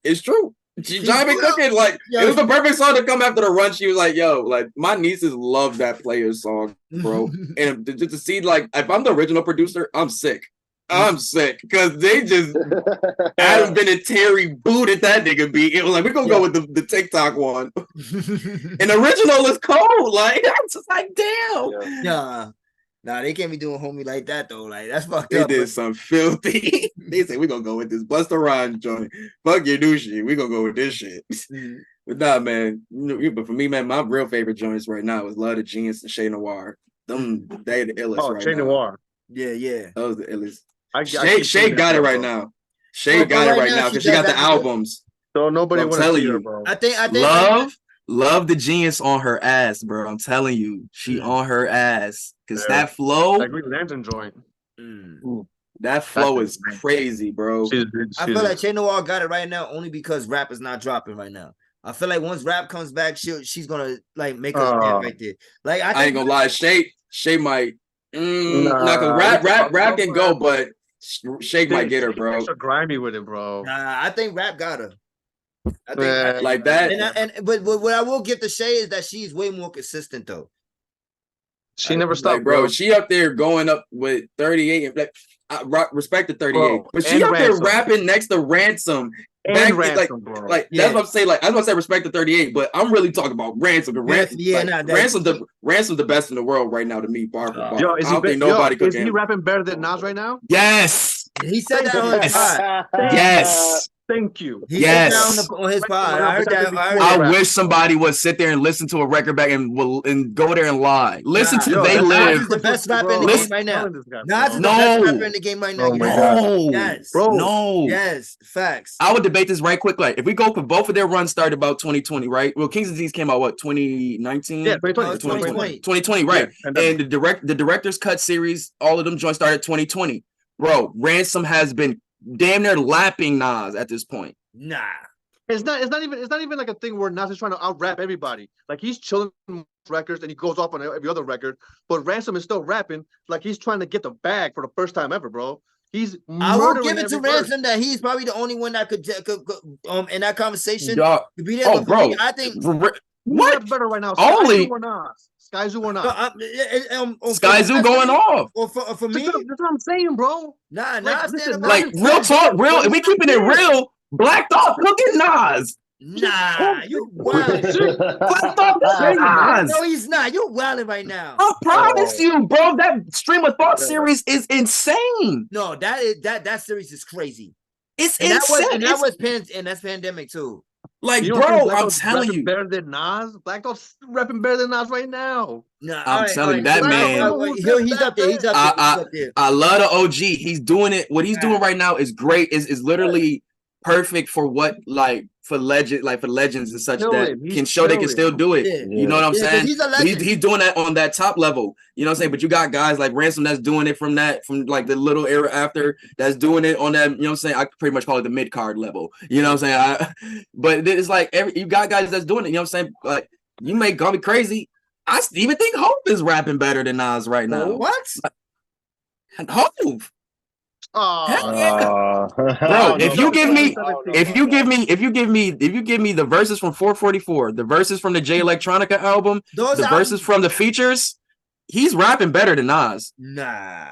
it's true. She's been cooking. Like, it was the perfect song to come after the run. She was like, yo, like, my nieces love that Players song, bro. And just to see, like, if I'm the original producer, I'm sick. I'm sick. Because they just, Adam Ben and Terry booted that nigga beat. It was like, we're going to go with the TikTok one. And the original is cold. Like, I'm just like, damn. Nah, they can't be doing homie like that though. Like that's fucked they up. They did some filthy. They said we're gonna go with this Busta Rhymes joint. Fuck your new shit. We're gonna go with this shit. But nah, man. But for me, man, my real favorite joints right now is Love the Genius and Shay Noir. They the illest right Shay now. Noir. Yeah. Those the illest. Shay got it right now. Shay got it right now because she got the albums. So nobody want to see her, bro. I think Love the Genius on her ass, bro. I'm telling you, she on her ass because that flow. That Green Lantern joint. That flow is crazy, bro. I feel like Shay Noir got it right now only because rap is not dropping right now. I feel like once rap comes back, she's gonna like make us stand right there. Like I ain't gonna lie, Shay might. Cause rap can go, but Shay might get her, bro. Extra grimy with it, bro. Nah, I think rap got her. I think like that. But what I will give to Shay is that she's way more consistent though. She never stopped, like, bro. She up there going up with 38 and like respect to 38, bro, but she up there rapping next to Ransom. And Ransom, bro. Like that's what I'm saying. Like I was gonna say respect to 38, but I'm really talking about Ransom. Ransom the best in the world right now to me. Bar for bar. Yo, I don't think nobody could. Is he rapping better than Nas right now? Yes. He said that on his pod. Yes. Thank you. He said that on his pod. I heard that. I wish somebody would sit there and listen to a record back and go there and lie. Listen to They Live. Nas is the best rapper in the game right now. Nas is the best rapper in the game right now. No. Yes. Bro. No. Yes. Facts. I would debate this right quick. Like, if we go for both of their runs started about 2020, right? Well, Kings of Thieves came out, what, 2019? Yeah, 2020. 2020, right. Yeah, and the director's cut series, all of them joints started 2020. Bro, Ransom has been damn near lapping Nas at this point. Nah. It's not even like a thing where Nas is trying to out rap everybody. Like he's chilling records and he goes off on every other record, but Ransom is still rapping like he's trying to get the bag for the first time ever, bro. I will give it to Ransom that he's probably the only one that could in that conversation to be there. Bro, I think what's better right now? Only Skyzoo or not? Skyzoo going off. Or for me, that's what I'm saying, bro. Nah, like real talk, real. We keeping it real. Black Thought, look at Nas. Nah, you wilding. Black Thought, Nas. No, he's not. You're wilding right now. I promise you, bro. That Stream of Thought series is insane. No, that series is crazy. It's insane. That's pandemic too. Like, bro, I'm telling you, better than Nas. Black Thought's rapping better than Nas right now. Nah, I'm telling you, that man. He's up there. He's up there. I love the OG. He's doing it. What he's doing right now is great. Is literally perfect for what, like, for legends and such that can show they can still do it. Yeah. You know what I'm saying? He's doing that on that top level. You know what I'm saying? But you got guys like Ransom that's doing it from like the little era after, that's doing it on that, you know what I'm saying? I could pretty much call it the mid-card level. You know what I'm saying? But it's like you got guys that's doing it, you know what I'm saying? Like, you may call me crazy. I even think Hope is rapping better than Nas right now. What? Hope. Bro, if you give me the verses from 444, the verses from the J Electronica album, the verses from the features, he's rapping better than Nas. Nah.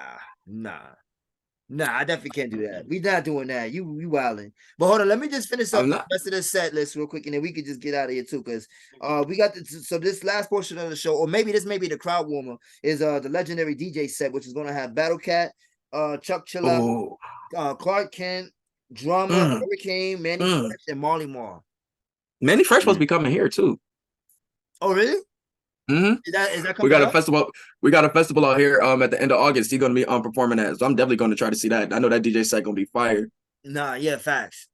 Nah, I definitely can't do that. We not doing that. You wilding. But hold on, let me just finish up the rest of the set list real quick, and then we could just get out of here too. Because we got so this last portion of the show, or maybe this may be the crowd warmer, is the legendary DJ set, which is gonna have Battle Cat, Chuck Chilla, Clark Kent, Drama, Hurricane, Manny Fresh, and Marley Marl. Manny Fresh supposed to be coming here too. Oh, really? Mm-hmm. Is that we got a festival. We got a festival out here at the end of August. He's gonna be performing that. So I'm definitely gonna try to see that. I know that DJ set gonna be fire. Nah, yeah, facts.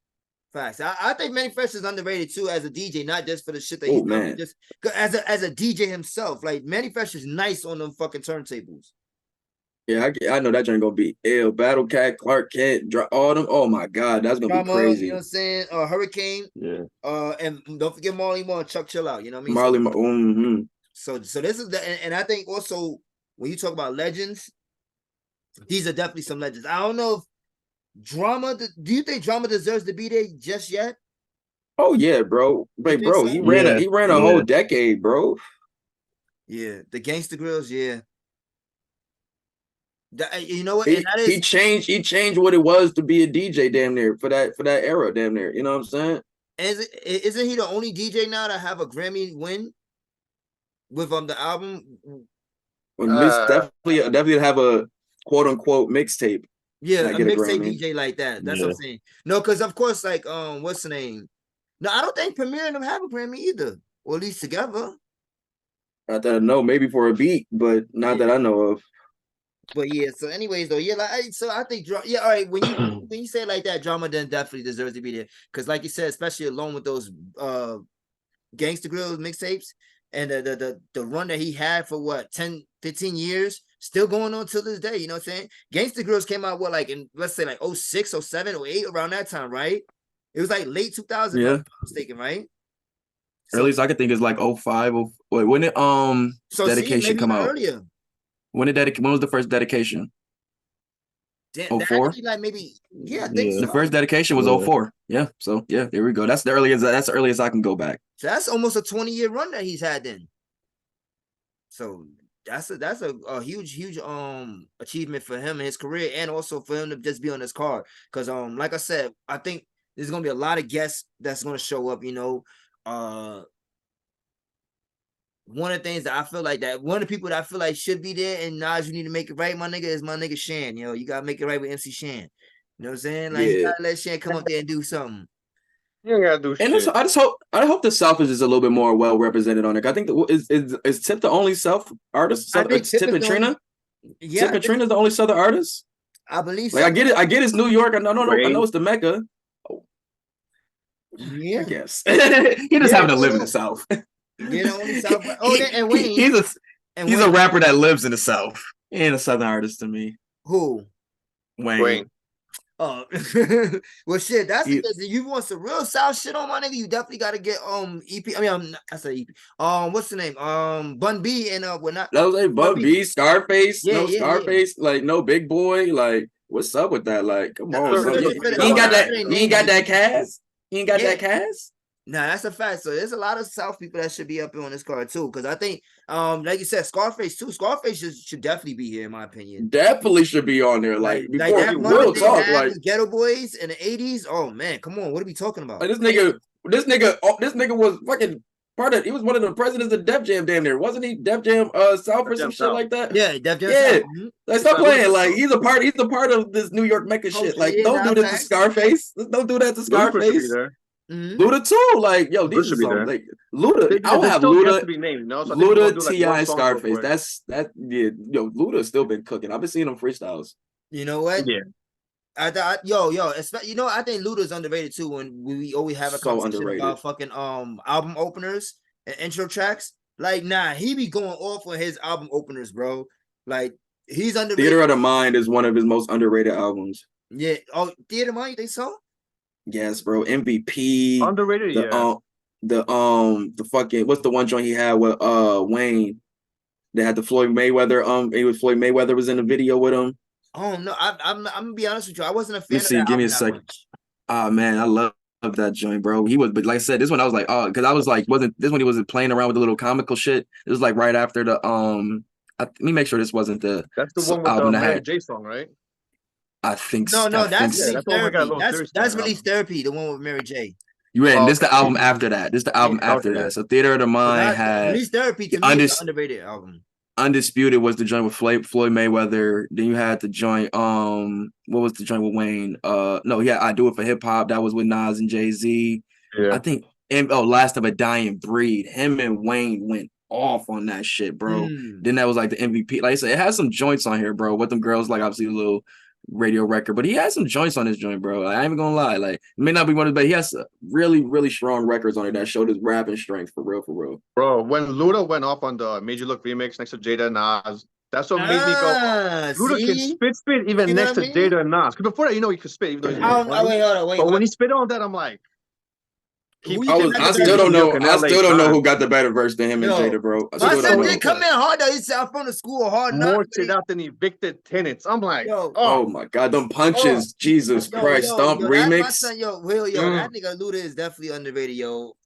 I think Manny Fresh is underrated too as a DJ, not just for the shit that he's doing, just as a DJ himself. Like Manny Fresh is nice on them fucking turntables. Yeah, I know that joint gonna be ill. Battle Cat, Clark Kent, all them. Oh my god, that's gonna be crazy. You know what I'm saying? Hurricane. Yeah. And don't forget Marley Marl and Chuck Chill Out. You know what I mean? Marley Marl. So this is and I think also when you talk about legends, these are definitely some legends. I don't know if Drama. Do you think Drama deserves to be there just yet? Oh yeah, bro. But bro, he ran a whole decade, bro. Yeah, the Gangsta Grills. Yeah. You know what? He changed what it was to be a DJ damn near for that era damn near. You know what I'm saying? Isn't he the only DJ now to have a Grammy win with the album? Definitely have a quote unquote mixtape. Yeah, a mixtape DJ like that. That's what I'm saying. No, because of course, like what's the name? No, I don't think Premier and them have a Grammy either, or at least together. Not that I know, maybe for a beat, but not that I know of. But yeah, so anyways though, yeah, like so I think all right, when you say it like that, Drama then definitely deserves to be there. Because like you said, especially along with those Gangsta Grills mixtapes and the run that he had for what 10, 15 years, still going on till this day, you know what I'm saying? Gangsta Grills came out like in let's say like 06, 07, 08, around that time, right? It was like late 2000, if I'm mistaken, right? So, earliest I could think is like 05. When did dedication come out? Earlier. When was the first dedication? 04? Like maybe, yeah, I think so. The first dedication was 04. Yeah, so yeah, there we go. That's the earliest I can go back. So that's almost a 20-year run that he's had then. So that's a huge achievement for him in his career, and also for him to just be on this card. Because like I said, I think there's gonna be a lot of guests that's gonna show up. You know, one of the things that I feel like that one of the people that I feel like should be there, and Nas, you need to make it right, my nigga, is my nigga Shan. You know, you gotta make it right with MC Shan. You know what I'm saying? Like you gotta let Shan come up there and do something. You ain't gotta do shit. And I hope the South is just a little bit more well represented on it. I think is Tip the only South artist? Tip and Trina? Yeah, Tip and Trina is the only Southern artist? I believe so. Like I get it's New York. I know it's the Mecca. Yeah, I guess he just having to live in the South. Yeah, the only South. And Wayne. He's a rapper that lives in the South. He ain't a Southern artist to me. Who? Wayne. Oh, well, shit. That's because if you want some real South shit on my nigga, you definitely got to get EP. I mean, I said EP. What's the name? Bun B and we're not. That was like Bun B, Scarface. Scarface. Like no Big Boy. Like what's up with that? Like come on, he ain't got that. He ain't got that cast. He ain't got that cast. Nah, that's a fact. So there's a lot of South people that should be up on this card too. Because I think, like you said, Scarface too. Scarface should definitely be here, in my opinion. Definitely should be on there. Like before you will talk, like Ghetto Boys in the 80s. Oh man, come on, what are we talking about? Like, this nigga was fucking part of. He was one of the presidents of Def Jam, damn near, wasn't he? Def Jam South or some shit like that. Yeah, Def Jam. Yeah, like stop playing. Like he's a part of this New York Mecca shit. Like don't do that to Scarface. Don't do that to Scarface. Luda too, like yo, these are some like Luda. I would have Luda. Luda, T.I., Scarface. That's yo, Luda's still been cooking. I've been seeing him freestyles. You know what? Yeah. I think Luda's underrated too. When we always have a conversation about fucking album openers and intro tracks. Like, nah, he be going off on his album openers, bro. Like he's underrated. Theater of the Mind is one of his most underrated albums. Yeah. Oh, Theater of the Mind, you think so? Yes, bro. MVP. Underrated, the fucking what's the one joint he had with Wayne? They had the Floyd Mayweather. Floyd Mayweather was in the video with him. Oh no, I'm gonna be honest with you. I wasn't a fan. Let's see, give me a second. Ah man, I love that joint, bro. He was, but like I said, this one I was like, oh, because I was like, wasn't this when he wasn't playing around with the little comical shit? It was like right after the let me make sure this wasn't the that's the one with album the J song, right? I think No, that's Yeah, Relief that's when we got a Therapy. little serious That's on that Relief Therapy, the one with Mary J. you and this okay. the album after that. This the album after Okay. that. So Theater of the But Mind that had Relief Therapy to me is an underrated album. Undisputed was the joint with Floyd Mayweather. Then you had the joint. What was the joint with Wayne? No, yeah, I Do It for Hip Hop. That was with Nas and Jay-Z. Yeah. I think. Last of a Dying Breed. Him and Wayne went off on that shit, bro. Then that was like the MVP. Like I said, it has some joints on here, bro. What them girls like, obviously a little radio record, but he has some joints on his joint, bro. Like, I ain't even gonna lie. Like, it may not be one of the best. He has really, really strong records on it that showed his rapping strength for real, for real. Bro, when Luda went off on the Made You Look remix next to Jada and Nas, that's what made me go, Luda can spit even next to Jada and Nas. Because before that, he could spit even though he's wait, hold on, wait. But when he spit on that, I'm like, I still don't know. I still don't know who got the better verse than him and Jada, bro. My son did come in hard though. He said, "I'm from the school of hard knocks." More shit out than evicted tenants. I'm like, oh my god, them punches, Jesus Christ, Stomp remix. My son, that nigga Luda is definitely underrated, yo.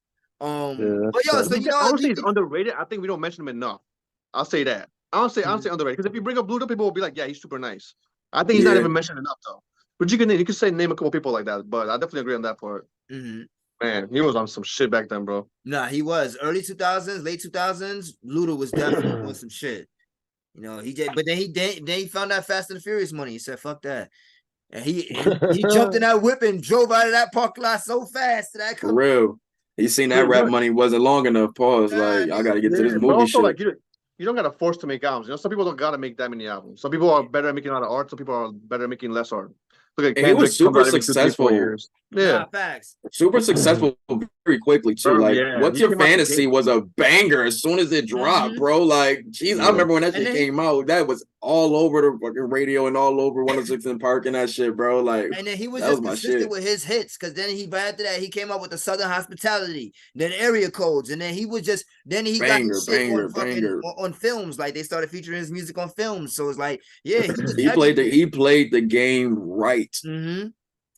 But yo, so I don't say he's underrated. I think we don't mention him enough. I'll say that. I don't say underrated because if you bring up Luda, people will be like, yeah, he's super nice. I think he's not even mentioned enough though. But you can name a couple people like that. But I definitely agree on that part. Man, he was on some shit back then, bro. Nah, he was early 2000s, late 2000s. Luda was definitely on some shit. You know, but then he found that Fast and the Furious money. He said, "Fuck that," and he jumped in that whip and drove out of that parking lot so fast that for real. He seen that rap money wasn't long enough. Pause. Like, I gotta get to this movie also, shit. Like, you don't gotta force to make albums. You know, some people don't gotta make that many albums. Some people are better at making a lot of art. Some people are better at making less art. Look at Kendrick, he was super successful. 2-3 years. Yeah, facts. Super successful very quickly too. Like, What's Your Fantasy was a banger as soon as it dropped, bro. Like, geez, I remember when that shit came out. That was all over the fucking radio and all over 106 and Park and that shit, bro. Like, and then he was just consistent with his hits, because then after that he came up with the Southern Hospitality, then Area Codes, and then he got his shit on films. Like, they started featuring his music on films, so it's like, yeah, he played the game right.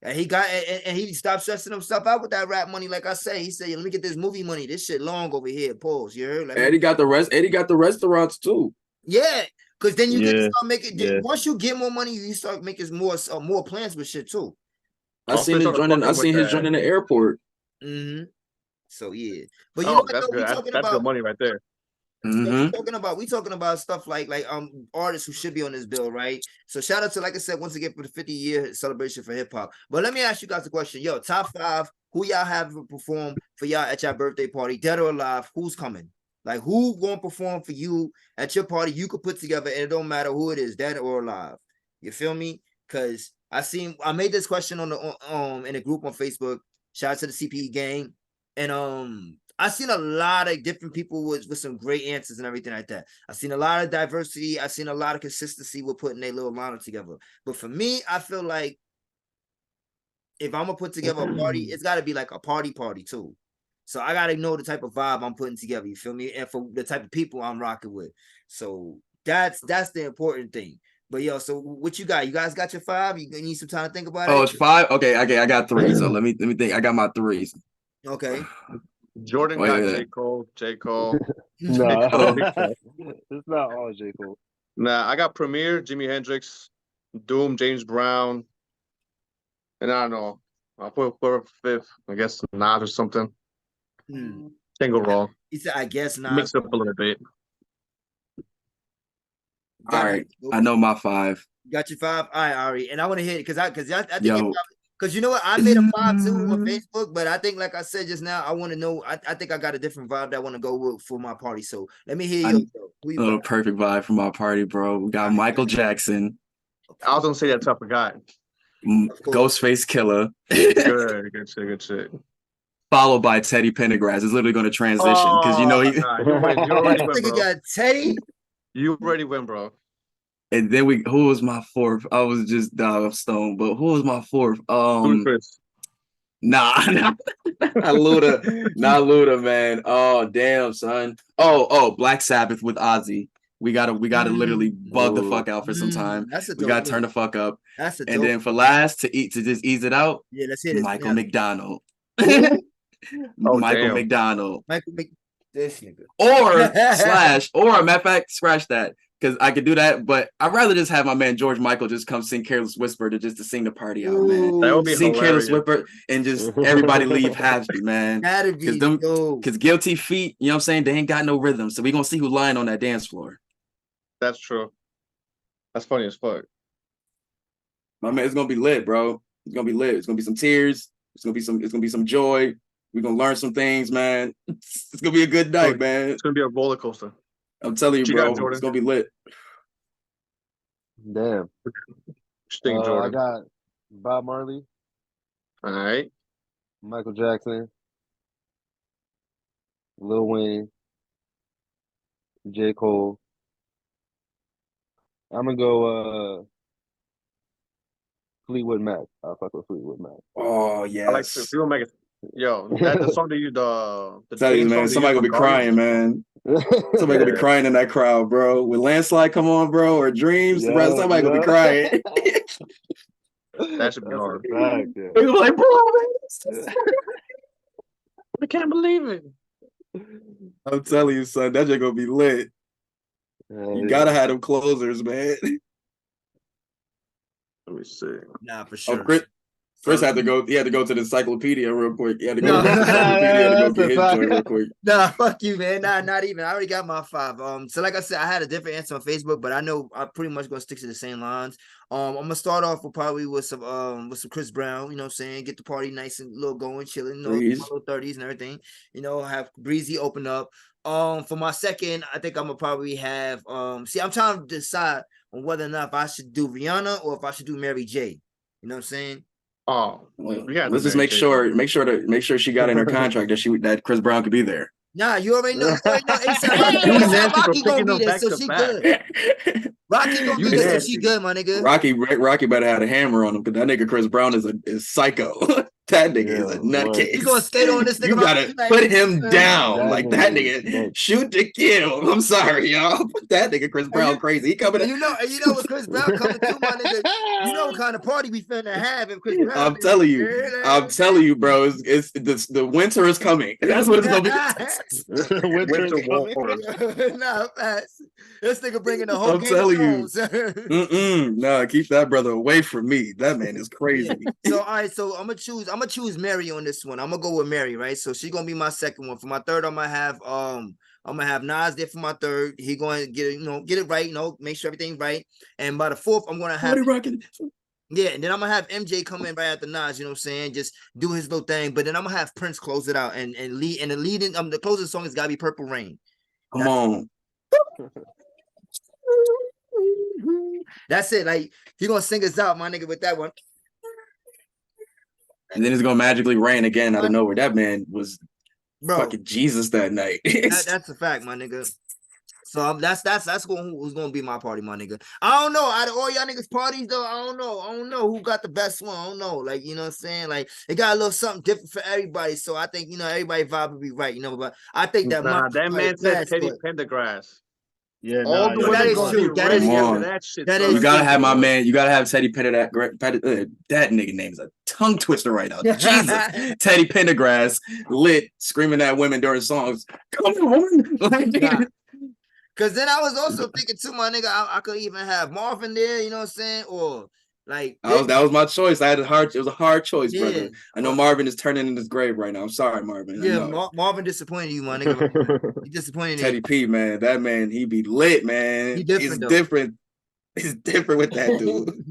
And he stopped stressing himself out with that rap money. Like I say, he said, "Let me get this movie money. This shit long over here." Pause. You heard? Like, Eddie got the restaurants too. Yeah, because then you get to start making. Once you get more money, you start making more plans with shit too. I seen his joint in the airport. So yeah, but you know what? That's good. That's good money right there. We talking about stuff like artists who should be on this bill, right? So shout out to, like I said, once again, for the 50-year celebration for hip hop. But let me ask you guys a question. Yo, top 5, who y'all have perform for y'all at your birthday party, dead or alive? Who's coming? Like, who gonna perform for you at your party? You could put together, and it don't matter who it is, dead or alive. You feel me? Because I made this question on the in a group on Facebook. Shout out to the CPE gang, and I seen a lot of different people with some great answers and everything like that. I seen a lot of diversity. I seen a lot of consistency with putting their little lineup together. But for me, I feel like if I'm gonna put together a party, it's got to be like a party too. So I gotta know the type of vibe I'm putting together. You feel me? And for the type of people I'm rocking with. So that's the important thing. But yo, so what you got? You guys got your 5? You need some time to think about it? Oh, it's 5. Okay. I got 3. So let me think. I got my 3s. Okay. Jordan got J. Cole. No, it's not all J. Cole. Nah, I got Premier, Jimi Hendrix, Doom, James Brown, and I don't know. I'll put 5th, I guess Nas or something. Can't go wrong. He said, "I guess Nas." Mix up a little bit. All right, I know my 5. Got your 5. All right, Ari, and I want to hit it because I think. Because you know what, I made a 5 too on Facebook, but I think, like I said just now, I want to know. I think I got a different vibe that I want to go with for my party. So let me hear you. Perfect vibe for my party, bro. We got Michael Jackson. I was gonna say that type of guy. Ghostface Killer. Good shit. Followed by Teddy Pendergrass. It's literally going to transition because you already got Teddy. You already win, bro. And then who was my 4th? I was just stoned, but who was my 4th? Not Luda, not Luda, man. Oh damn, son. Oh, Black Sabbath with Ozzy. We gotta literally bug the fuck out for some time. We gotta turn the fuck up. And then for last to just ease it out. Yeah, let's hear this. Michael McDonald. Michael McDonald. This nigga. Or matter of fact, scratch that. because I could do that, but I'd rather just have my man George Michael just come sing Careless Whisper to sing the party out, man. That would be Sing Careless hilarious. Whisper and just everybody leave happy, man. That'd be dope. Because Guilty Feet, you know what I'm saying? They ain't got no rhythm, so we gonna see who's lying on that dance floor. That's true. That's funny as fuck. My man, it's gonna be lit, bro. It's gonna be lit. It's gonna be some tears. It's gonna be some joy. We're gonna learn some things, man. It's gonna be a good night, man. It's gonna be a roller coaster. I'm telling you, bro. It's gonna be lit. Damn. Sting, I Jordan. got Bob Marley, All right. Michael Jackson, Lil Wayne, J. Cole. I'm gonna go Fleetwood Mac. I'll fuck with Fleetwood Mac. Oh I like yes. People make it. Yo, that's the song that you the Tell you, theme man. song Somebody gonna be crying, man. Somebody gonna be crying in that crowd, bro. With Landslide come on, bro, or Dreams, bro, somebody gonna be crying. That should be hard. Fact, yeah. They gonna be like, bro, man. I can't believe it. I'm telling you, son, that just gonna be lit. You gotta have them closers, man. Let me see. Nah, for Oh, sure. Chris had to go. He had to go to the encyclopedia real quick. He had to go No. to the encyclopedia to go That's get a his fact. joint real quick. Nah, fuck you, man. Nah, not even. I already got my 5. So like I said, I had a different answer on Facebook, but I know I'm pretty much gonna stick to the same lines. I'm gonna start off with some Chris Brown, you know what I'm saying? Get the party nice and little going, chilling, you know, Breeze. low 30s and everything, you know, have Breezy open up. For my second, I think I'm gonna probably have see, I'm trying to decide on whether or not if I should do Rihanna or if I should do Mary J. You know what I'm saying? Oh, Well, we got let's the just Mary make J. sure she got in her contract that Chris Brown could be there. Nah, you already know. You nasty for Rocky gonna picking be them there, back so to she back. good. Rocky gonna You be there, so nasty. she good, my nigga. Rocky better have a hammer on him because that nigga Chris Brown is psycho. That nigga is a nutcase. He gonna skate on this nigga. You gotta put him down. That Like that nigga is nigga nuts. shoot to kill. I'm sorry, y'all. Put that nigga Chris Brown crazy. He coming. And you know what Chris Brown coming to, my nigga. You know what kind of party we finna have if Chris Brown. I'm telling you, bro. It's the winter is coming. That's what it's gonna be. Winter Wars. Nah, fast. This nigga bringing the whole I'm Game telling of you. Thrones. Nah, keep that brother away from me. That man is crazy. So all right, so I'm gonna choose Mary on this one. I'm gonna go with Mary, right? So she's gonna be my second one. For my third, I'm gonna have Nas there for my third. He going to get it right, make sure everything's right. And by the fourth, I'm gonna have yeah, and then I'm gonna have MJ come in right after Nas, you know what I'm saying? Just do his little thing. But then I'm gonna have Prince close it out and lead, and the closing song has gotta be Purple Rain. Come on. That's it. Like he gonna sing us out, my nigga, with that one. And then it's gonna magically rain again out of nowhere. That man was fucking Jesus that night. That's a fact, my nigga. So that's who's gonna be my party, my nigga. I don't know. Out of all y'all niggas parties, though, I don't know who got the best one. I don't know. Like, you know what I'm saying? Like, it got a little something different for everybody. So I think, everybody vibe would be right, But I think that that man said Teddy Pendergrass. Yeah, all the way that is true. That is true. That shit. That You is gotta true. have my man. You gotta have Teddy Pendergrass. That nigga name is a tongue twister right now. Jesus, Teddy Pendergrass lit, screaming at women during songs. Come on, Nah. Cause then I was also thinking too, my nigga, I could even have Marvin there, you know what I'm saying? Or like that was my choice. It was a hard choice, Yeah. brother. I know Marvin is turning in his grave right now. I'm sorry, Marvin. I yeah, know. Marvin disappointed you, my nigga. He disappointed Teddy you. P, man, that man, he be lit, man. He different, It's though. different. It's different with that dude.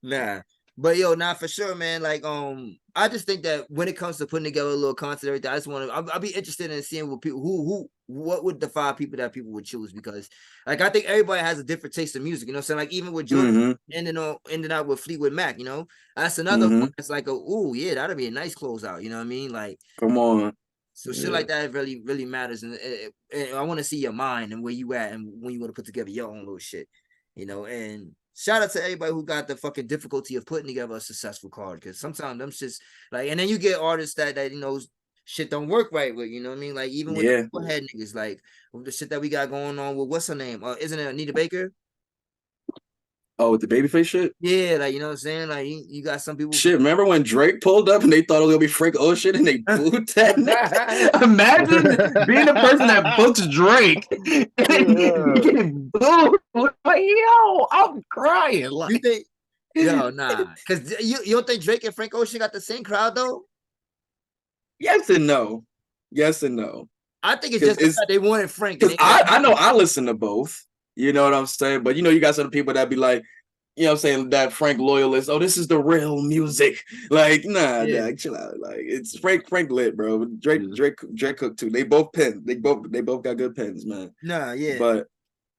Nah. But for sure, man. Like, I just think that when it comes to putting together a little concert, everything, I just want to. I'll be interested in seeing what people, what would the 5 people that people would choose, because, like, I think everybody has a different taste of music. You know what I'm saying? Like, even with Jordan ending out with Fleetwood Mac, that's another one that's like yeah, that'd be a nice closeout. You know what I mean? Like, Come on. so shit like that really, really matters, and I want to see your mind and where you at, and when you want to put together your own little shit, and. Shout out to everybody who got the fucking difficulty of putting together a successful card, because sometimes them shit's like, and then you get artists that shit don't work right with, you know what I mean? Like, even with the head niggas, like with the shit that we got going on with what's her name? Isn't it Anita Baker? Oh, with the babyface shit? Yeah, like, you know what I'm saying? Like, you got some people. Shit, remember when Drake pulled up and they thought it was gonna be Frank Ocean and they booed that nigga? Imagine being the person that books Drake and getting booed. Like, yo, I'm crying. You Like, think? Yo, nah. Because you don't think Drake and Frank Ocean got the same crowd, though? yes and no. Yes and no. I think it's just that they wanted Frank. Because I know I listen to both. You know what I'm saying? But, you got some people that be like, you know what I'm saying, that Frank loyalist. Oh, this is the real music. Like, nah, chill out. Like, it's Frank lit, bro. Drake cooked too. They both pen. They both got good pens, man. Nah, yeah.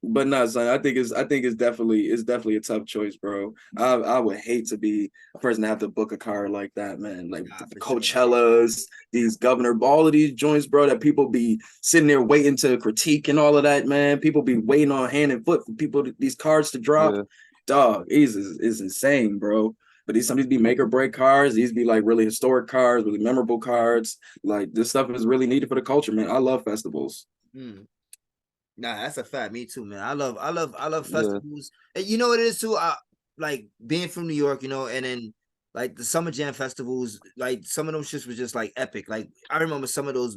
But nah, son. I think it's definitely a tough choice, bro. I would hate to be a person to have to book a car like that, man. Like the Coachellas, these governor, all of these joints, bro, that people be sitting there waiting to critique and all of that, man. People be waiting on hand and foot for these cards to drop. Yeah. Dog, is insane, bro. But some of these be make or break cards. These be like really historic cards, really memorable cards. Like this stuff is really needed for the culture, man. I love festivals. Nah, that's a fact. Me too, man. I love festivals. And you know what it is too? I like being from New York, and then like the Summer Jam festivals, like some of those shits was just like epic. Like I remember some of those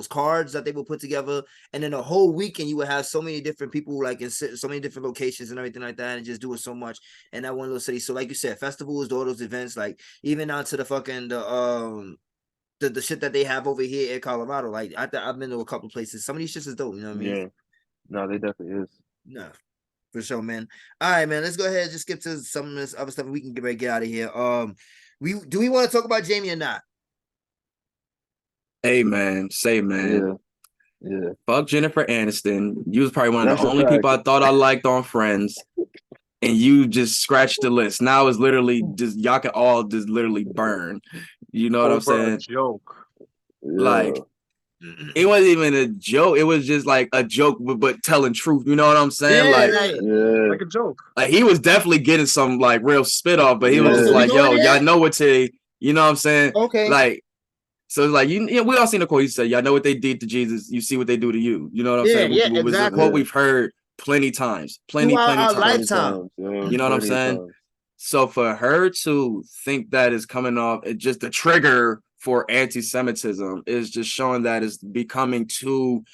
cards that they would put together, and then a whole weekend you would have so many different people like in so many different locations and everything like that, and just doing so much in that one little city. So like you said, festivals, all those events, like even down to the fucking the shit that they have over here in Colorado. Like I've been to a couple places. Some of these shits is dope. You know what I mean? Yeah. No, they definitely is. No. For sure, man. All right, man. Let's go ahead and just skip to some of this other stuff. We can get out of here. Do we want to talk about Jamie or not? Hey, man. Yeah. Fuck Jennifer Aniston. You was probably one of the only people I thought I liked on Friends, and you just scratched the list. Now it's literally just y'all can all just literally burn. You know what I'm saying? Joke. Like. It wasn't even a joke. It was just like a joke, but telling truth. You know what I'm saying? Like a joke. Like he was definitely getting some like real spit off, but he was just like, "Yo, y'all know what to." You know what I'm saying? Okay. Like, so it's like we all seen the quote. He said, "Y'all know what they did to Jesus. You see what they do to you." You know what I'm saying? Yeah, it was a quote we've heard plenty times, plenty times. Lifetime. You know what I'm saying? Times. So for her to think that is coming off, it just the trigger for anti-Semitism is just showing that it's becoming too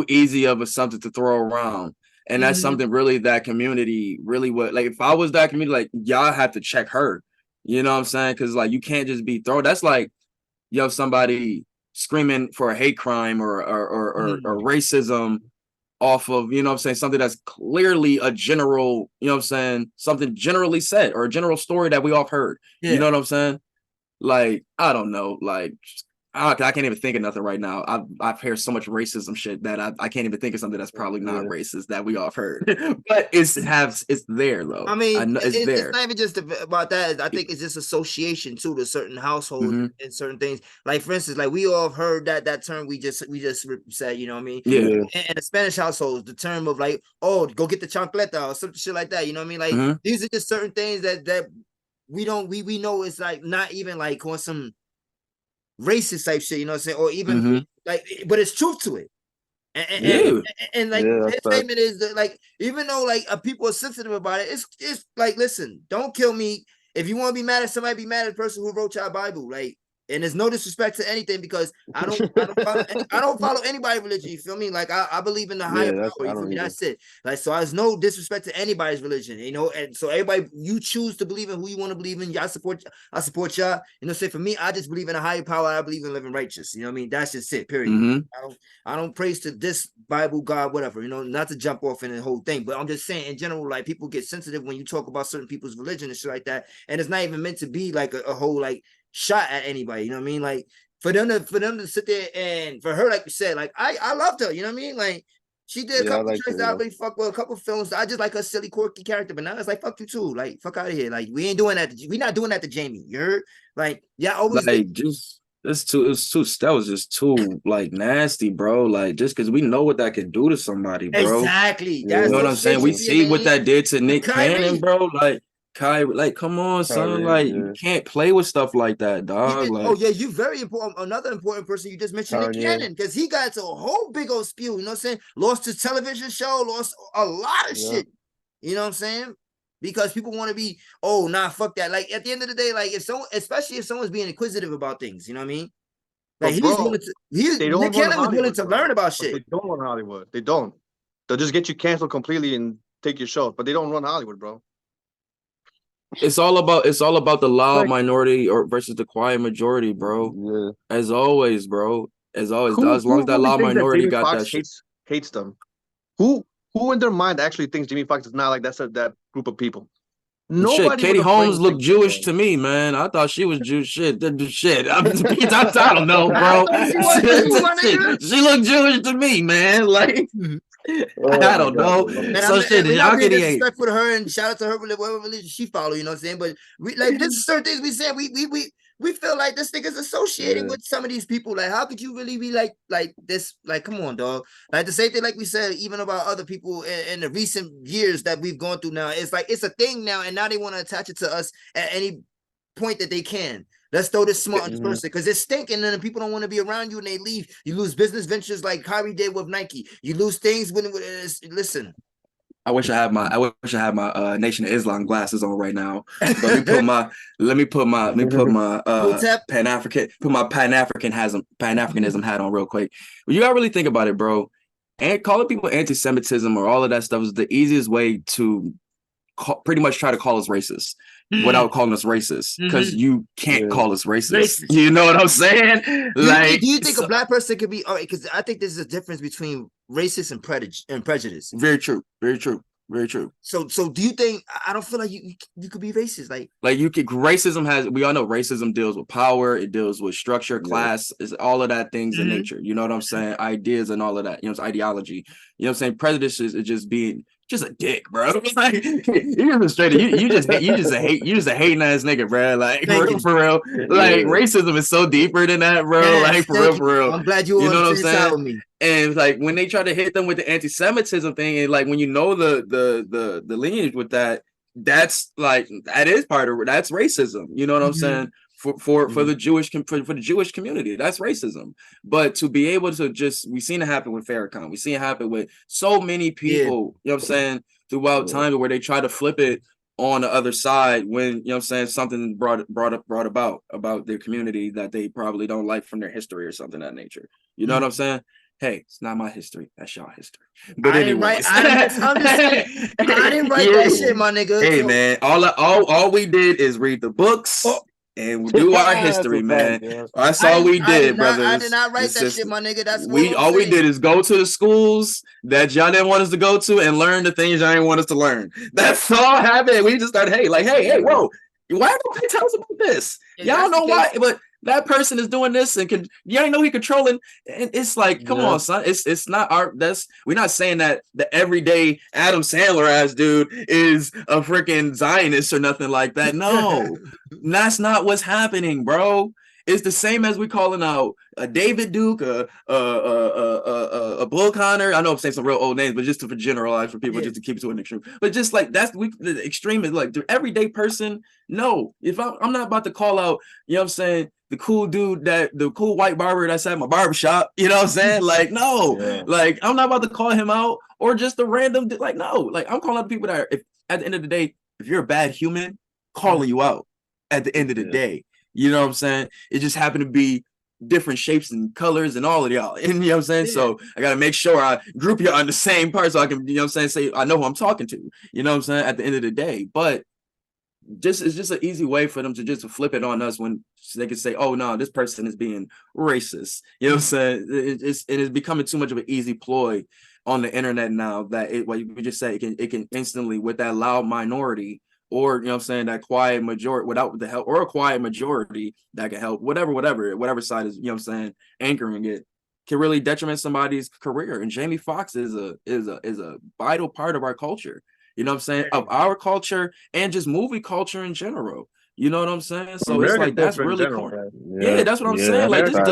easy of a something to throw around. And that's something really that community really would like. If I was that community, like y'all have to check her. You know what I'm saying? Because like you can't just be thrown. That's like somebody screaming for a hate crime or racism off of, you know what I'm saying, something that's clearly a general, you know what I'm saying, something generally said or a general story that we all heard. Yeah. You know what I'm saying? Like, I don't know, like, I can't even think of nothing right now. I've heard so much racism shit that I can't even think of something that's probably not racist that we all heard. But it's there though. I mean, it's there. It's not even just about that. I think it's just association too to certain households and certain things. Like for instance, like we all have heard that term we just said. You know what I mean? Yeah. And the Spanish households, the term of like, oh, go get the chancleta or some shit like that. You know what I mean? Like these are just certain things that we know it's like not even like on some racist type shit, you know what I'm saying? Or even like, but it's truth to it. And like his statement is that like, even though like people are sensitive about it, it's like, listen, don't kill me. If you want to be mad at somebody, be mad at the person who wrote your Bible. Like, and there's no disrespect to anything because I don't follow anybody's religion. You feel me? Like I believe in the higher power. You feel me? That's it. Like so, there's no disrespect to anybody's religion. You know, and so everybody, you choose to believe in who you want to believe in. I support y'all. You know, say for me, I just believe in a higher power. I believe in living righteous. You know what I mean? That's just it. Period. I don't praise to this Bible, God, whatever. You know, not to jump off in the whole thing, but I'm just saying in general, like people get sensitive when you talk about certain people's religion and shit like that, and it's not even meant to be like a whole like shot at anybody, you know what I mean? Like for them to sit there and for her, like you said, like I loved her, you know what I mean? Like she did a couple tricks that I really fuck with, a couple films. I just like her silly, quirky character, but now it's like fuck you too. Like fuck out of here. Like we ain't doing that. We not doing that to Jamie. You heard? Like always like just that was just too like nasty, bro. Like just because we know what that can do to somebody, bro. Exactly. That's you know what I'm saying? We see what that did to Nick Cannon, bro. Like Kyrie, like, come on, son. Like, you can't play with stuff like that, dog. You very important. Another important person you just mentioned, Nick Cannon, because he got into a whole big old spew. You know what I'm saying? Lost his television show, lost a lot of shit. You know what I'm saying? because people want to be, oh, nah, fuck that. Like at the end of the day, like if someone, especially if someone's being inquisitive about things, you know what I mean? Like But bro, Nick Cannon was willing to learn about shit. They don't run Hollywood. They don't. They'll just get you canceled completely and take your show. But they don't run Hollywood, bro. It's all about the loud minority or versus the quiet majority, bro. Yeah. As always, bro. As always, as long as that loud minority got Fox that shit. Hates them. Who in their mind actually thinks Jamie Foxx is not like that group of people? Nobody. Shit, Katie Holmes looked Jewish to me, man. I thought she was Jewish. Shit. I don't know, bro. She looked Jewish to me, man. Like, I don't know. And so shit, y'all can disrespectful to her and shout out to her whatever religion she follow. You know what I'm saying? But we like this is certain things we said. We feel like this thing is associated with some of these people. Like, how could you really be like this? Like, come on, dog. Like the same thing, like we said, even about other people in the recent years that we've gone through now. It's like it's a thing now, and now they want to attach it to us at any point that they can. Let's throw this smart person because it's stinking, and then people don't want to be around you and they leave. You lose business ventures like Kyrie did with Nike. You lose things when listen. I wish I had my Nation of Islam glasses on right now. But let me put my Pan-Africanism hat on real quick. You gotta really think about it, bro. And calling people anti-Semitism or all of that stuff is the easiest way to pretty much try to call us racist without calling us racist, because you can't call us racist. You know what I'm saying? Do you think a black person could be all right? Because I think there's a difference between racist and prejudice. Very true. So do you think? I don't feel like you could be racist. Like you could. Racism has. We all know racism deals with power. It deals with structure, class. Is all of that things in nature. You know what I'm saying? Ideas and all of that. You know, it's ideology. You know what I'm saying? Prejudice is just being just a dick, bro. Like you're just straight. You just a hating ass nigga, bro. Like for real. Like racism is so deeper than that, bro. Like for real. I'm glad you know what I'm saying with me. And like when they try to hit them with the anti-Semitism thing, and like when you know the lineage with that, that's like that is part of that's racism. You know what I'm saying? For the Jewish community, that's racism. But to be able to we've seen it happen with Farrakhan, we've seen it happen with so many people, you know what I'm saying, throughout time, where they try to flip it on the other side when, you know what I'm saying, something brought about their community that they probably don't like from their history or something of that nature. You know what I'm saying? Hey, it's not my history. That's y'all history. But I didn't write that shit, my nigga. Hey, man, all we did is read the books. And we do our history, man. That's all we did, brothers. I did not write that shit, my nigga. That's all we did is go to the schools that y'all didn't want us to go to and learn the things y'all didn't want us to learn. That's all happened. We just started, hey, whoa, why don't they tell us about this? Y'all know why, but that person is doing this and you ain't know he controlling. And it's like, come on, son. It's not we're not saying that the everyday Adam Sandler ass dude is a freaking Zionist or nothing like that. No, that's not what's happening, bro. It's the same as we calling out a David Duke, a Bull Connor. I know I'm saying some real old names, but just to generalize for people, just to keep it to an extreme. But just like the extreme is like the everyday person. No, if I'm not about to call out, you know what I'm saying, the cool dude the cool white barber that's at my barbershop, you know what I'm saying? Like, no, like I'm not about to call him out, or just a random, like, no, like I'm calling out people that if at the end of the day, if you're a bad human, calling you out at the end of the day. You know what I'm saying? It just happened to be different shapes and colors and all of y'all. And you know what I'm saying? So I got to make sure I group y'all on the same part so I can, you know what I'm saying, say I know who I'm talking to. You know what I'm saying? At the end of the day. But it's just an easy way for them to just flip it on us when they can say, oh, no, this person is being racist. You know what I'm saying? It's becoming too much of an easy ploy on the internet now that what you just say, it can instantly, with that loud minority, or, you know what I'm saying, that quiet majority without the help, or a quiet majority that can help, whatever side is, you know what I'm saying, anchoring it, can really detriment somebody's career. And Jamie Foxx is a vital part of our culture, you know what I'm saying, of our culture and just movie culture in general. You know what I'm saying? So American, it's like that's really cool. Yeah, that's what I'm saying. Like this in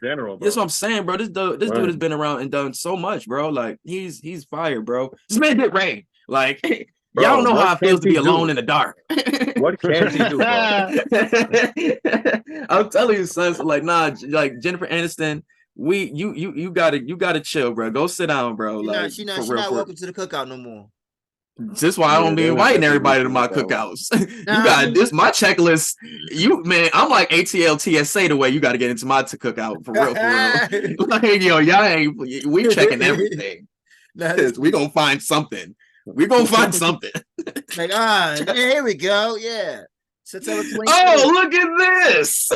general, bro. That's what I'm saying, bro. This dude has been around and done so much, bro. Like he's fire, bro. This man did rain. Like bro, y'all don't know how it feels to be alone in the dark. What can he do, bro? I'm telling you, son. So like, nah, like Jennifer Aniston, you gotta chill, bro. Go sit down, bro. She's not welcome to the cookout no more. This is why I don't be inviting everybody to my cookouts. You got this my checklist. I'm like ATL TSA the way you got to get into my cookout for real. Like, yo, y'all ain't we checking everything. We gonna find something. We gonna find something. Like, here we go. Yeah. September 23rd. Oh, look at this.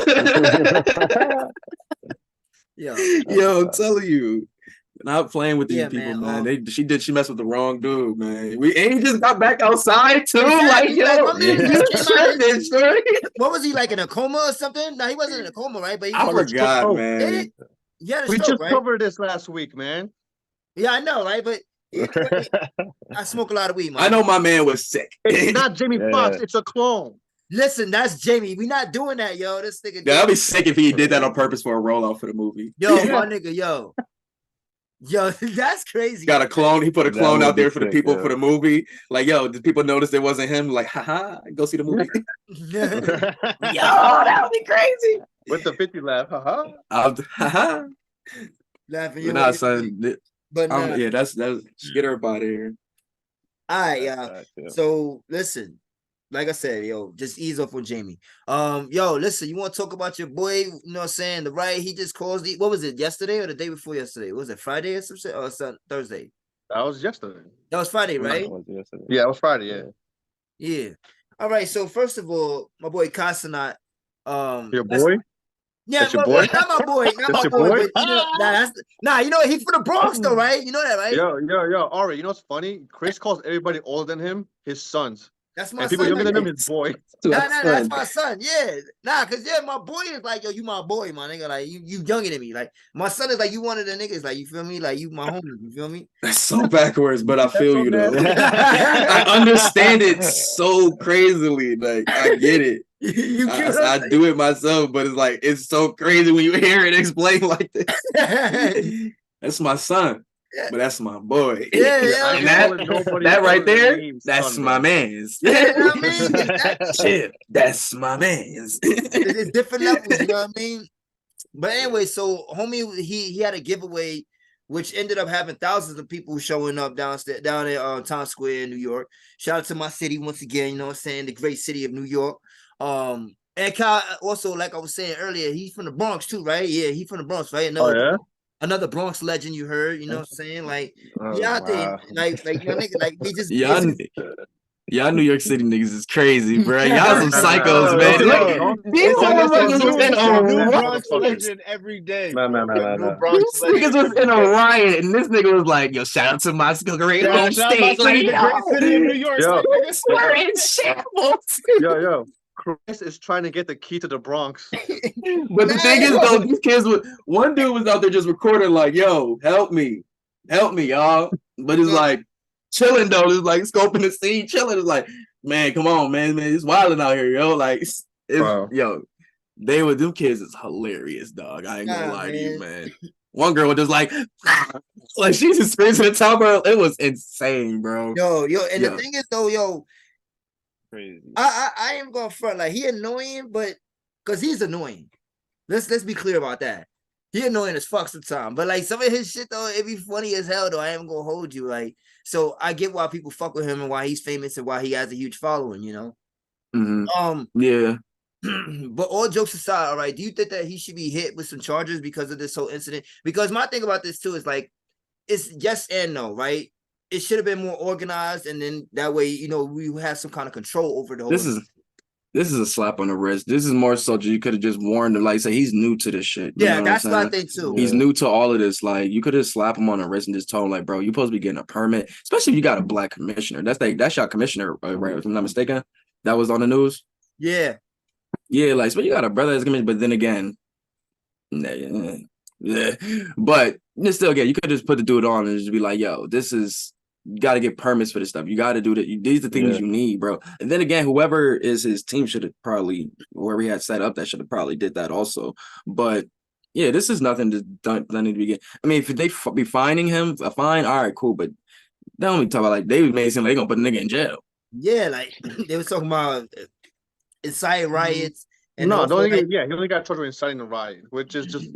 Yo, I'm telling you. Not playing with these people, man. She messed with the wrong dude, man. He just got back outside too. Like, yo, what was he like, in a coma or something? No, he wasn't in a coma, right? But I forgot, man. We just covered this last week, man. Yeah, I know, right? But I smoke a lot of weed, man. I know my man was sick. It's not Jamie Foxx, it's a clone. Listen, that's Jamie. We not doing that, yo. This nigga. Yeah, I'd be sick if he did that on purpose for a rollout for the movie. Yo, my nigga, yo. Yo, that's crazy. Got a clone. He put a clone out there for the people for the movie. Like, yo, did people notice it wasn't him? Like, haha, go see the movie. Yo, that would be crazy. With the 50 laugh, haha. Haha. Laughing. You're not, son. But yeah, that's get her out of here. All right, y'all. So listen. Like I said, yo, just ease off on Jamie. Yo, listen, you want to talk about your boy, you know what I'm saying? The right, he just caused what was it, yesterday or the day before yesterday? Was it Friday or some shit? Or Thursday? That was yesterday. That was Friday, right? Yeah, it was Friday, yeah. Yeah. All right, so first of all, my boy Casanat. Your boy? Yeah, that's your boy? Not my boy. Not my boy. But, you know, he's from the Bronx though, right? You know that, right? Yo, Ari, you know what's funny? Chris calls everybody older than him his sons. That's my and people son. Younger than him is boy. That's my son. Yeah. Cause my boy is like, yo, you my boy, my nigga. Like you younger than me. Like my son is like you one of the niggas. Like you feel me? Like you my homie. You feel me? That's so backwards, but I feel you though. I understand it so crazily. Like I get it. I do it myself, but it's like it's so crazy when you hear it explained like this. That's my son. Yeah. But that's my boy. Yeah. And that right there, that's my man's. Yeah, you know what I mean? That's my man's. It's different levels, you know what I mean? But anyway, so homie, he had a giveaway, which ended up having thousands of people showing up down at Times Square in New York. Shout out to my city once again, you know what I'm saying? The great city of New York. And Kyle, also, like I was saying earlier, he's from the Bronx too, right? Yeah, he's from the Bronx, right? Another Bronx legend you heard, you know what I'm saying? Like, out there, like your nigga, like we just y'all New York City niggas is crazy, bro. Y'all some psychos, man. These motherfuckers was in a Bronx legend every day. No. These niggas was in a riot, and this nigga was like, yo, shout out to my great home state. Like, the great city of New York. We're in shambles. Yo. Chris is trying to get the key to the Bronx. But the thing is, though, these kids one dude was out there just recording, like, yo, help me, y'all. But it's like chilling though. It's like scoping the scene, chilling. It's like, man, come on, man, it's wilding out here, yo. Like, yo, them kids is hilarious, dog. I ain't gonna lie to you, man. One girl was just like she just screams to the top, bro. It was insane, bro. Yo, and the thing is, though, yo. Crazy. I ain't gonna front like he annoying, but because he's annoying. Let's be clear about that. He annoying as fuck sometimes, but like some of his shit though, it be funny as hell though. I ain't gonna hold you like. So I get why people fuck with him and why he's famous and why he has a huge following. You know. Mm-hmm. Yeah. But all jokes aside, all right. Do you think that he should be hit with some charges because of this whole incident? Because my thing about this too is like, it's yes and no, right? It should have been more organized, and then that way, you know, we have some kind of control over the whole. This is a slap on the wrist. This is more so you could have just warned him, like say he's new to this shit. Yeah, that's what I think too. He's new to all of this. Like you could have slapped him on the wrist and just told him, like, bro, you supposed to be getting a permit, especially if you got a black commissioner. That's your commissioner, right? If I'm not mistaken, that was on the news. Yeah, like so you got a brother that's commissioner, but then again, yeah. But still, again, you could just put the dude on and just be like, yo, this is. You got to get permits for this stuff. You got to do that. These are the things you need, bro. And then again, whoever is his team should have probably, wherever he had set up, that should have probably did that also. But yeah, this is nothing to begin. I mean, if they be fining him a fine, all right, cool. But they don't be talking about like they made it seem like they gonna put a nigga in jail. Yeah, like they was talking about inciting riots. And he only got charged with inciting a riot, which is just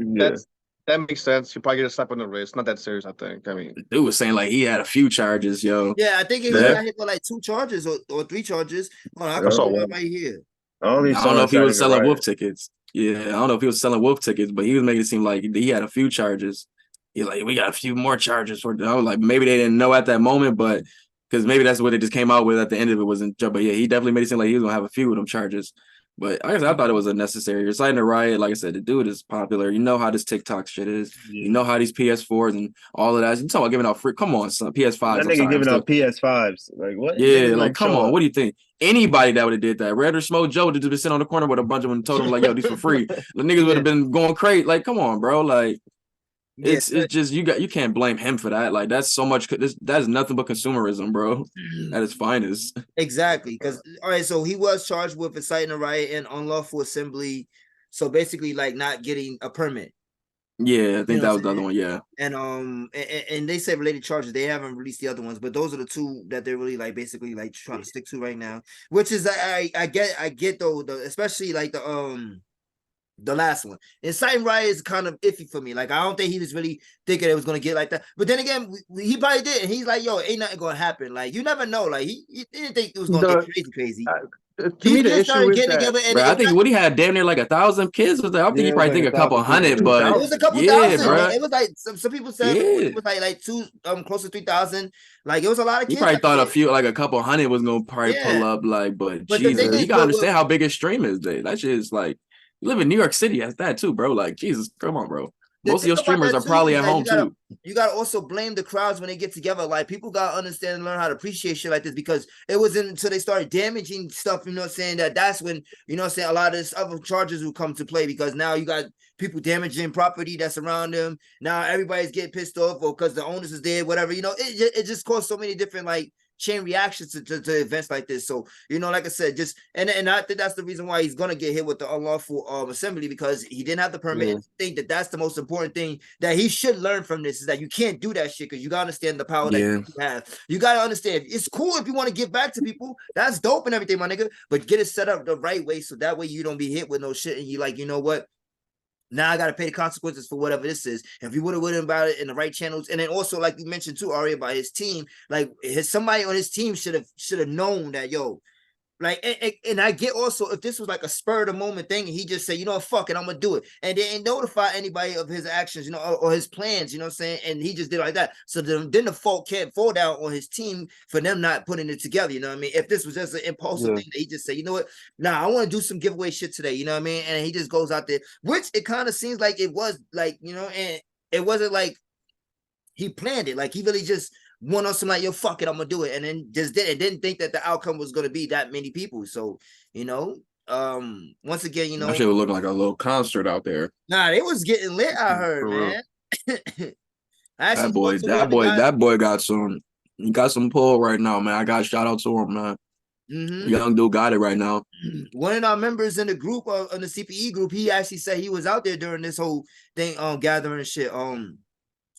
That makes sense. You probably get a slap on the wrist. Not that serious, I think. I mean, Dude was saying like he had a few charges, yo. Yeah, I think he Yeah. got hit with like 2 charges or 3 charges. Hold on, I I can saw pull it up one. right here. I only I saw don't know if he was inciting a selling wolf riot. tickets. Yeah, I don't know if he was selling wolf tickets, but he was making it seem like he had a few charges. He's like, we got a few more charges for. I was like, maybe they didn't know at that moment, but because maybe that's what they just came out with at the end of it wasn't. But yeah, he definitely made it seem like he was gonna have a few of them charges. But like I said, I thought it was unnecessary. You're citing a riot, like I said, the dude is popular. You know how this TikTok shit is. You know how these PS4s and all of that. You talking about giving out free? Come on, son. PS5s. That I'm nigga sorry, giving I'm out PS5s. Like what? yeah, Niggas like gonna come show on. up. What do you think? Anybody that would have did that, Red or Smoke Joe would have been sitting on the corner with a bunch of them and told him like, "Yo, these for free." The niggas would have been going crazy. Like, come on, bro. Like, Yeah, it's just you can't blame him for that. Like, that's so much. That's nothing but consumerism, bro. At its finest. exactly. Because all right, so he was charged with inciting a riot and unlawful assembly. So basically, like not getting a permit. Yeah, I You think know that what was the I'm other one. Yeah. and they said related charges. They haven't released the other ones, but those are the 2 that they're really like basically like trying to stick to right now. Which is I get though, especially like the last one. Inciting riot is kind of iffy for me. Like I don't think he was really thinking it was gonna get like that. But then again, he probably did. And he's like, yo, ain't nothing gonna happen. Like you never know. Like he didn't think it was gonna get crazy. To These me, the kids issue started is getting that together, and Bro, I think Woody had damn near like 1,000 kids with that. I don't think he Yeah, probably it's think like a couple 1,000 hundred, people. but it was a couple yeah, thousand. bro. It was like some people said Yeah. it was like 2 close to 3,000. Like it was a lot of He kids. probably Like thought that. like a couple hundred was gonna probably pull Yeah. up, like, but But the thing Jesus, is, you gotta understand how big his stream is, dude. That shit is like you live in New York City as that too, bro. Like, Jesus, come on, bro. the Most of thing your about streamers that are too probably is at that home too. you gotta also blame the crowds when they get together. Like people gotta understand and learn how to appreciate shit like this, because it wasn't until they started damaging stuff, you know what I'm saying, that's when, you know what I'm saying, a lot of this other charges will come to play, because now you got people damaging property that's around them. Now everybody's getting pissed off or because the owners is there, whatever, you know, it just caused so many different like chain reactions to events like this. So, you know, like I said, just and I think that's the reason why he's gonna get hit with the unlawful assembly, because he didn't have the permit. Yeah. I think that's the most important thing that he should learn from this, is that you can't do that shit, because you gotta understand the power that you have. You gotta understand, it's cool if you want to give back to people, that's dope and everything, my nigga, but get it set up the right way so that way you don't be hit with no shit and you like, you know what, now I got to pay the consequences for whatever this is. If you would have written about it in the right channels, and then also like you mentioned too, Ari, about his team, like somebody on his team should have known that, yo, like, and I get also if this was like a spur of the moment thing, and he just said, you know, fuck it, I'm gonna do it, and they ain't notify anybody of his actions, you know, or his plans, you know what I'm saying, and he just did it like that. So then the fault can't fall down on his team for them not putting it together, you know what I mean? If this was just an impulsive thing that he just said, you know what, I want to do some giveaway shit today, you know what I mean, and he just goes out there, which it kind of seems like it was like, you know, and it wasn't like he planned it, like he really just went on some like, yo, fuck it, I'm gonna do it, and then just did it. Didn't think that the outcome was gonna be that many people. So, you know, once again, you know, that shit was looking like a little concert out there. Nah, they was getting lit, I heard, man. That boy got some pull right now, man. I got shout out to him, man. Young dude got it right now. One of our members in the group, in the CPE group, he actually said he was out there during this whole thing, gathering and shit.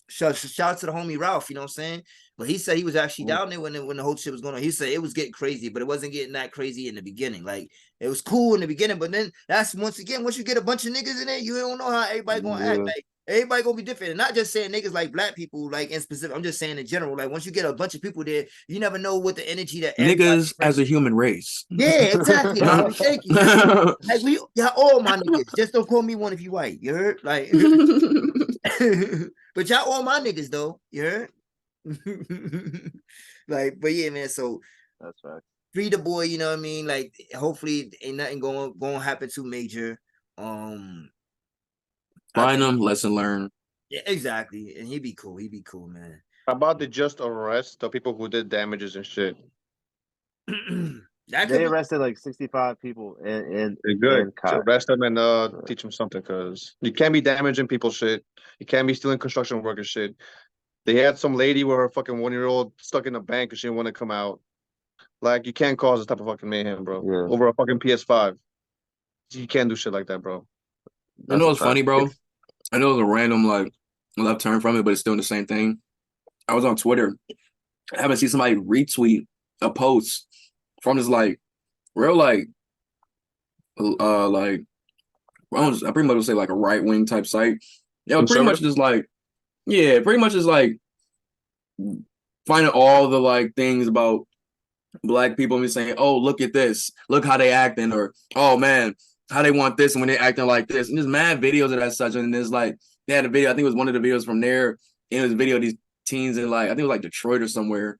Shout out to the homie Ralph, you know what I'm saying? But he said he was actually down there when the whole shit was going on. He said it was getting crazy, but it wasn't getting that crazy in the beginning. Like it was cool in the beginning, but then that's once you get a bunch of niggas in there, you don't know how everybody gonna act. Like everybody gonna be different. And not just saying niggas like black people, like in specific. I'm just saying in general. Like once you get a bunch of people there, you never know what the energy that niggas as a human race. Yeah, exactly. Thank you. Like y'all all my niggas. Just don't call me one if you white. You heard? Like, but y'all all my niggas though. You heard? Like, but yeah, man. So That's right. free the boy. You know what I mean? Like, hopefully, ain't nothing going to happen too major. Find him, lesson learned. Yeah, exactly. And he'd be cool. He'd be cool, man. How about they just arrest the people who did damages and shit? They arrested like 65 people and good. So arrest them and teach them something, because you can't be damaging people's shit. You can't be stealing construction worker shit. They had some lady with her fucking 1-year-old stuck in a bank because she didn't want to come out. Like, you can't cause this type of fucking mayhem, bro. Yeah. Over a fucking PS5. You can't do shit like that, bro. You know what's funny, bro? I know it was a random like left turn from it, but it's still the same thing. I was on Twitter. I haven't seen somebody retweet a post from this like real like I pretty much would say like a right wing type site. pretty much just like, yeah, pretty much just like finding all the like things about Black people and be saying, oh, look at this, look how they acting, or oh man, how they want this and when they acting like this, and just mad videos of that such. And there's like they had a video, I think it was one of the videos from there, and it was a video of these teens in like I think it was like Detroit or somewhere,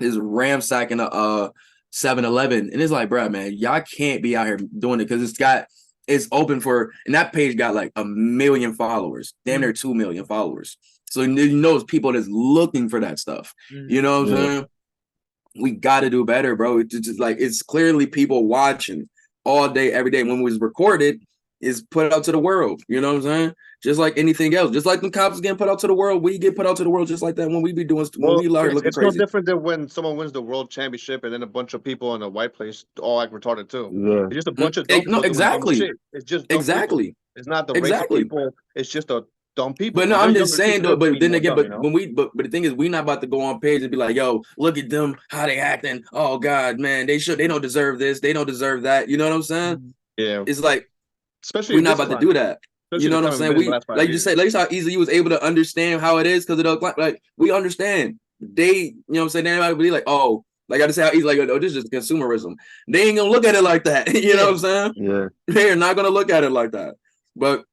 is ransacking a 7-Eleven, and it's like, bro, man, y'all can't be out here doing it because it's open for, and that page got like 1 million followers, damn near 2 million followers. So you know, it's people that's looking for that stuff. You know what I'm saying? We got to do better, bro. It's just like it's clearly people watching all day, every day. When it was recorded, is put out to the world. You know what I'm saying? Just like anything else, just like the cops getting put out to the world, we get put out to the world just like that when we be doing when we learn looking crazy. It's no different than when someone wins the world championship and then a bunch of people in a white place all act retarded too. Yeah. It's just a bunch of no, exactly. It's just exactly. People. It's not the race of people. It's just a dumb people. But no, I'm just saying though. But then again, but the thing is, we not about to go on page and be like, "Yo, look at them, how they acting. Oh God, man, they don't deserve this. They don't deserve that." You know what I'm saying? Yeah. It's like, especially we're not about to do that. Especially you know what I'm saying? We like you said, like how easily you was able to understand how it is because of the like we understand. They, you know what I'm saying? Everybody be like, oh, like I just say how easy, like, oh, this is just consumerism. They ain't gonna look at it like that. You know what I'm saying? Yeah. They're not gonna look at it like that. But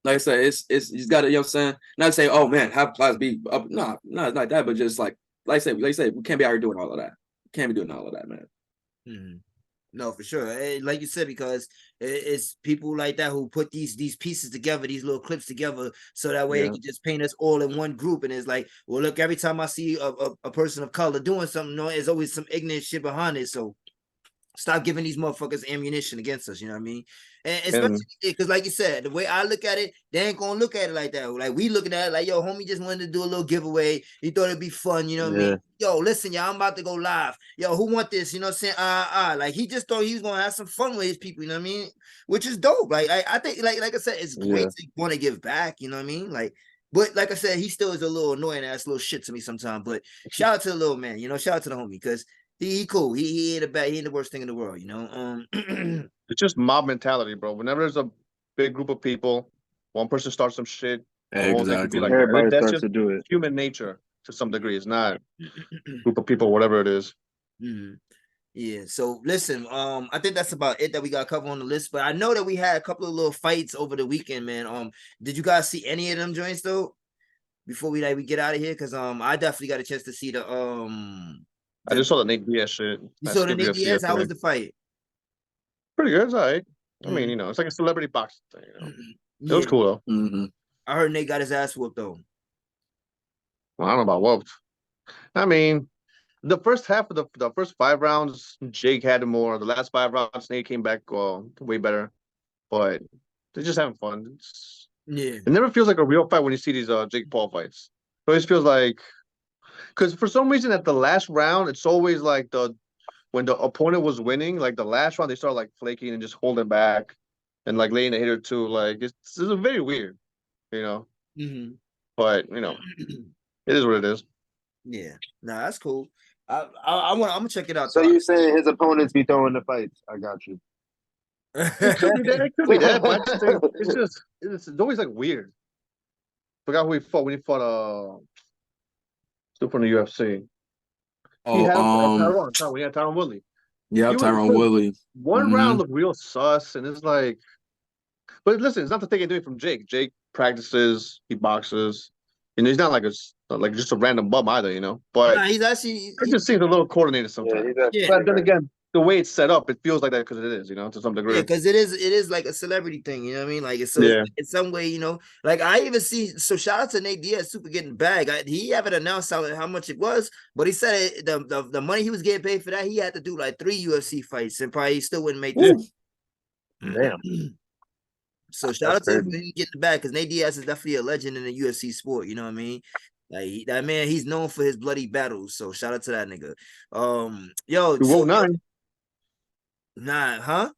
like I said, it's you just gotta, you know what I'm saying? Not say, oh man, have class be up. No, not like that, but just like I said, we can't be out here doing all of that. Can't be doing all of that, man. Mm-hmm. No, for sure. Like you said, because it's people like that who put these pieces together, these little clips together, so that way they can just paint us all in one group. And it's like, well, look, every time I see a person of color doing something, there's always some ignorant shit behind it. So stop giving these motherfuckers ammunition against us. You know what I mean? And especially because, like you said, the way I look at it, they ain't gonna look at it like that. Like we looking at it like, yo, homie just wanted to do a little giveaway. He thought it'd be fun. You know what I mean? Yo, listen, y'all, I'm about to go live. Yo, who want this? You know what I'm saying? Like he just thought he was gonna have some fun with his people. You know what I mean? Which is dope. Like I think, like I said, it's great to want to give back. You know what I mean? Like. But like I said, he still is a little annoying ass little shit to me sometimes. But shout out to the little man, shout out to the homie because he cool. He ain't he ain't the worst thing in the world, It's just mob mentality, bro. Whenever there's a big group of people, one person starts some shit. Exactly. Like everybody that's starts just to do it. Human nature to some degree. It's not group of people, whatever it is. Mm-hmm. Yeah. So listen, I think that's about it that we got covered on the list. But I know that we had a couple of little fights over the weekend, man. Did you guys see any of them joints though? Before we get out of here, because I definitely got a chance to see the I just saw the Nate Diaz shit. You saw the Nate Diaz? How was the fight? Pretty good. It's all right. I mean, it's like a celebrity boxing thing. It was cool though. Mm-hmm. I heard Nate got his ass whooped though. Well, I don't know about whooped. I mean, the first half of the first 5 rounds, Jake had more. The last 5 rounds, Nate came back way better. But they're just having fun. It never feels like a real fight when you see these Jake Paul fights. It always feels like, because for some reason at the last round, it's always like when the opponent was winning, like the last round, they start like flaking and just holding back and like laying a hit or two. Like it's very weird, Mm-hmm. But it is what it is. Yeah, nah, that's cool. I'm gonna check it out. So you saying his opponents be throwing the fights? I got you. It could be that, but I just think it's always like weird. Forgot who he fought when he fought still from the UFC. Oh, Tyron. We had Tyron Woodley. Yeah, Tyron Woodley. One round looked real sus, and it's like, but listen, it's not to take anything from Jake. Jake practices, he boxes, he's not like just a random bum either, But nah, he's actually. It just seems a little coordinated sometimes. But then again, the way it's set up, it feels like that because it is, to some degree. Yeah, because it is like a celebrity thing, you know what I mean? Like it's in some way, like I even see. So shout out to Nate Diaz, super getting bag. He haven't announced how much it was, but he said the money he was getting paid for that, he had to do like 3 UFC fights, and probably still wouldn't make that. Damn. So shout out to him getting the bag because Nate Diaz is definitely a legend in the UFC sport. You know what I mean? Like that man, he's known for his bloody battles. So shout out to that nigga. 209. Nah, huh?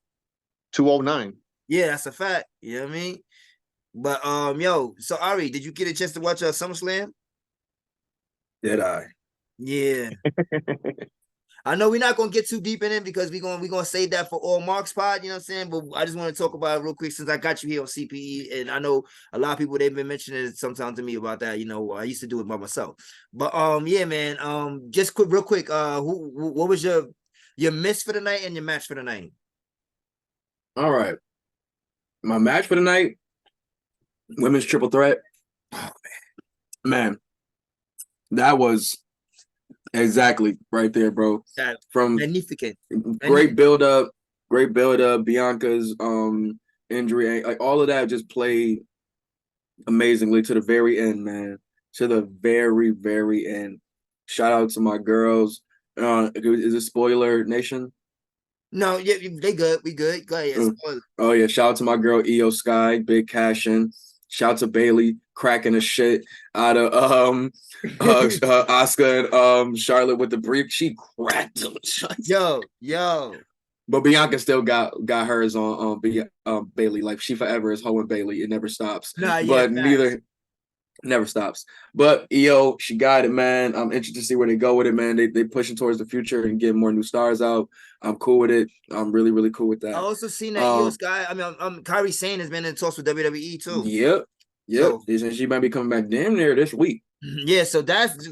209. Yeah, that's a fact. You know what I mean? But so Ari, did you get a chance to watch SummerSlam? Did I? Yeah. I know we're not gonna get too deep in it because we're gonna save that for all Marks pod, you know what I'm saying? But I just want to talk about it real quick since I got you here on CPE, and I know a lot of people they've been mentioning it sometimes to me about that. You know, I used to do it by myself. But yeah, man. Just real quick, what was your miss for the night and your match for the night? All right. My match for the night, women's triple threat. Oh, man, that was exactly right there, bro. From magnificent. Great build up. Bianca's injury, like all of that just played amazingly to the very end, man. To the very, very end. Shout out to my girls. Is it Spoiler Nation? No, yeah, they good. We good. Go ahead. Oh yeah, shout out to my girl EO Sky, big cash in. Shout out to Bailey cracking the shit out of Oscar and Charlotte with the brief. She cracked them. Yo. But Bianca still got hers on Bailey. Like she forever is hoeing Bailey. It never stops. Never stops. But EO, she got it, man. I'm interested to see where they go with it, man. They pushing towards the future and getting more new stars out. I'm cool with it. I'm really, really cool with that. I also seen that EO Sky. I mean, Kairi Sane has been in talks with WWE too. Yep. So, she might be coming back damn near this week. Yeah, so that's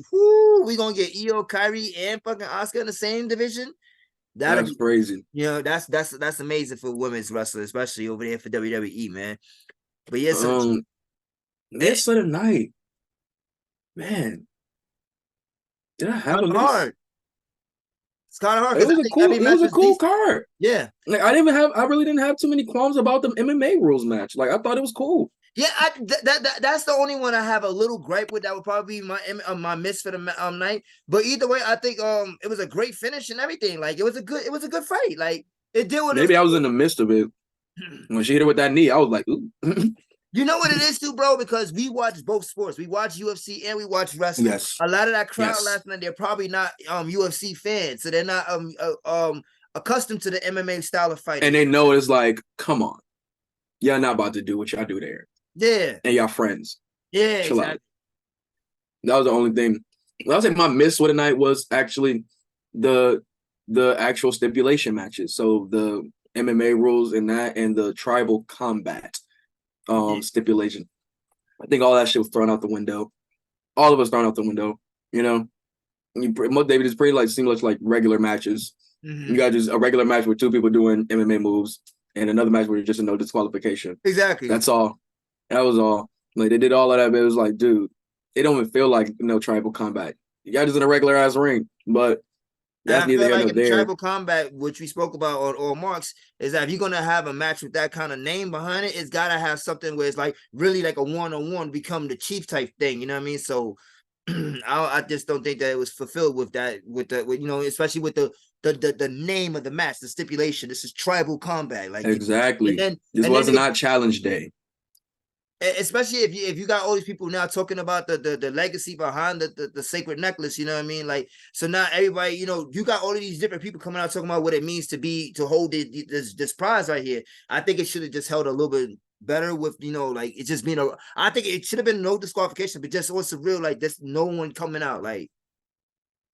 we gonna get EO, Kairi, and fucking Oscar in the same division. That's crazy. You know, that's amazing for women's wrestling, especially over there for WWE, man. But yeah, so this of the night, man. Did I have a miss? Hard. It's kind of hard. It was a cool card. Yeah. Like I really didn't have too many qualms about the MMA rules match. Like I thought it was cool. Yeah, that's the only one I have a little gripe with. That would probably be my miss for the night. But either way, I think it was a great finish and everything. Like it was a good fight. Like it did what maybe I was in the midst of it when she hit it with that knee. I was like, ooh. You know what it is too, bro? Because we watch both sports. We watch UFC and we watch wrestling. Yes. A lot of that crowd last night, they're probably not UFC fans, so they're not accustomed to the MMA style of fighting. And they know it's like, come on, y'all not about to do what y'all do there. Yeah. And y'all friends. Yeah, chill out. That was the only thing. I would say my miss for the night was actually the actual stipulation matches. So the MMA rules and that, and the tribal combat stipulation. I think all that shit was thrown out the window. All of us thrown out the window. You know, David is pretty seems like regular matches. Mm-hmm. You got just a regular match with two people doing MMA moves, and another match where you're just a no disqualification. Exactly. That's all. That was all. Like they did all of that, but it was like, dude, it don't even feel like no tribal combat. You got just in a regular ass ring, but that's neither here nor there. Tribal combat, which we spoke about on All Marks, is that if you're gonna have a match with that kind of name behind it, it's gotta have something where it's like really like a one-on-one, become the chief type thing. You know what I mean? So I just don't think that it was fulfilled with that, with especially with the name of the match, the stipulation. This is tribal combat, like exactly. This wasn't not challenge day. Especially if you got all these people now talking about the legacy behind the sacred necklace, you know what I mean? Like, so now everybody, you got all of these different people coming out talking about what it means to hold this prize right here. I think it should have just held a little bit better with, like it just being I think it should have been no disqualification, but just what's the real, like there's no one coming out, like,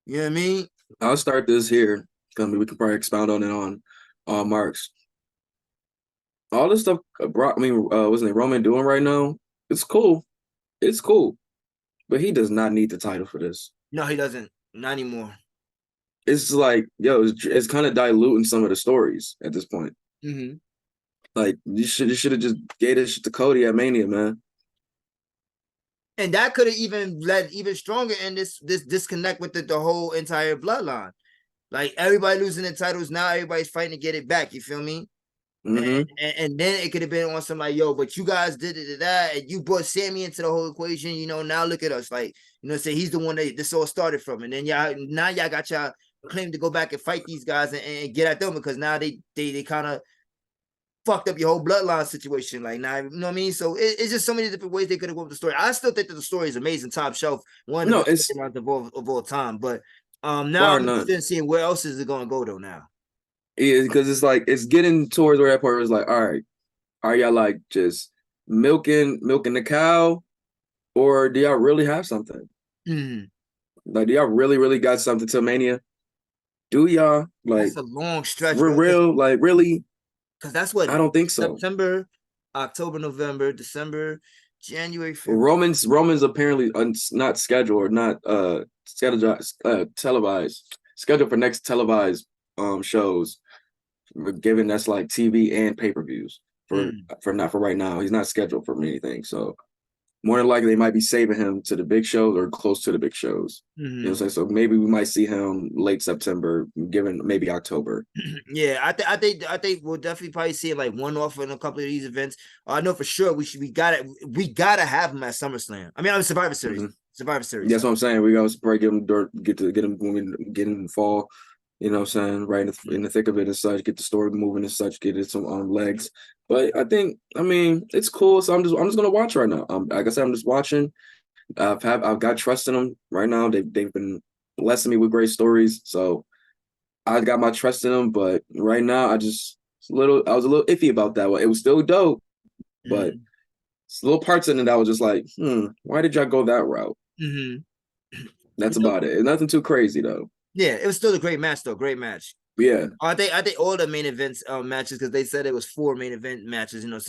you know what I mean? I'll start this here because we can probably expound on it on Marks. All this stuff, what's his name, Roman doing right now, it's cool. It's cool. But he does not need the title for this. No, he doesn't. Not anymore. It's like, it's kind of diluting some of the stories at this point. Mm-hmm. Like, you should have just gave this shit to Cody at Mania, man. And that could have even led even stronger in this disconnect with the whole entire bloodline. Like, everybody losing their titles, now everybody's fighting to get it back, you feel me? Mm-hmm. And then it could have been on some like, yo, but you guys did it to that, and you brought Sammy into the whole equation. Now look at us, like, say he's the one that this all started from, and then y'all got y'all claim to go back and fight these guys and get at them because now they kind of fucked up your whole bloodline situation. Like, now, you know what I mean? So it's just so many different ways they could have gone with the story. I still think that the story is amazing, top shelf, one of the best of all time. But now I'm interested in seeing where else is it going to go though now. Yeah, because it's like it's getting towards where that part was like, all right, are y'all like just milking the cow, or do y'all really have something? Mm-hmm. Like, do y'all really got something till Mania? Do y'all like That's a long stretch, for bro. real? Like really? Because that's what I don't think so. September, October, November, December, January, Well, February. Roman's apparently not scheduled or not scheduled televised scheduled for next televised shows. Given that's like TV and pay-per-views for not for right now. He's not scheduled for anything. So more than likely they might be saving him to the big shows or close to the big shows. You know what I'm saying? So maybe we might see him late September, given maybe October. Yeah, I think we'll definitely probably see like one off in a couple of these events. I know for sure we gotta have him at SummerSlam. I mean, I'm Survivor Series. Survivor Series. That's what I'm saying. We gotta probably get him when we get in the fall. You know what I'm saying? Right in the thick of it and such, get the story moving and such, get it some legs. But I mean, it's cool. So I'm just gonna watch right now. Like I said, I'm just watching. I've got trust in them right now. They've been blessing me with great stories. So I got my trust in them. But right now, I was a little iffy about that one. It was still dope, but it's little parts in it that was just like, why did y'all go that route? That's about it. It's nothing too crazy though. Yeah, it was still a great match, though. Great match. Yeah. I think all the main events matches, because they said it was 4 main event matches, you know.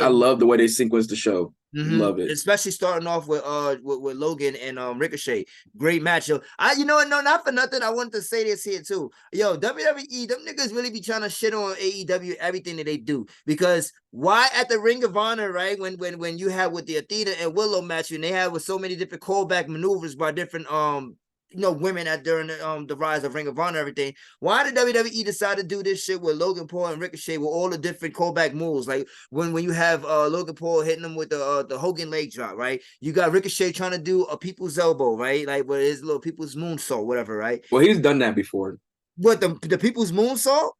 I love the way they sequenced the show. Love it. Especially starting off with Logan and Ricochet. Great match, yo. You know what? No, not for nothing. I wanted to say this here too. Yo, WWE, them niggas really be trying to shit on AEW, everything that they do. Because why at the Ring of Honor, right? When you have with the Athena and Willow match, and they have with so many different callback maneuvers by different women during the rise of Ring of Honor, everything. Why did WWE decide to do this shit with Logan Paul and Ricochet with all the different callback moves? Like when you have Logan Paul hitting them with the Hogan leg drop, right? You got Ricochet trying to do a people's elbow, right? Like with his little people's moonsault, whatever, right? Well, he's done that before. What the people's moonsault?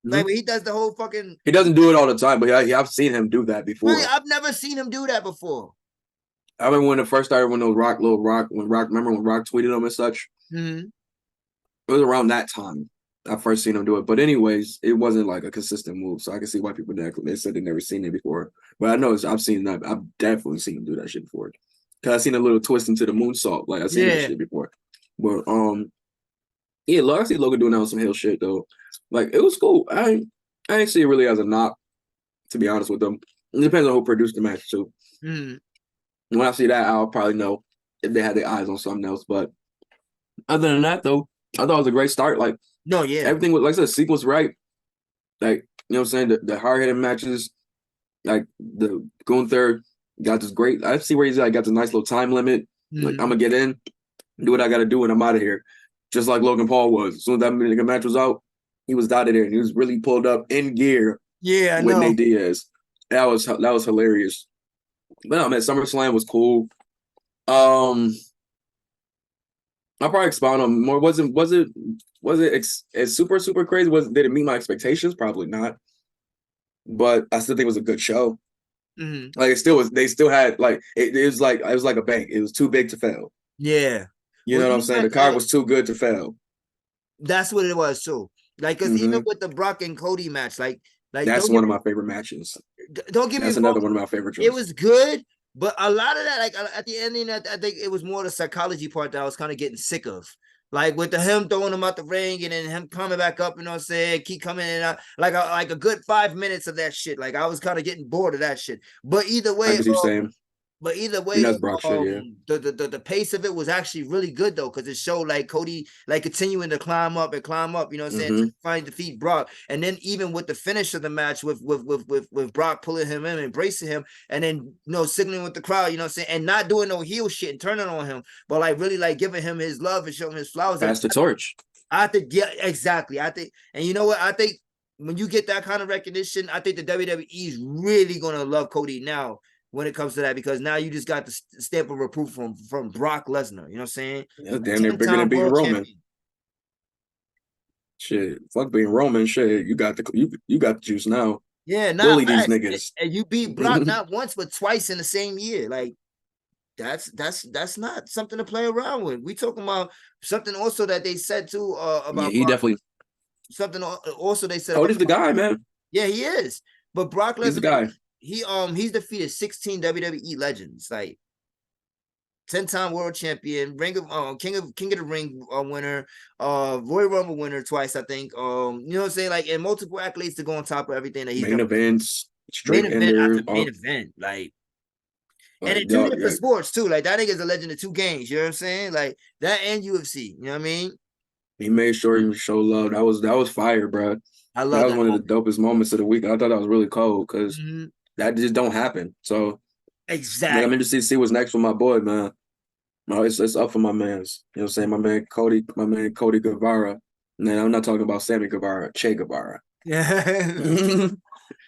Like when he does the whole fucking. He doesn't do it all the time, but I've seen him do that before. Really? I've never seen him do that before. I remember when it first started, when Rock tweeted him and such. It was around that time I first seen him do it. But anyways, it wasn't like a consistent move, so I can see why people they said they never seen it before. But I know I've seen that. I've definitely seen him do that shit before. Cause I've seen a little twist into the moonsault. Like I've seen that shit before. But I see Logan doing that with some hill shit though. Like it was cool. I didn't see it really as a knock, to be honest with them. It depends on who produced the match too. When I see that, I'll probably know if they had their eyes on something else. But other than that, though, I thought it was a great start. Like, everything was, like I said, sequence right. Like, you know what I'm saying? The hard-hitting matches, like the Gunther got this great. I see where he's like got the nice little time limit. Like, I'm gonna get in, do what I gotta do, and I'm out of here. Just like Logan Paul was. As soon as that match was out, he was out of there and he was really pulled up in gear. Yeah, I with know. Nate Diaz. That was hilarious. But no, man, SummerSlam was cool. I'll probably expound on more. Was it as super crazy? Did it meet my expectations? Probably not. But I still think it was a good show. Like it still was. They still had like it was like a bank. It was too big to fail. Yeah, you know what I'm saying. The card was too good to fail. That's what it was too. Like, cause even with the Brock and Cody match, like that's one of my favorite matches. Don't get me wrong. That's another one of my favorite choices. It was good, but a lot of that, like at the ending, I think it was more the psychology part that I was kind of getting sick of. Like with him throwing him out the ring and then him coming back up, you know what I'm saying? Keep coming in and out. Like a good 5 minutes of that shit. Like I was kind of getting bored of that shit. But either way, that's Brock shit, yeah. The pace of it was actually really good though, because it showed like Cody like continuing to climb up, you know what I'm saying, to find defeat Brock. And then even with the finish of the match with Brock pulling him in, embracing him, and then signaling with the crowd, you know what I'm saying, and not doing no heel shit and turning on him, but like really like giving him his love and showing him his flowers. Pass the torch. I think, yeah, exactly. I think, and you know what? I think when you get that kind of recognition, I think the WWE is really gonna love Cody now when it comes to that, because now you just got the stamp of approval from Brock Lesnar. You know what I'm saying? Yeah, damn near bigger than being Roman. Champion. Shit, fuck being Roman. Shit, you got the juice now. Yeah, bully these niggas. And you beat Brock not once but twice in the same year. Like that's not something to play around with. We talking about something also that they said too about. Yeah, he Brock. definitely. Something also they said. Cody's the guy, man. Yeah, he is. But Brock Lesnar, he's the guy. He's defeated 16 WWE legends. Like 10-time world champion, King of the Ring winner, Royal Rumble winner twice, I think. You know what I'm saying? Like, and multiple accolades to go on top of everything that he's main done. events, Main straight event ender. after main event, like. And Like, in two different yeah, sports too. Like that nigga's a legend of 2 games. You know what I'm saying? Like that and UFC. You know what I mean? he made sure he showed love. That was fire, bro. I That love was that one of the moment. dopest moments of the week. I thought that was really cool because that just don't happen. So Exactly. I'm interested to see what's next for my boy, man. No, it's up for my mans. You know what I'm saying? My man Cody Guevara. And then I'm not talking about Sammy Guevara, Che Guevara. Yeah.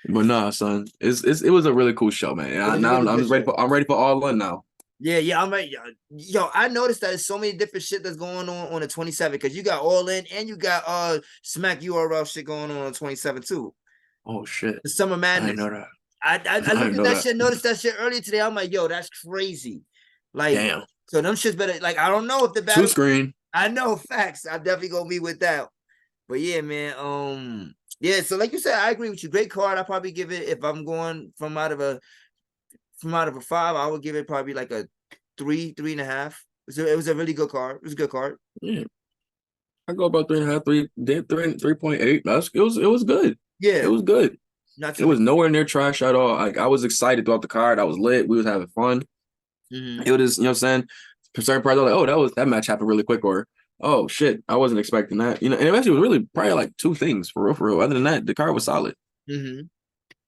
But nah, son, it was a really cool show, man. And Really I'm ready for all in now. Yeah, I'm ready. Yo, I noticed that there's so many different shit that's going on the 27th because you got All In and you got Smack URL shit going on the 27th too. Oh shit. The Summer I Madness. didn't know that. I looked at that shit, noticed that shit earlier today. I'm like, yo, that's crazy. Like, damn. So them shits better. Like, I don't know if the battle 2-screen. I know facts. I'm definitely gonna be with that. But yeah, man. Yeah. So like you said, I agree with you. Great card. I probably give it if I'm going from out of a 5. I would give it probably like a 3.5. It was a really good card. It was a good card. Yeah. I go about 3.5, 3.8. It was good. Yeah. It was good. It was nowhere near trash at all. Like I was excited throughout the card. I was lit. We was having fun. It was, you know what I'm saying? For certain parts, I was like, oh, that match happened really quick, or oh shit, I wasn't expecting that. You know, and it actually was really probably like 2 things for real. Other than that, the card was solid.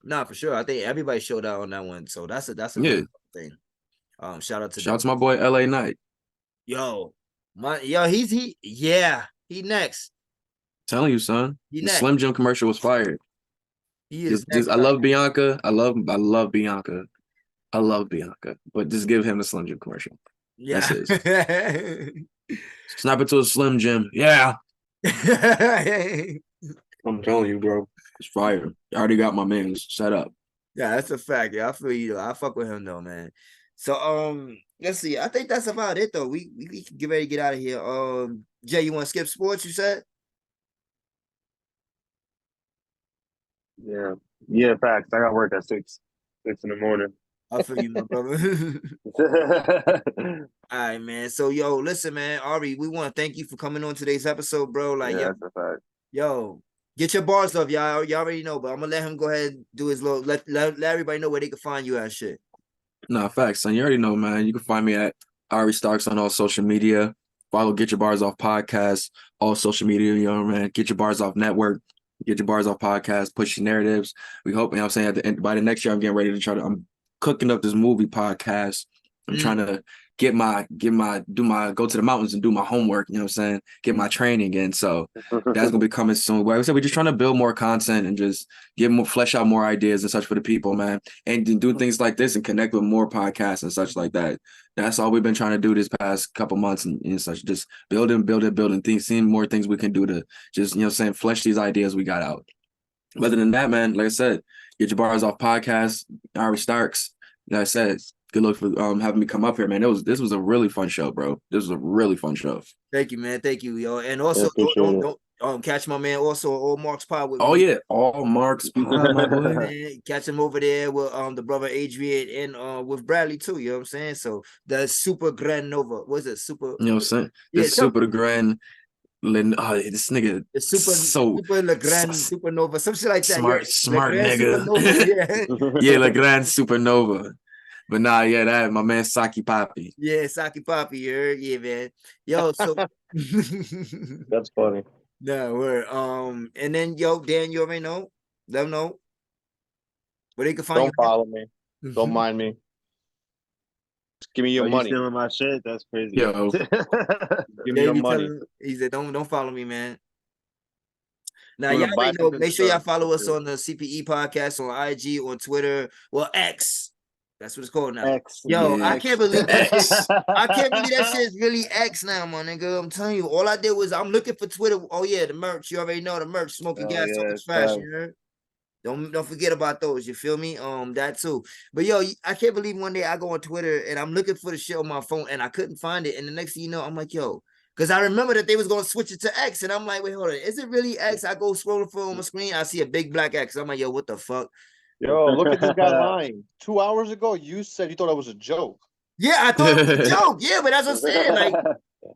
Nah, for sure. I think everybody showed out on that one. So that's a really thing. Shout out to my boy LA Knight. He next. Telling you, son. The next. Slim Jim commercial was fired. He is I love Bianca. I love Bianca. I love Bianca. But just give him a Slim Jim commercial. Yeah. That's it. Snap it to a Slim Jim. Yeah. I'm telling you, bro. It's fire. I already got my mans set up. Yeah, that's a fact. Yeah, I feel you though. I fuck with him though, man. So let's see. I think that's about it though. We can get ready to get out of here. Jay, you want to skip sports? You said? Yeah, facts. I got work at 6 in the morning. I feel you, my brother. All right, man. So, yo, listen, man. Ari, we want to thank you for coming on today's episode, bro. Like, that's a fact. Yo, get your bars off, y'all. Y'all already know, but I'm gonna let him go ahead and do his little. Let everybody know where they can find you at shit. Nah, facts, son. You already know, man. You can find me at Ari Starks on all social media. Follow Get Your Bars Off Podcast, all social media, you know, man. Get Your Bars Off Network. Get Your Bars Off Podcast, push your narratives. We hope, you know what I'm saying, by the next year, I'm getting ready to I'm cooking up this movie podcast. I'm trying to go to the mountains and do my homework, you know what I'm saying? Get my training in. So that's gonna be coming soon. Like I said, we're just trying to build more content and just flesh out more ideas and such for the people, man. And do things like this and connect with more podcasts and such like that. That's all we've been trying to do this past couple months and such. Just building things, seeing more things we can do to just, you know what I'm saying, flesh these ideas we got out. Other than that, man, like I said, Get Your Bars Off Podcast, Ari Starks. Like I said, good luck for having me come up here, man. This was a really fun show, bro. This was a really fun show. Thank you, man. Thank you, yo. And also, don't catch my man also All Marks Pod with All Marks Pod, my boy. Man, catch him over there with the brother Adrian and with Bradley too. You know what I'm saying? So the Super Grand Nova. What's it? Super. You know what I'm saying? The Super Grand. This nigga the Super Legrand Supernova, some shit like that. Smart nigga. Yeah, Legrand Supernova. But nah, that my man Saki Papi. Yeah, Saki Papi, you heard? Yeah, man. Yo, so that's funny. No, we're and then Dan, you already know. Let them know where they can find you. Don't follow me. Don't mind me. Just give me your money. You stealing my shit? That's crazy. Yo. Give me your money. He said, don't follow me, man. Now, y'all already know. Make sure y'all follow us on the CPE podcast on IG, on Twitter, X. That's what it's called now. X. Yo, I can't believe that shit. I can't believe that shit is really X now, my nigga. I'm telling you, all I did was I'm looking for Twitter. Oh yeah, the merch. You already know the merch. Smoking gas, talking fashion. You heard? Don't forget about those. You feel me? That too. But yo, I can't believe one day I go on Twitter and I'm looking for the shit on my phone and I couldn't find it. And the next thing you know, I'm like, yo, because I remember that they was gonna switch it to X, and I'm like, wait, hold on, is it really X? I go scrolling for on my screen, I see a big black X. I'm like, yo, what the fuck? Yo, look at this guy lying. 2 hours ago, you said you thought it was a joke. Yeah, I thought it was a joke. Yeah, but that's what I'm saying. Like,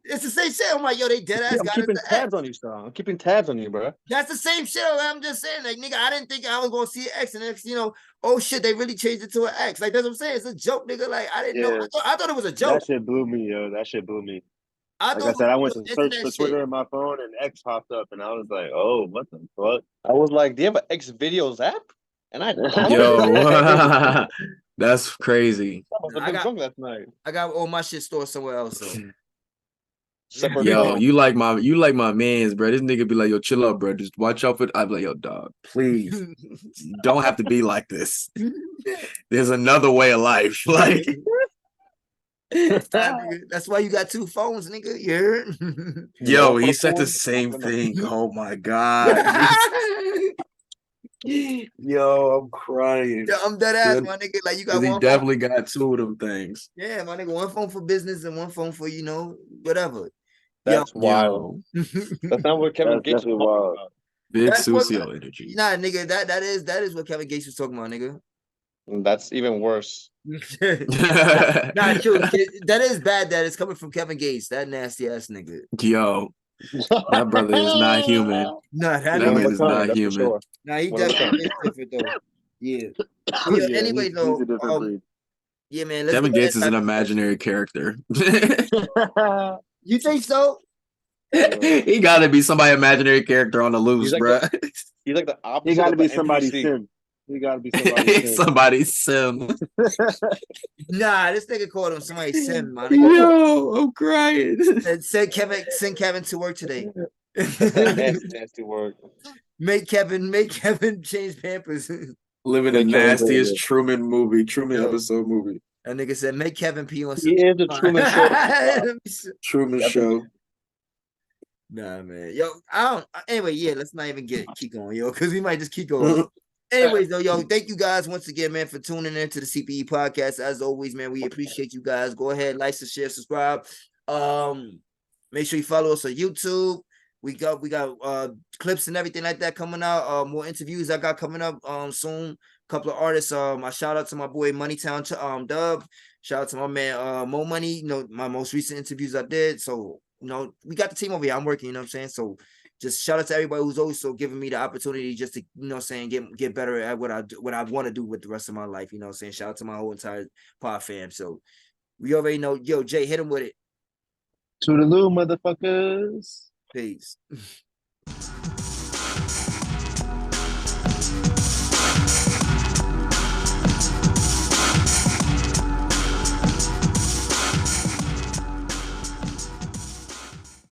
it's the same shit. I'm like, yo, they dead ass I'm got keeping us the tabs X. on you, son. I'm keeping tabs on you, bro. That's the same shit. I'm just saying, like, nigga, I didn't think I was gonna see an X, and next, oh shit, they really changed it to an X. Like, that's what I'm saying. It's a joke, nigga. Like, I didn't know. Yeah. I thought it was a That joke. shit blew me, yo. That shit blew me. I Like thought I said, I it went was to search internet for shit. Twitter on my phone and X popped up, and I was like, "Oh, what the fuck?" I was like, "Do you have an X videos app?" And I Yo, that's crazy. I must have been drunk last night. I got all my shit stored somewhere else. So. Separate Yo, phone. you like my mans, bro. This nigga be like, yo, chill out, bro. Just watch out for. I'm like, yo, dog, please. You don't have to be like this. There's another way of life. Like, That's why you got two phones, nigga. You heard? yo, he said the same thing. Oh my god. Yo, I'm crying. Yeah, I'm dead ass, my nigga. Like, you got He one definitely phone. got two of them things. Yeah, my nigga, one phone for business and one phone for, whatever. That's Yo. wild. That's not what Kevin That's Gates was definitely talking wild. about. Big That's what- socio energy. Nah, nigga, that is what Kevin Gates was talking about, nigga. That's even worse. Nah, true. That is bad that it's coming from Kevin Gates, that nasty ass nigga. Yo, that brother is not human. Nah, that That nigga man is not That's for human. sure. Nah, he One of a definitely is different though. Yeah. But yeah, Yeah, anyway, he's though, a different breed. yeah, man. Let's Kevin go ahead Gates is an and- imaginary character. You think so? He got to be somebody imaginary character on the loose, He's like bro. He's like the opposite. He got to of be the somebody's NPC. sim. He got to be somebody's sim. Somebody's sim. Nah, this nigga called him somebody sim, my nigga. Yo, I'm crying. And send Kevin to work today. Nasty word. Make Kevin change Pampers. Living the Make Kevin nastiest Gates. Truman Yo. episode movie. That nigga said, make Kevin pee on He is the Truman Show. Truman Show. Nah, man. Yo, anyway, yeah, let's not even keep going, yo, because we might just keep going. Anyways, though, yo, thank you guys once again, man, for tuning in to the C.P.E. podcast. As always, man, we appreciate you guys. Go ahead, like, share, subscribe. Make sure you follow us on YouTube. We got clips and everything like that coming out. More interviews I got coming up soon. Couple of artists. I shout out to my boy Moneytown Dub. Shout out to my man Mo Money. My most recent interviews I did. So we got the team over here. I'm working. You know what I'm saying? So just shout out to everybody who's also giving me the opportunity just to get better at what I want to do with the rest of my life. You know what I'm saying? Shout out to my whole entire pod fam. So we already know. Yo, Jay, hit him with it. Toodaloo, motherfuckers. Peace.